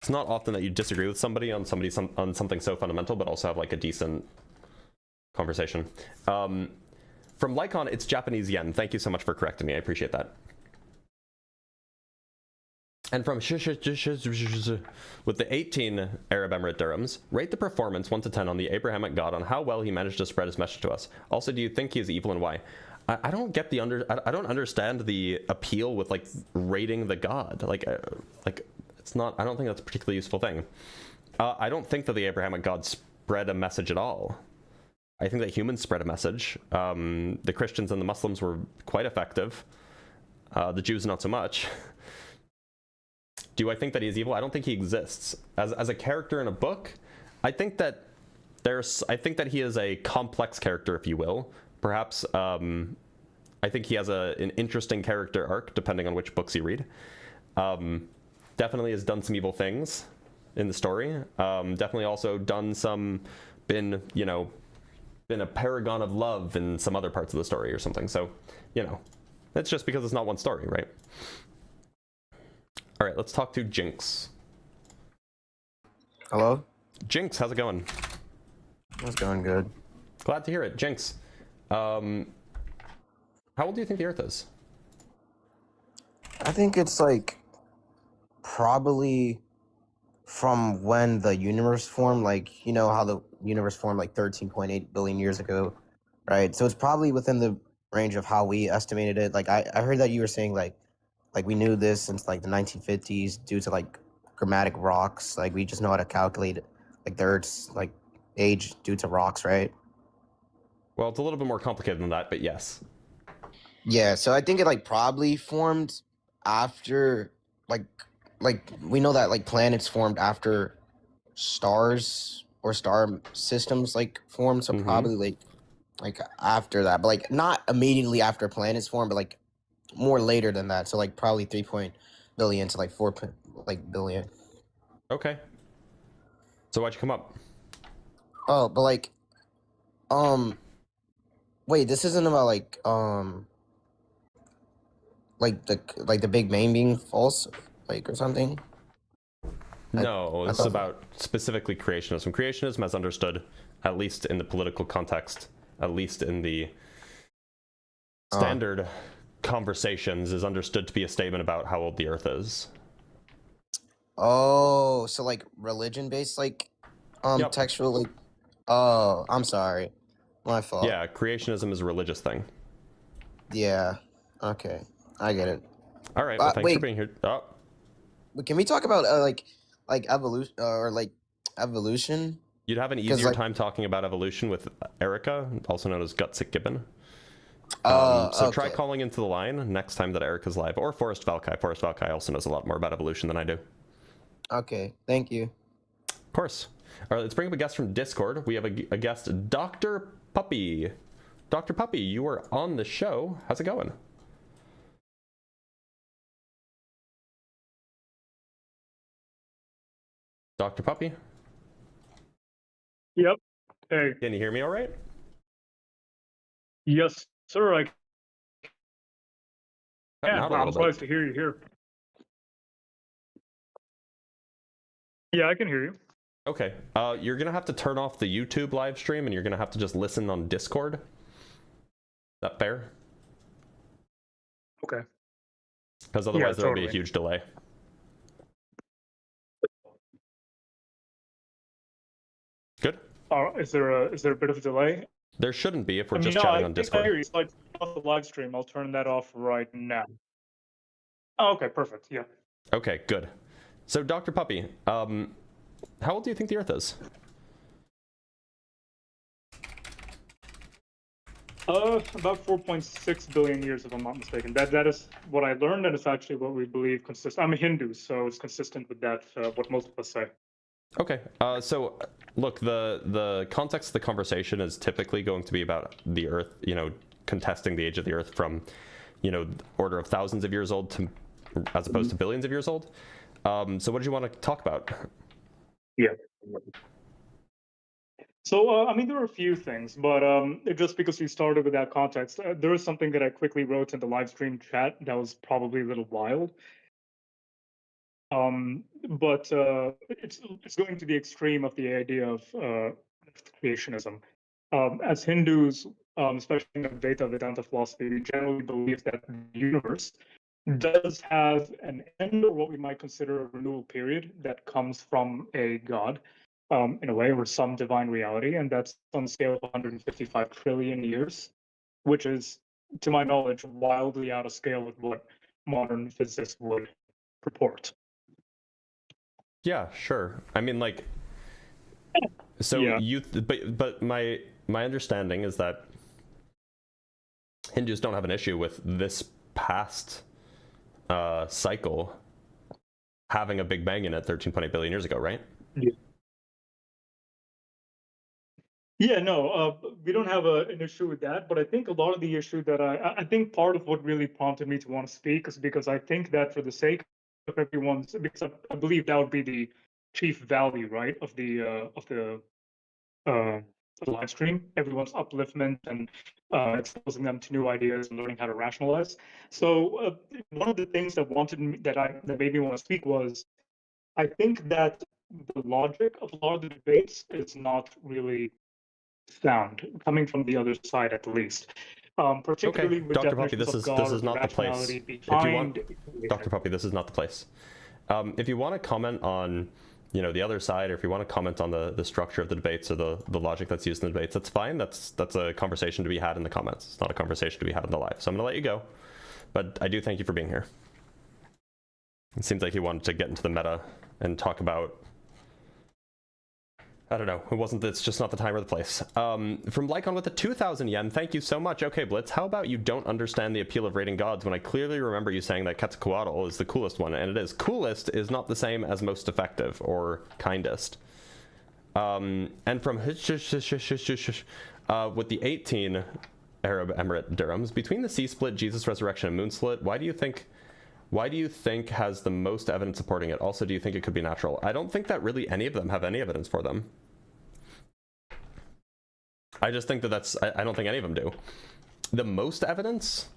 It's not often that you disagree with somebody on something so fundamental, but also have like a decent conversation. From Lycon, it's Japanese yen. Thank you so much for correcting me. I appreciate that. And from with the 18 Arab Emirate dirhams, rate the performance 1 to 10 on the Abrahamic God on how well he managed to spread his message to us. Also, do you think he is evil and why? I don't get the I don't understand the appeal with like rating the God. Like it's not. I don't think that's a particularly useful thing. I don't think that the Abrahamic God spread a message at all. I think that humans spread a message. The Christians and the Muslims were quite effective. The Jews not so much. Do I think that he is evil? I don't think he exists as a character in a book. I think that he is a complex character, if you will. Perhaps I think he has an interesting character arc, depending on which books you read. Definitely has done some evil things in the story. Definitely also been a paragon of love in some other parts of the story or something. So, that's just because it's not one story, right? All right, let's talk to Jinx. Hello? Jinx, how's it going? It's going good. Glad to hear it. Jinx, how old do you think the Earth is? I think it's like probably from when the universe formed, like, you know how the universe formed like 13.8 billion years ago, right? So it's probably within the range of how we estimated it. Like I heard that you were saying like we knew this since like the 1950s due to like grammatic rocks. Like we just know how to calculate like the Earth's like age due to rocks, right? Well, it's a little bit more complicated than that, but yes. Yeah, so I think it like probably formed after like we know that like planets formed after stars or star systems like formed, so probably like after that, but like not immediately after planets formed, but like more later than that. So like probably 3 billion to like 4 billion. Okay. So why'd you come up? Oh, but like wait, this isn't about like the Big Bang being false, like, or something? No, it's about specifically creationism. Creationism, as understood, at least in the political context, at least in the standard conversations, is understood to be a statement about how old the Earth is. Oh, so like religion-based, like, textual, like, oh, I'm sorry. My fault. Yeah, creationism is a religious thing. Yeah, okay. I get it. All right, well, thanks for being here. Oh. Can we talk about, like evolution, or, like, evolution? You'd have an easier time talking about evolution with Erica, also known as Gutsick Gibbon. So try okay. calling into the line next time that Eric is live, or Forrest Valkai. Forrest Valkai also knows a lot more about evolution than I do. Okay, thank you. Of course. All right, let's bring up a guest from Discord. We have a guest, Dr. Puppy. Dr. Puppy, you are on the show. How's it going? Dr. Puppy? Yep. Hey. Can you hear me all right? Yes, sir. I Cutting can. out a I'm little surprised bit. to hear you here. Yeah, I can hear you. Okay. You're going to have to turn off the YouTube live stream, and you're going to have to just listen on Discord. Is that fair? Okay. Because otherwise Yeah, there'll be a totally. huge delay. Good. Is there a bit of a delay? There shouldn't be if we're just no, chatting I on think I Discord. hear you. So off the live stream. I'll turn that off right now. Oh, okay, perfect. Yeah. Okay, good. So, Dr. Puppy, how old do you think the Earth is? About 4.6 billion years, if I'm not mistaken. That is what I learned, and it's actually what we believe consistent. I'm a Hindu, so it's consistent with that. What most of us say. Okay. So, look, the context of the conversation is typically going to be about the Earth, contesting the age of the Earth from, order of thousands of years old to, as opposed to billions of years old. So, what did you want to talk about? Yeah. So, there are a few things, but just because we started with that context, there is something that I quickly wrote in the live stream chat that was probably a little wild. But it's going to the extreme of the idea of creationism. As Hindus, especially in the Vedanta philosophy, we generally believe that the universe does have an end, or what we might consider a renewal period that comes from a god. In a way, or some divine reality, and that's on the scale of 155 trillion years, which is, to my knowledge, wildly out of scale with what modern physicists would purport. Yeah, sure. I mean, so Yeah. but my understanding is that Hindus don't have an issue with this past cycle having a Big Bang in it 13.8 billion years ago, right? Yeah. Yeah, no, we don't have an issue with that, but I think a lot of the issue that I think part of what really prompted me to want to speak is because I think that for the sake of everyone's, because I believe that would be the chief value, right, of the live stream, everyone's upliftment and exposing them to new ideas and learning how to rationalize. So one of the things that made me want to speak was, I think that the logic of a lot of the debates is not really sound, coming from the other side at least. Particularly Okay, with Dr. Puppy, definitions this of God is or not the place. rationality If you want, behind Dr. Puppy, this is not the place. If you want to comment on, the other side, or if you want to comment on the structure of the debates or the logic that's used in the debates, that's fine. That's a conversation to be had in the comments. It's not a conversation to be had in the live. So I'm going to let you go. But I do thank you for being here. It seems like you wanted to get into the meta and talk about, I don't know. It's just not the time or the place. From Lycon with the 2,000 yen, thank you so much. Okay, Blitz, how about you don't understand the appeal of raiding gods when I clearly remember you saying that Quetzalcoatl is the coolest one, and it is. Coolest is not the same as most effective or kindest. And from with the 18 Arab Emirate dirhams, between the C-split, Jesus Resurrection, and Moon Split, why do you think has the most evidence supporting it? Also, do you think it could be natural? I don't think that really any of them have any evidence for them. I just think that I don't think any of them do. The most evidence?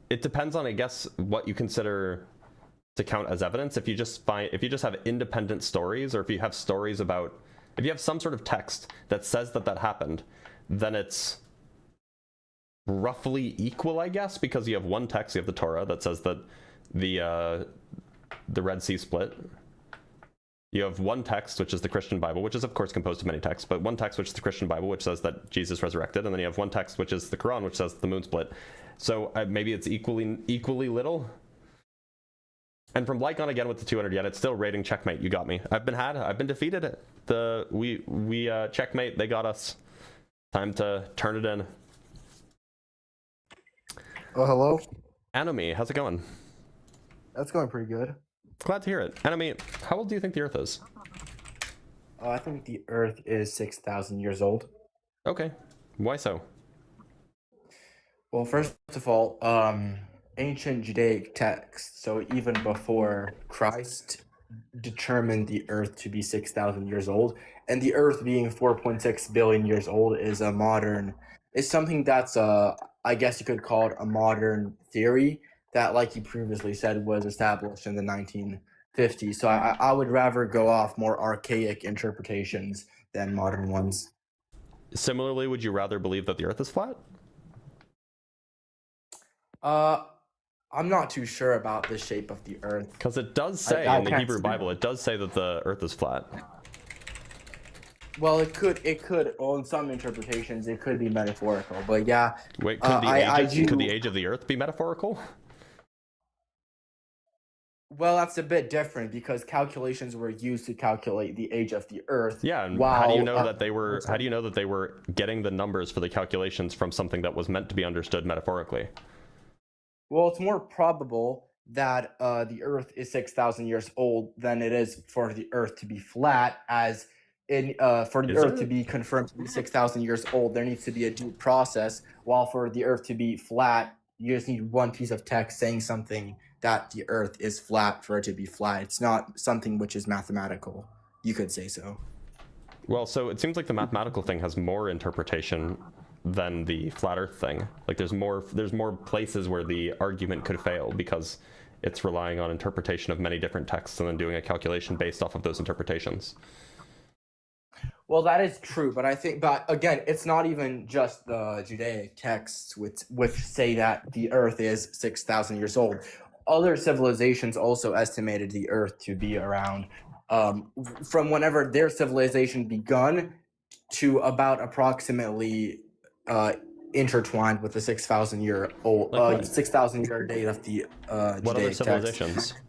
It depends on, I guess, what you consider to count as evidence. If you just have independent stories, or if you have stories about, if you have some sort of text that says that happened, then it's roughly equal, I guess, because you have one text, you have the Torah that says that the Red Sea split. You have one text, which is the Christian Bible, which is of course composed of many texts, but one text, which is the Christian Bible, which says that Jesus resurrected, and then you have one text, which is the Quran, which says the moon split. So maybe it's equally little. And from Lycon again with the 200 yen, it's still rating checkmate. You got me. I've been defeated. We checkmate. They got us. Time to turn it in. Oh, hello. Enemy, how's it going? That's going pretty good. Glad to hear it. Enemy, how old do you think the Earth is? I think the Earth is 6,000 years old. Okay. Why so? Well, first of all, ancient Judaic texts, so even before Christ, determined the Earth to be 6,000 years old, and the Earth being 4.6 billion years old is something that's I guess you could call it a modern theory that, like you previously said, was established in the 1950s. So I would rather go off more archaic interpretations than modern ones. Similarly, would you rather believe that the Earth is flat? I'm not too sure about the shape of the Earth. Because it does say in the Hebrew Bible, it does say that the Earth is flat. Well, it could, well, in some interpretations, it could be metaphorical, but yeah. Wait, could the age of the Earth be metaphorical? Well, that's a bit different because calculations were used to calculate the age of the Earth. Yeah, and how do you know that they were? How do you know that they were getting the numbers for the calculations from something that was meant to be understood metaphorically? Well, it's more probable that the Earth is 6,000 years old than it is for the Earth to be flat, as for the Earth to be confirmed to be 6,000 years old, there needs to be a due process, while for the Earth to be flat, you just need one piece of text saying something that the Earth is flat for it to be flat. It's not something which is mathematical. You could say so. Well, so it seems like the mathematical thing has more interpretation than the flat Earth thing. Like there's more places where the argument could fail because it's relying on interpretation of many different texts and then doing a calculation based off of those interpretations. Well, that is true, but again, it's not even just the Judaic texts which say that the Earth is 6,000 years old. Other civilizations also estimated the Earth to be around, from whenever their civilization begun to about approximately intertwined with the 6,000 year old 6,000 year date of the what other Judaic civilizations? text.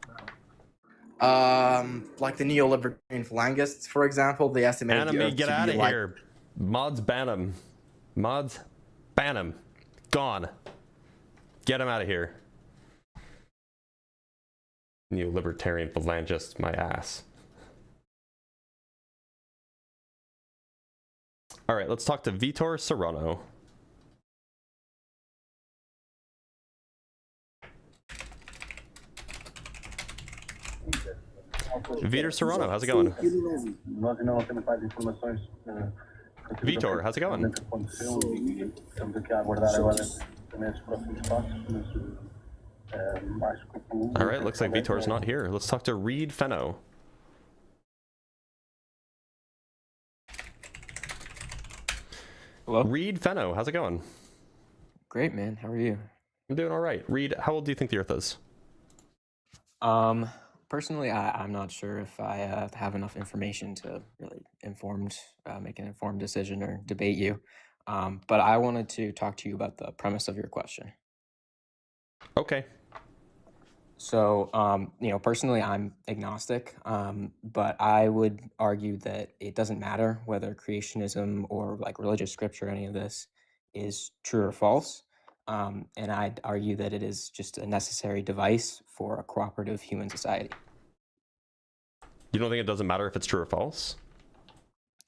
Like the neo-libertarian phalangists, for example, they estimated the Earth get to out be of here. Mods ban him. Mods ban him. Gone. Get him out of here. Neo-libertarian phalangist, my ass. All right, let's talk to Vitor Serrano. Vitor Serrano, how's it going? Vitor, how's it going? All right, looks like Vitor's not here. Let's talk to Reed Fenno. Hello? Reed Fenno, how's it going? Great, man. How are you? I'm doing all right. Reed, how old do you think the Earth is? Personally, I'm not sure if I have enough information to really make an informed decision or debate you. But I wanted to talk to you about the premise of your question. Okay. So, personally, I'm agnostic, but I would argue that it doesn't matter whether creationism or like religious scripture, any of this, is true or false. And I'd argue that it is just a necessary device for a cooperative human society. You don't think it doesn't matter if it's true or false?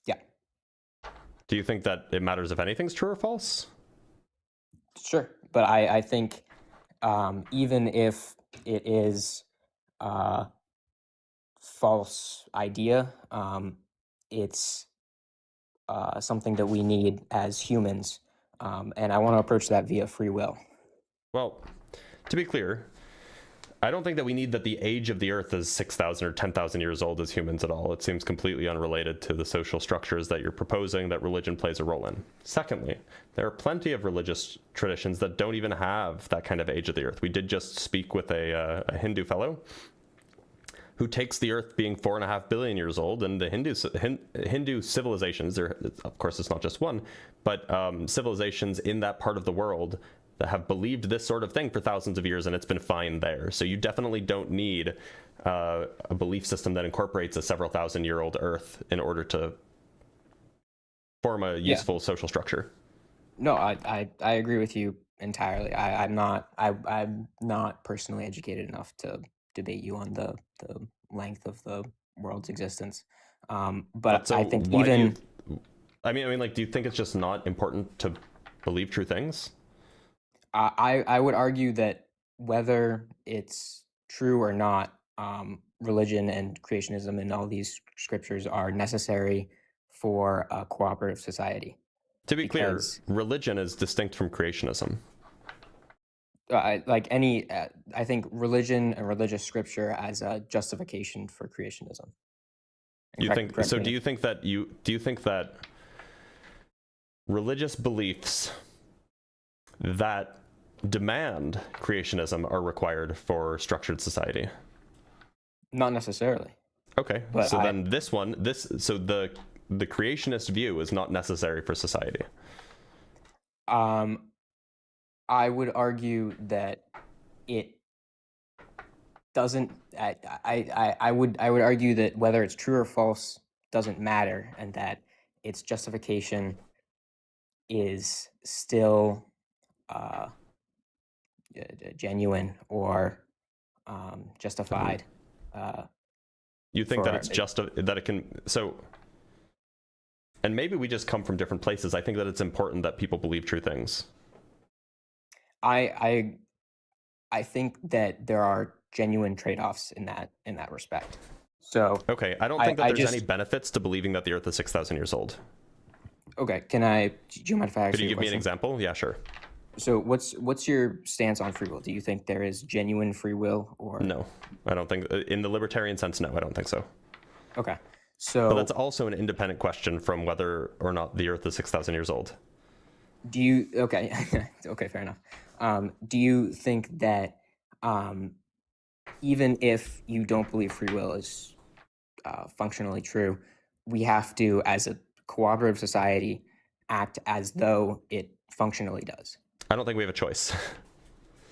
Yeah. Do you think that it matters if anything's true or false? Sure. But I think even if it is a false idea, it's something that we need as humans. And I want to approach that via free will. Well, to be clear, I don't think that we need that the age of the Earth is 6,000 or 10,000 years old as humans at all. It seems completely unrelated to the social structures that you're proposing that religion plays a role in. Secondly, there are plenty of religious traditions that don't even have that kind of age of the Earth. We did just speak with a Hindu fellow who takes the Earth being 4.5 billion years old, and the Hindu civilizations, of course it's not just one, but civilizations in that part of the world that have believed this sort of thing for thousands of years, and it's been fine there. So you definitely don't need a belief system that incorporates a several thousand-year-old Earth in order to form a useful social structure. No, I agree with you entirely. I'm not personally educated enough to debate you on the length of the world's existence. But so I think why do even I mean, like, do you think it's just not important to believe true things? I would argue that whether it's true or not, religion and creationism and all these scriptures are necessary for a cooperative society. To be clear, religion is distinct from creationism. I think religion and religious scripture as a justification for creationism. You think so? Do you think that religious beliefs that demand creationism are required for structured society? Not necessarily. Okay, but so then the creationist view is not necessary for society. I would argue that it doesn't. I would argue that whether it's true or false doesn't matter, and that its justification is still genuine or justified. You think that it's that it can and maybe we just come from different places. I think that it's important that people believe true things. I think that there are genuine trade-offs in that respect. So okay, I don't think that there's any benefits to believing that the Earth is 6,000 years old. Okay, do you mind if I ask Could you give me an example? Yeah, sure. So what's your stance on free will? Do you think there is genuine free will, or no? I don't think, in the libertarian sense, no, I don't think so. Okay, so but that's also an independent question from whether or not the Earth is 6,000 years old. Do you okay? Okay, fair enough. Do you think that even if you don't believe free will is functionally true, we have to, as a cooperative society, act as though it funcally does? I don't think we have a choice.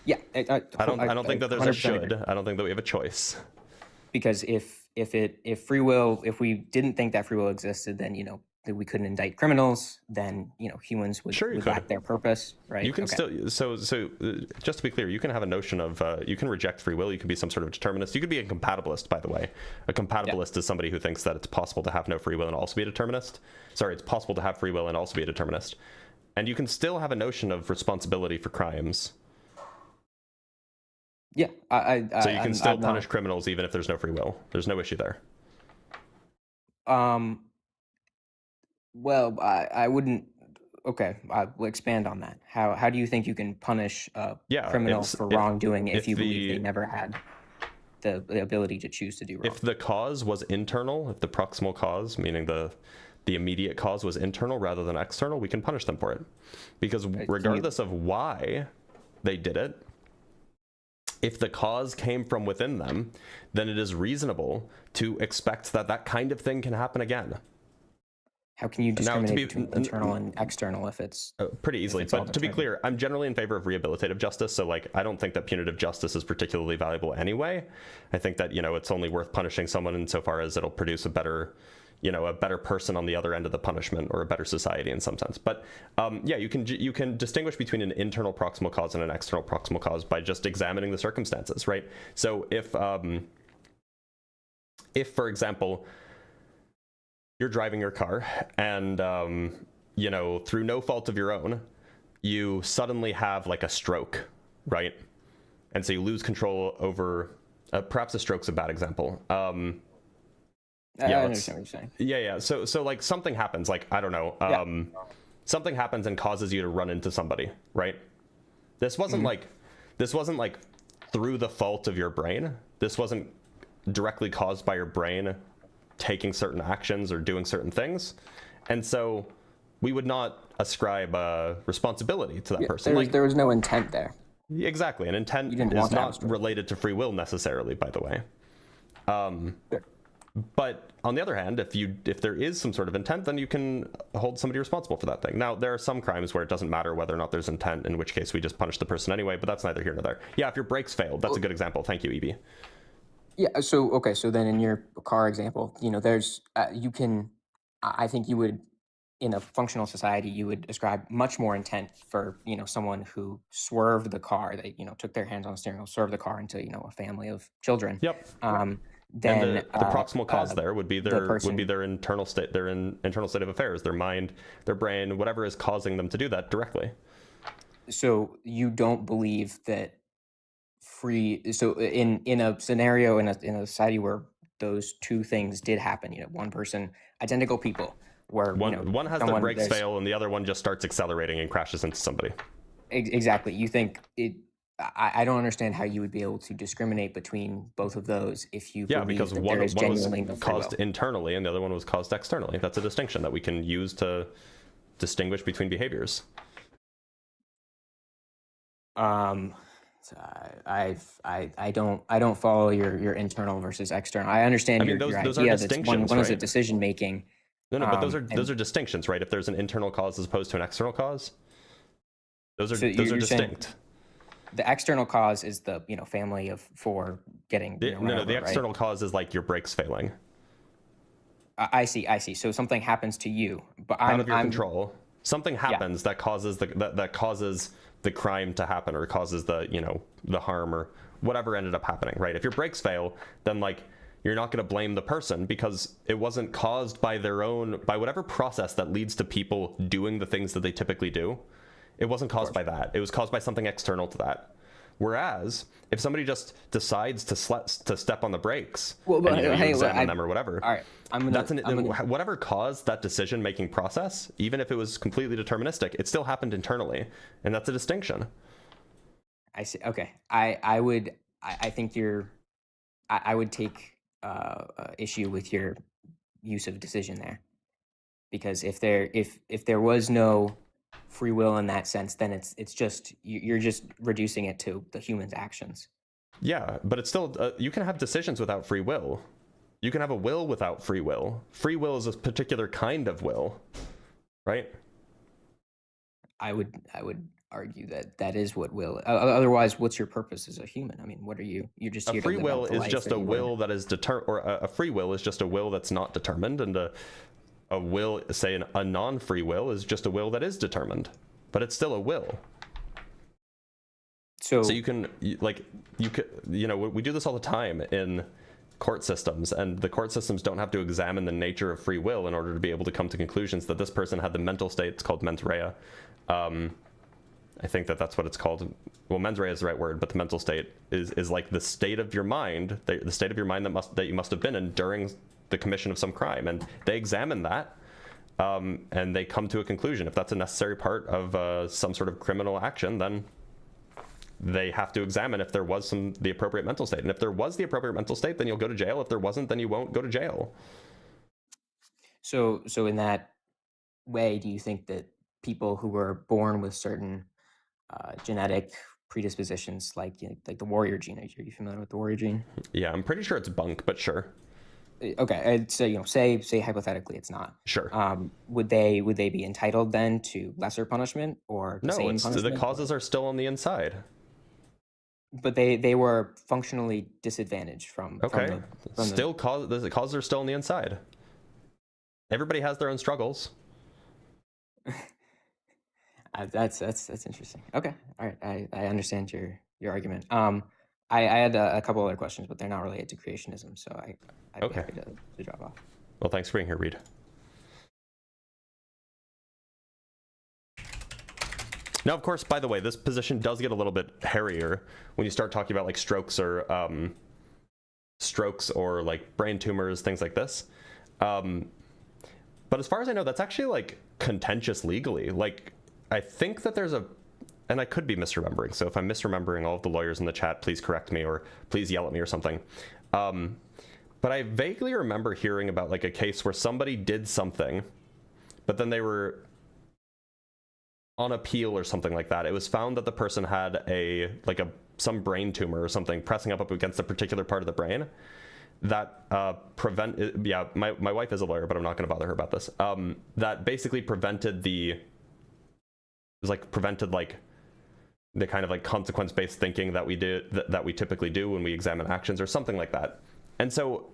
Yeah, I don't think that there's a should. I don't think that we have a choice. Because if free will, if we didn't think that free will existed, then that we couldn't indict criminals, then humans would lack their purpose, right? You can still just to be clear, you can have a notion of you can reject free will. You can be some sort of determinist. You could be a compatibilist, by the way. A compatibilist is somebody who thinks that it's possible to have no free will and also be a determinist. Sorry, it's possible to have free will and also be a determinist. And you can still have a notion of responsibility for crimes. Yeah, so you can still punish criminals even if there's no free will. There's no issue there. Well, I wouldn't. Okay, we'll expand on that. How do you think you can punish a criminal for wrongdoing if you believe they never had the ability to choose to do wrong? If the cause was internal, if the proximal cause, meaning the immediate cause, was internal rather than external, we can punish them for it. Because regardless of why they did it, if the cause came from within them, then it is reasonable to expect that that kind of thing can happen again. How can you discriminate between internal and external if it's pretty easily? But to be clear, I'm generally in favor of rehabilitative justice. So I don't think that punitive justice is particularly valuable anyway. I think that it's only worth punishing someone insofar as it'll produce a better person on the other end of the punishment, or a better society in some sense. But you can distinguish between an internal proximal cause and an external proximal cause by just examining the circumstances, right? So if for example, you're driving your car and through no fault of your own, you suddenly have a stroke, right? And so you lose control over perhaps a stroke's a bad example. I understand what you're saying. Yeah. So something happens, I don't know, something happens and causes you to run into somebody, right? This wasn't this wasn't through the fault of your brain. This wasn't directly caused by your brain taking certain actions or doing certain things. And so we would not ascribe responsibility to that person. There was no intent there. Exactly. And intent is not related to free will necessarily, by the way. But on the other hand, if there is some sort of intent, then you can hold somebody responsible for that thing. Now, there are some crimes where it doesn't matter whether or not there's intent, in which case we just punish the person anyway, but that's neither here nor there. Yeah, if your brakes failed, that's a good example. Thank you, EB. Yeah, so, okay, so then in your car example, you know, there's, I think you would, in a functional society, you would ascribe much more intent for, you know, someone who swerved the car, they, you know, took their hands on the steering wheel, swerved the car into, you know, a family of children. Yep. Then and the proximal cause there would be their internal state, internal state of affairs, their mind, their brain, whatever is causing them to do that directly. So you don't believe that so in a scenario in a society where those two things did happen, you know, one person, identical people, where one has the brakes fail and the other one just starts accelerating and crashes into somebody. Exactly. You think it? I don't understand how you would be able to discriminate between both of those if you believe because that one there is was genuinely no free caused will. internally and the other one was caused externally. That's a distinction that we can use to distinguish between behaviors. So I don't follow your internal versus external. I understand your idea that one is a decision making. No, but those are distinctions, right? If there's an internal cause as opposed to an external cause, those are distinct. The external cause is the family of four getting. The external cause is like your brakes failing. I see. So something happens to you, but out of your control. Something happens that causes that causes the crime to happen, or causes the harm or whatever ended up happening, right? If your brakes fail, then you're not going to blame the person because it wasn't caused by by whatever process that leads to people doing the things that they typically do. It wasn't caused by that. It was caused by something external to that. Whereas if somebody just decides to step on the brakes, examine them or whatever, all right, whatever caused that decision-making process, even if it was completely deterministic, it still happened internally, and that's a distinction. I see. Okay, I would take issue with your use of decision there, because if there was no free will in that sense, then it's just you're just reducing it to the human's actions. Yeah, but it's still you can have decisions without free will. You can have a will without free will. Free will is a particular kind of will, right? I would argue that is what will. Otherwise, what's your purpose as a human? I mean, what are you? You're just here a free to live will out the is life just that a you will live. that is or a free will is just a will that's not determined, and a will, say a non-free will, is just a will that is determined, but it's still a will. So you can we do this all the time in court systems, and the court systems don't have to examine the nature of free will in order to be able to come to conclusions that this person had the mental state. It's called mens rea. I think that's what it's called. Well, mens rea is the right word, but the mental state is like the state of your mind, the state of your mind that you must have been in during the commission of some crime, and they examine that, and they come to a conclusion. If that's a necessary part of some sort of criminal action, then they have to examine if there was the appropriate mental state. And if there was the appropriate mental state, then you'll go to jail. If there wasn't, then you won't go to jail. So in that way, do you think that people who were born with certain genetic predispositions, like the warrior gene, are you familiar with the warrior gene? Yeah, I'm pretty sure it's bunk, but sure. Okay, so say hypothetically it's not. Sure. Would they be entitled then to lesser punishment or the same punishment? The causes are still on the inside. But they were functionally disadvantaged from. Okay. The causes are still on the inside. Everybody has their own struggles. That's interesting. Okay, all right, I understand your argument. I had a couple other questions, but they're not related to creationism, so I'd be happy to drop off. Well, thanks for being here, Reed. Now, of course, by the way, this position does get a little bit hairier when you start talking about strokes or brain tumors, things like this. But as far as I know, that's actually contentious legally. I think that there's and I could be misremembering. So if I'm misremembering, all of the lawyers in the chat, please correct me or please yell at me or something. But I vaguely remember hearing about a case where somebody did something, but then they were on appeal or something like that. It was found that the person had some brain tumor or something pressing up against a particular part of the brain. that yeah, my wife is a lawyer, but I'm not going to bother her about this. That basically prevented the kind of like consequence-based thinking that we typically do when we examine actions or something like that. And so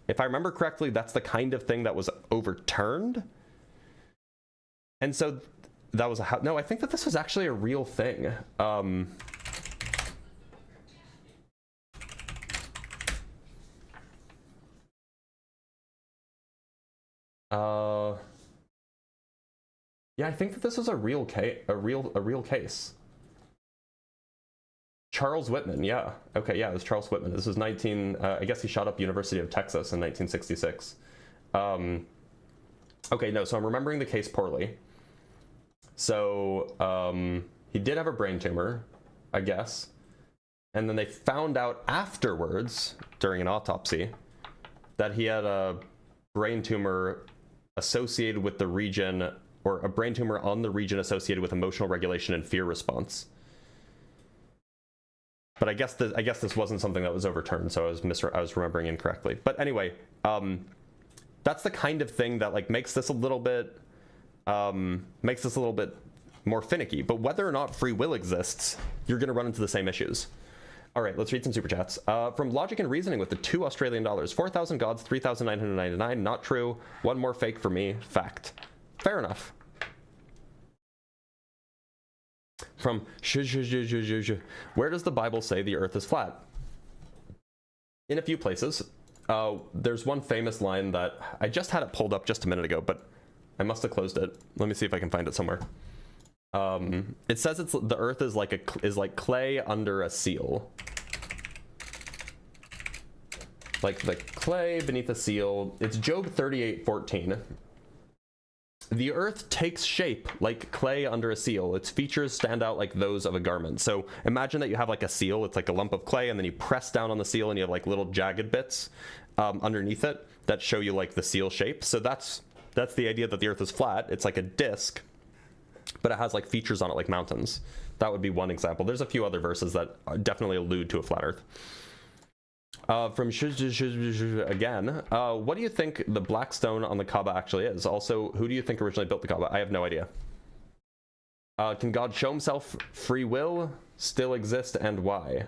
if I remember correctly, that's the kind of thing that was overturned. And so that was no, I think that this was actually a real thing. Yeah, I think that this was a real case. Charles Whitman, yeah. Okay, yeah, it was Charles Whitman. This was I guess he shot up University of Texas in 1966. Okay, no, so I'm remembering the case poorly. So he did have a brain tumor, I guess. And then they found out afterwards, during an autopsy, that he had a brain tumor associated with the region, or a brain tumor on the region associated with emotional regulation and fear response. But I guess this wasn't something that was overturned, so I was remembering incorrectly. But anyway, that's the kind of thing that like makes this a little bit more finicky. But whether or not free will exists, you're going to run into the same issues. All right, let's read some super chats. From Logic and Reasoning with the $2 Australian, 4,000 gods, 3,999. Not true. One more fake for me. Fact. Fair enough. From where does the Bible say the earth is flat? In a few places. There's one famous line that I just had it pulled up just a minute ago, but I must have closed it. Let me see if I can find it somewhere. It says the earth is like clay under a seal. Like the clay beneath a seal. It's Job 38:14. The earth takes shape like clay under a seal. Its features stand out like those of a garment. So imagine that you have like a seal. It's like a lump of clay, and then you press down on the seal and you have like little jagged bits underneath it that show you like the seal shape. So that's the idea that the earth is flat. It's like a disc, but it has like features on it like mountains. That would be one example. There's a few other verses that definitely allude to a flat earth. From again, what do you think the black stone on the Kaaba actually is? Also, who do you think originally built the Kaaba? I have no idea. Can God show himself? Free will still exist, and why?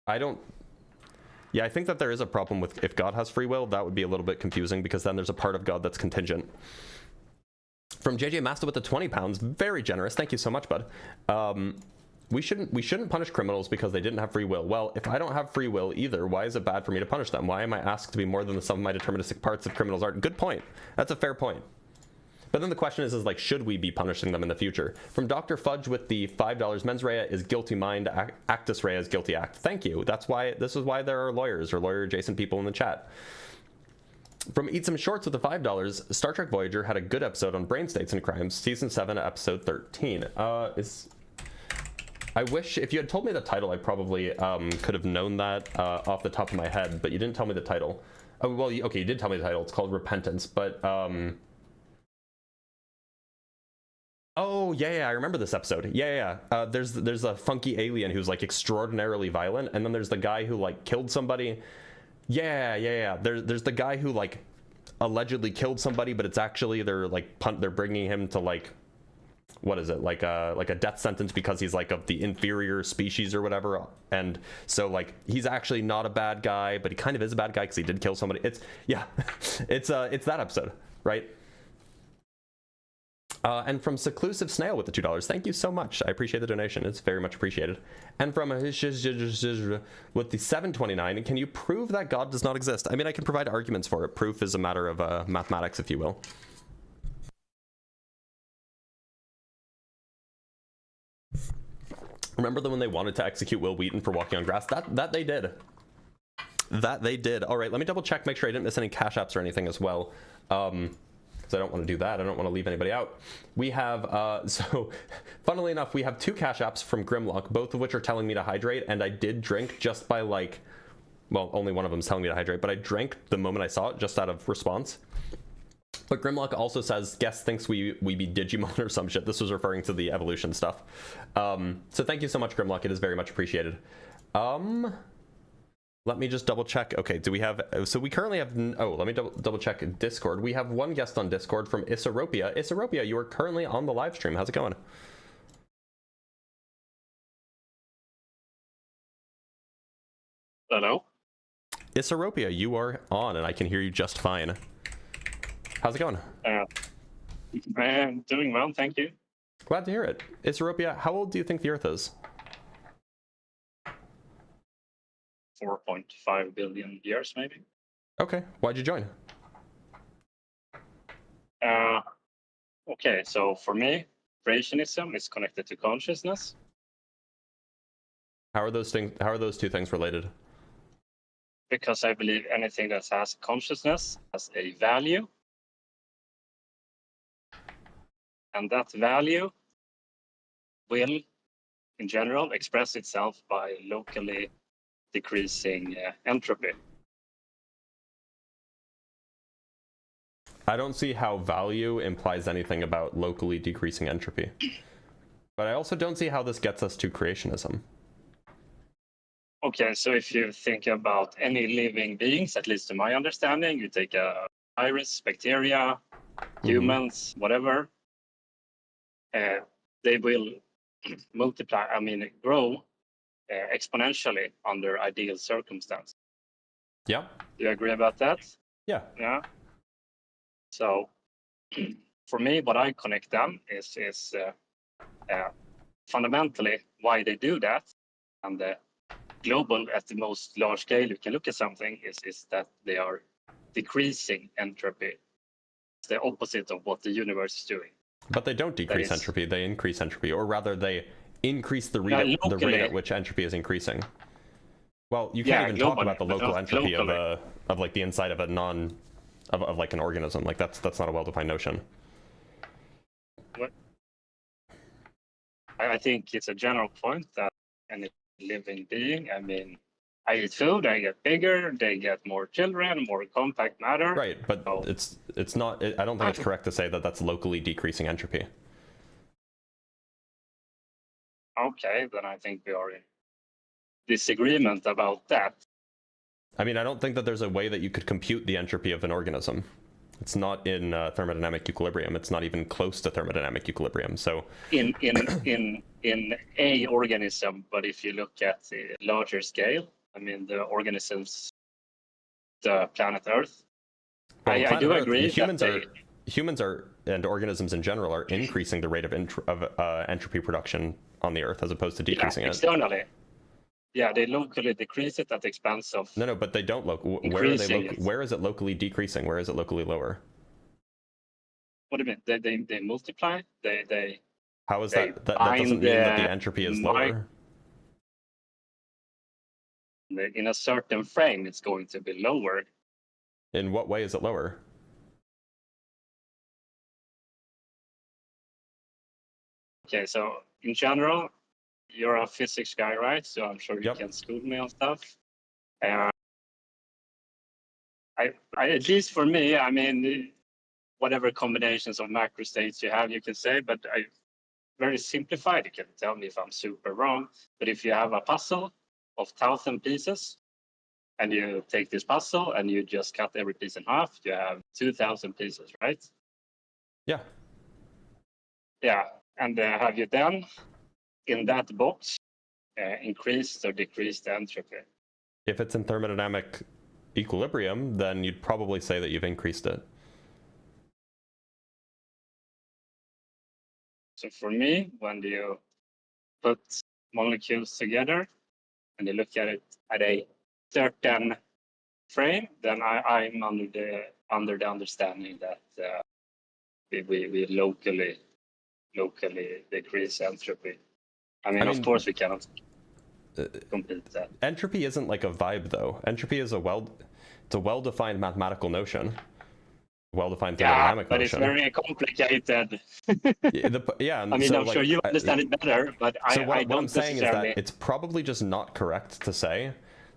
Yeah, I think that there is a problem with if God has free will. That would be a little bit confusing, because then there's a part of God that's contingent. From JJ Master with the 20 pounds, very generous. Thank you so much, bud. We shouldn't punish criminals because they didn't have free will. Well, if I don't have free will either, why is it bad for me to punish them? Why am I asked to be more than the sum of my deterministic parts if criminals aren't? Good point. That's a fair point. But then the question is like, should we be punishing them in the future? From Dr. Fudge with the $5, mens rea is guilty mind, actus rea is guilty act. Thank you. This is why there are lawyers or lawyer adjacent people in the chat. From Eat Some Shorts with the $5, Star Trek Voyager had a good episode on brain states and crimes, season 7, episode 13. I wish, if you had told me the title, I probably could have known that off the top of my head, but you didn't tell me the title. Oh, well, okay, you did tell me the title. It's called Repentance, but... Oh, yeah, I remember this episode. Yeah. There's a funky alien who's, like, extraordinarily violent, and then there's the guy who, like, killed somebody. Yeah. There's the guy who, like, allegedly killed somebody, but it's actually they're bringing him to, like... what is it, like a death sentence because he's like of the inferior species or whatever, and so like he's actually not a bad guy, but he kind of is a bad guy because he did kill somebody. It's that episode, right? And from Seclusive Snail with the $2, thank you so much. I appreciate the donation. It's very much appreciated. And from with the $7.29, can you prove that God does not exist? I mean, I can provide arguments for it. Proof is a matter of mathematics, if you will. Remember when they wanted to execute Will Wheaton for walking on grass? That they did. That they did. All right, let me double check, make sure I didn't miss any cash apps or anything as well. Because I don't want to do that. I don't want to leave anybody out. We have, so funnily enough, we have 2 cash apps from Grimlock, both of which are telling me to hydrate, and I did drink just by like, well, only one of them is telling me to hydrate, but I drank the moment I saw it just out of response. But Grimlock also says, guess thinks we be Digimon or some shit. This was referring to the evolution stuff. So thank you so much, Grimlock. It is very much appreciated. Let Let me just double check. Okay, do we have, so we currently have, oh, let me double check Discord. We have one guest on Discord from Isaropia. Isaropia, you are currently on the live stream. How's it going? Hello? Isaropia, you are on and I can hear you just fine. How's it going? I am doing well, thank you. Glad to hear it. Isaropia, how old do you think the Earth is? 4.5 billion years, maybe. Okay, why'd you join? Okay, so for me, creationism is connected to consciousness. How are those two things related? Because I believe anything that has consciousness has a value. And that value will, in general, express itself by locally decreasing entropy. I don't see how value implies anything about locally decreasing entropy. But I also don't see how this gets us to creationism. Okay, so if you think about any living beings, at least to my understanding, you take a virus, bacteria, humans, whatever, they will multiply, grow exponentially under ideal circumstances. Yeah. Do you agree about that? Yeah. Yeah. So for me, what I connect them is fundamentally why they do that. And the global, at the most large scale, you can look at something is that they are decreasing entropy. It's the opposite of what the universe is doing. But they don't decrease entropy, they increase entropy, or rather they increase the rate at which entropy is increasing. Well, you can't even talk about the local entropy of like the inside of a of like an organism. Like that's not a well-defined notion. What? I think it's a general point that any living being, I eat food, I get bigger, they get more children, more compact matter. Right, but it's not, I don't think it's correct to say that that's locally decreasing entropy. Okay, then I think we are in disagreement about that. I don't think that there's a way that you could compute the entropy of an organism. It's not in thermodynamic equilibrium. It's not even close to thermodynamic equilibrium. So in a organism, but if you look at the larger scale, the organisms, the planet Earth, well, I do agree. Humans are and organisms in general are increasing the rate of entropy production on the Earth as opposed to decreasing it. Externally. Yeah, they locally decrease it at the expense of. No, but they don't where is it locally decreasing? Where is it locally lower? What do you mean? They multiply. They. How is that? That doesn't mean that the entropy is lower. In a certain frame, it's going to be lower. In what way is it lower? Okay, so in general, you're a physics guy, right? So I'm sure you can school me on stuff. At least for me, whatever combinations of macro states you have, you can say, but very simplified. You can tell me if I'm super wrong. But if you have a puzzle of 1,000 pieces, and you take this puzzle and you just cut every piece in half, you have 2,000 pieces, right? Yeah. Yeah, and have you then, in that box, increased or decreased the entropy? If it's in thermodynamic equilibrium, then you'd probably say that you've increased it. So for me, when you put molecules together and you look at it at a certain frame, then I'm under the understanding that we locally decrease entropy. Of course we cannot complete that. Entropy isn't like a vibe, though. Entropy is a well-defined mathematical notion. Well-defined thermodynamic but notion. It's very complicated. I'm sure you understand it better, but I don't what I'm saying is that necessarily. it's probably just not correct to say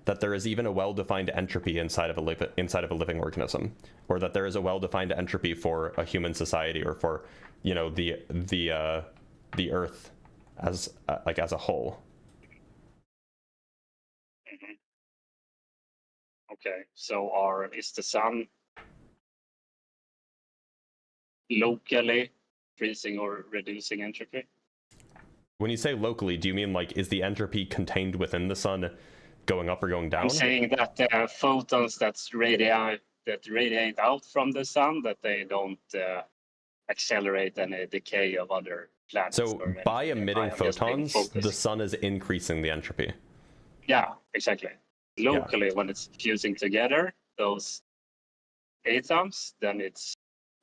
that there is even a well-defined entropy inside of a living organism, or that there is a well-defined entropy for a human society, or for the Earth as a whole. Okay, so is the sun locally increasing or reducing entropy? When you say locally, do you mean like is the entropy contained within the sun going up or going down? I'm saying that the photons that radiate out from the sun, that they don't accelerate any decay of other planets. So by emitting I'm just being photons, the focused. sun is increasing the entropy. Yeah, exactly. Locally, when it's fusing together, those atoms, then it's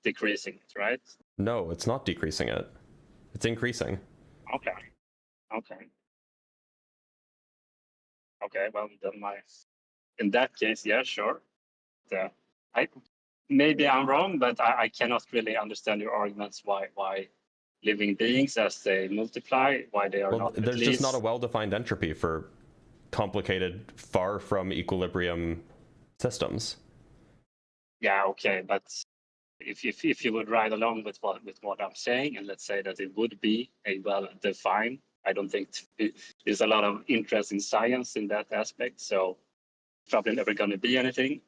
decreasing it, right? No, it's not decreasing it. It's increasing. Okay. Okay, well, then in that case, yeah, sure. Maybe I'm wrong, but I cannot really understand your arguments why living beings, as they multiply, why they are Well, not at there's just not a least- well-defined entropy for complicated, far from equilibrium systems. Yeah, okay, but if you would ride along with what I'm saying, and let's say that it would be a well-defined, I don't think there's a lot of interest in science in that aspect, so probably never going to be anything.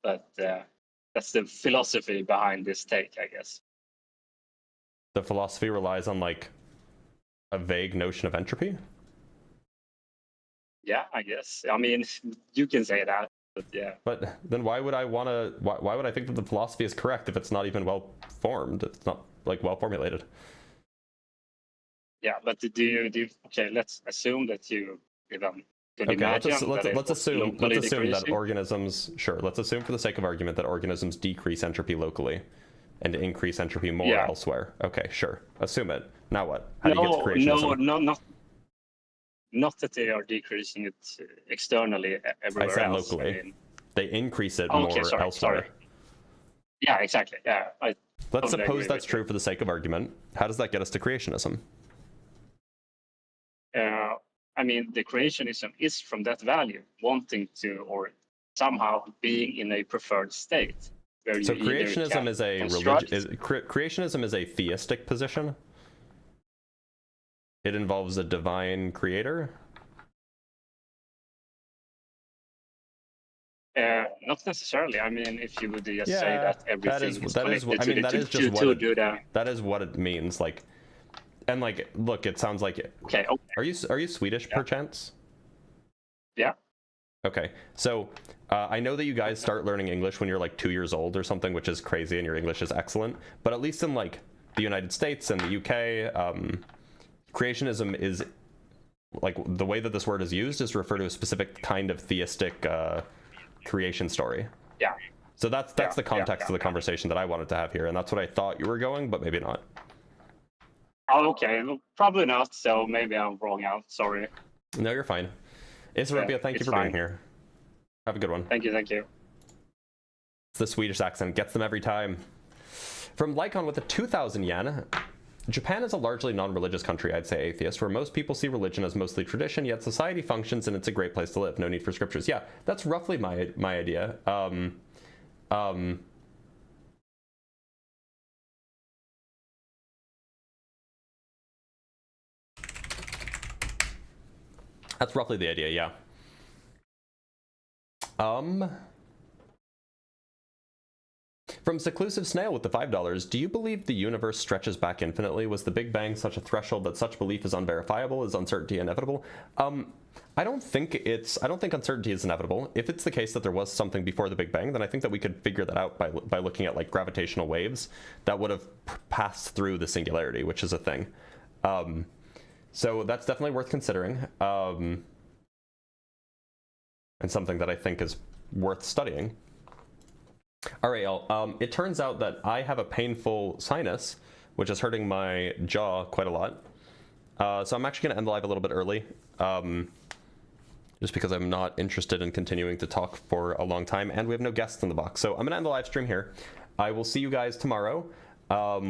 But that's the philosophy behind this take, I guess. The philosophy relies on like a vague notion of entropy. Yeah, I guess. I mean, you can say that, but yeah. But then why would I want to? Why would I think that the philosophy is correct if it's not even well formed? It's not like well formulated. Yeah, but do you? Okay, let's assume that you even could Okay, imagine let's assume that decreasing. organisms. Sure, let's assume for the sake of argument that organisms decrease entropy locally, and increase entropy more elsewhere. Okay, sure. Assume it. Now what? How do you get to creationism? Not that they are decreasing it externally everywhere I said else. locally. I mean, they increase it more elsewhere. Sorry. Yeah, exactly. Yeah. Let's totally suppose agree that's with true for the sake of argument. How does that get us to creationism? I mean, the creationism is from that value, wanting to or somehow being in a preferred state. Where So you either creationism can is a construct- creationism is a theistic position. It involves a divine creator. Not necessarily. I mean, if you would just say that everything that is is I connected mean to that the- is just to what do that. that is what it means. Like, and like, look, it sounds like it. Okay. Are you Swedish perchance? Yeah. Okay, so I know that you guys start learning English when you're like 2 years old or something, which is crazy, and your English is excellent. But at least in like the United States and the UK, creationism is like the way that this word is used is to refer to a specific kind of theistic creation story. Yeah. So that's the context of the conversation that I wanted to have here, and that's what I thought you were going, but maybe not. Oh, okay. Well, probably not. So maybe I'm wrong out. Sorry. No, you're fine. Isarupia, thank you it's for fine. being here. Have a good one. Thank you. It's the Swedish accent, gets them every time. From Lycon with a 2,000 yen. Japan is a largely non-religious country, I'd say atheist, where most people see religion as mostly tradition, yet society functions and it's a great place to live. No need for scriptures. Yeah, that's roughly my idea. That's roughly the idea, yeah. From Seclusive Snail with the $5, do you believe the universe stretches back infinitely? Was the Big Bang such a threshold that such belief is unverifiable? Is uncertainty inevitable? I don't think uncertainty is inevitable. If it's the case that there was something before the Big Bang, then I think that we could figure that out by looking at like gravitational waves that would have passed through the singularity, which is a thing. So that's definitely worth considering, and something that I think is worth studying. All right, y'all. It turns out that I have a painful sinus, which is hurting my jaw quite a lot. So I'm actually going to end the live a little bit early, just because I'm not interested in continuing to talk for a long time, and we have no guests in the box. So I'm going to end the live stream here. I will see you guys tomorrow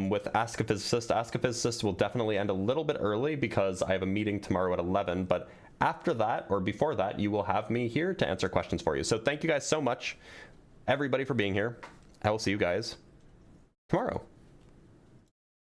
with Ask a Physicist. Ask a Physicist will definitely end a little bit early because I have a meeting tomorrow at 11, but after that, or before that, you will have me here to answer questions for you. So thank you guys so much, everybody, for being here. I will see you guys tomorrow.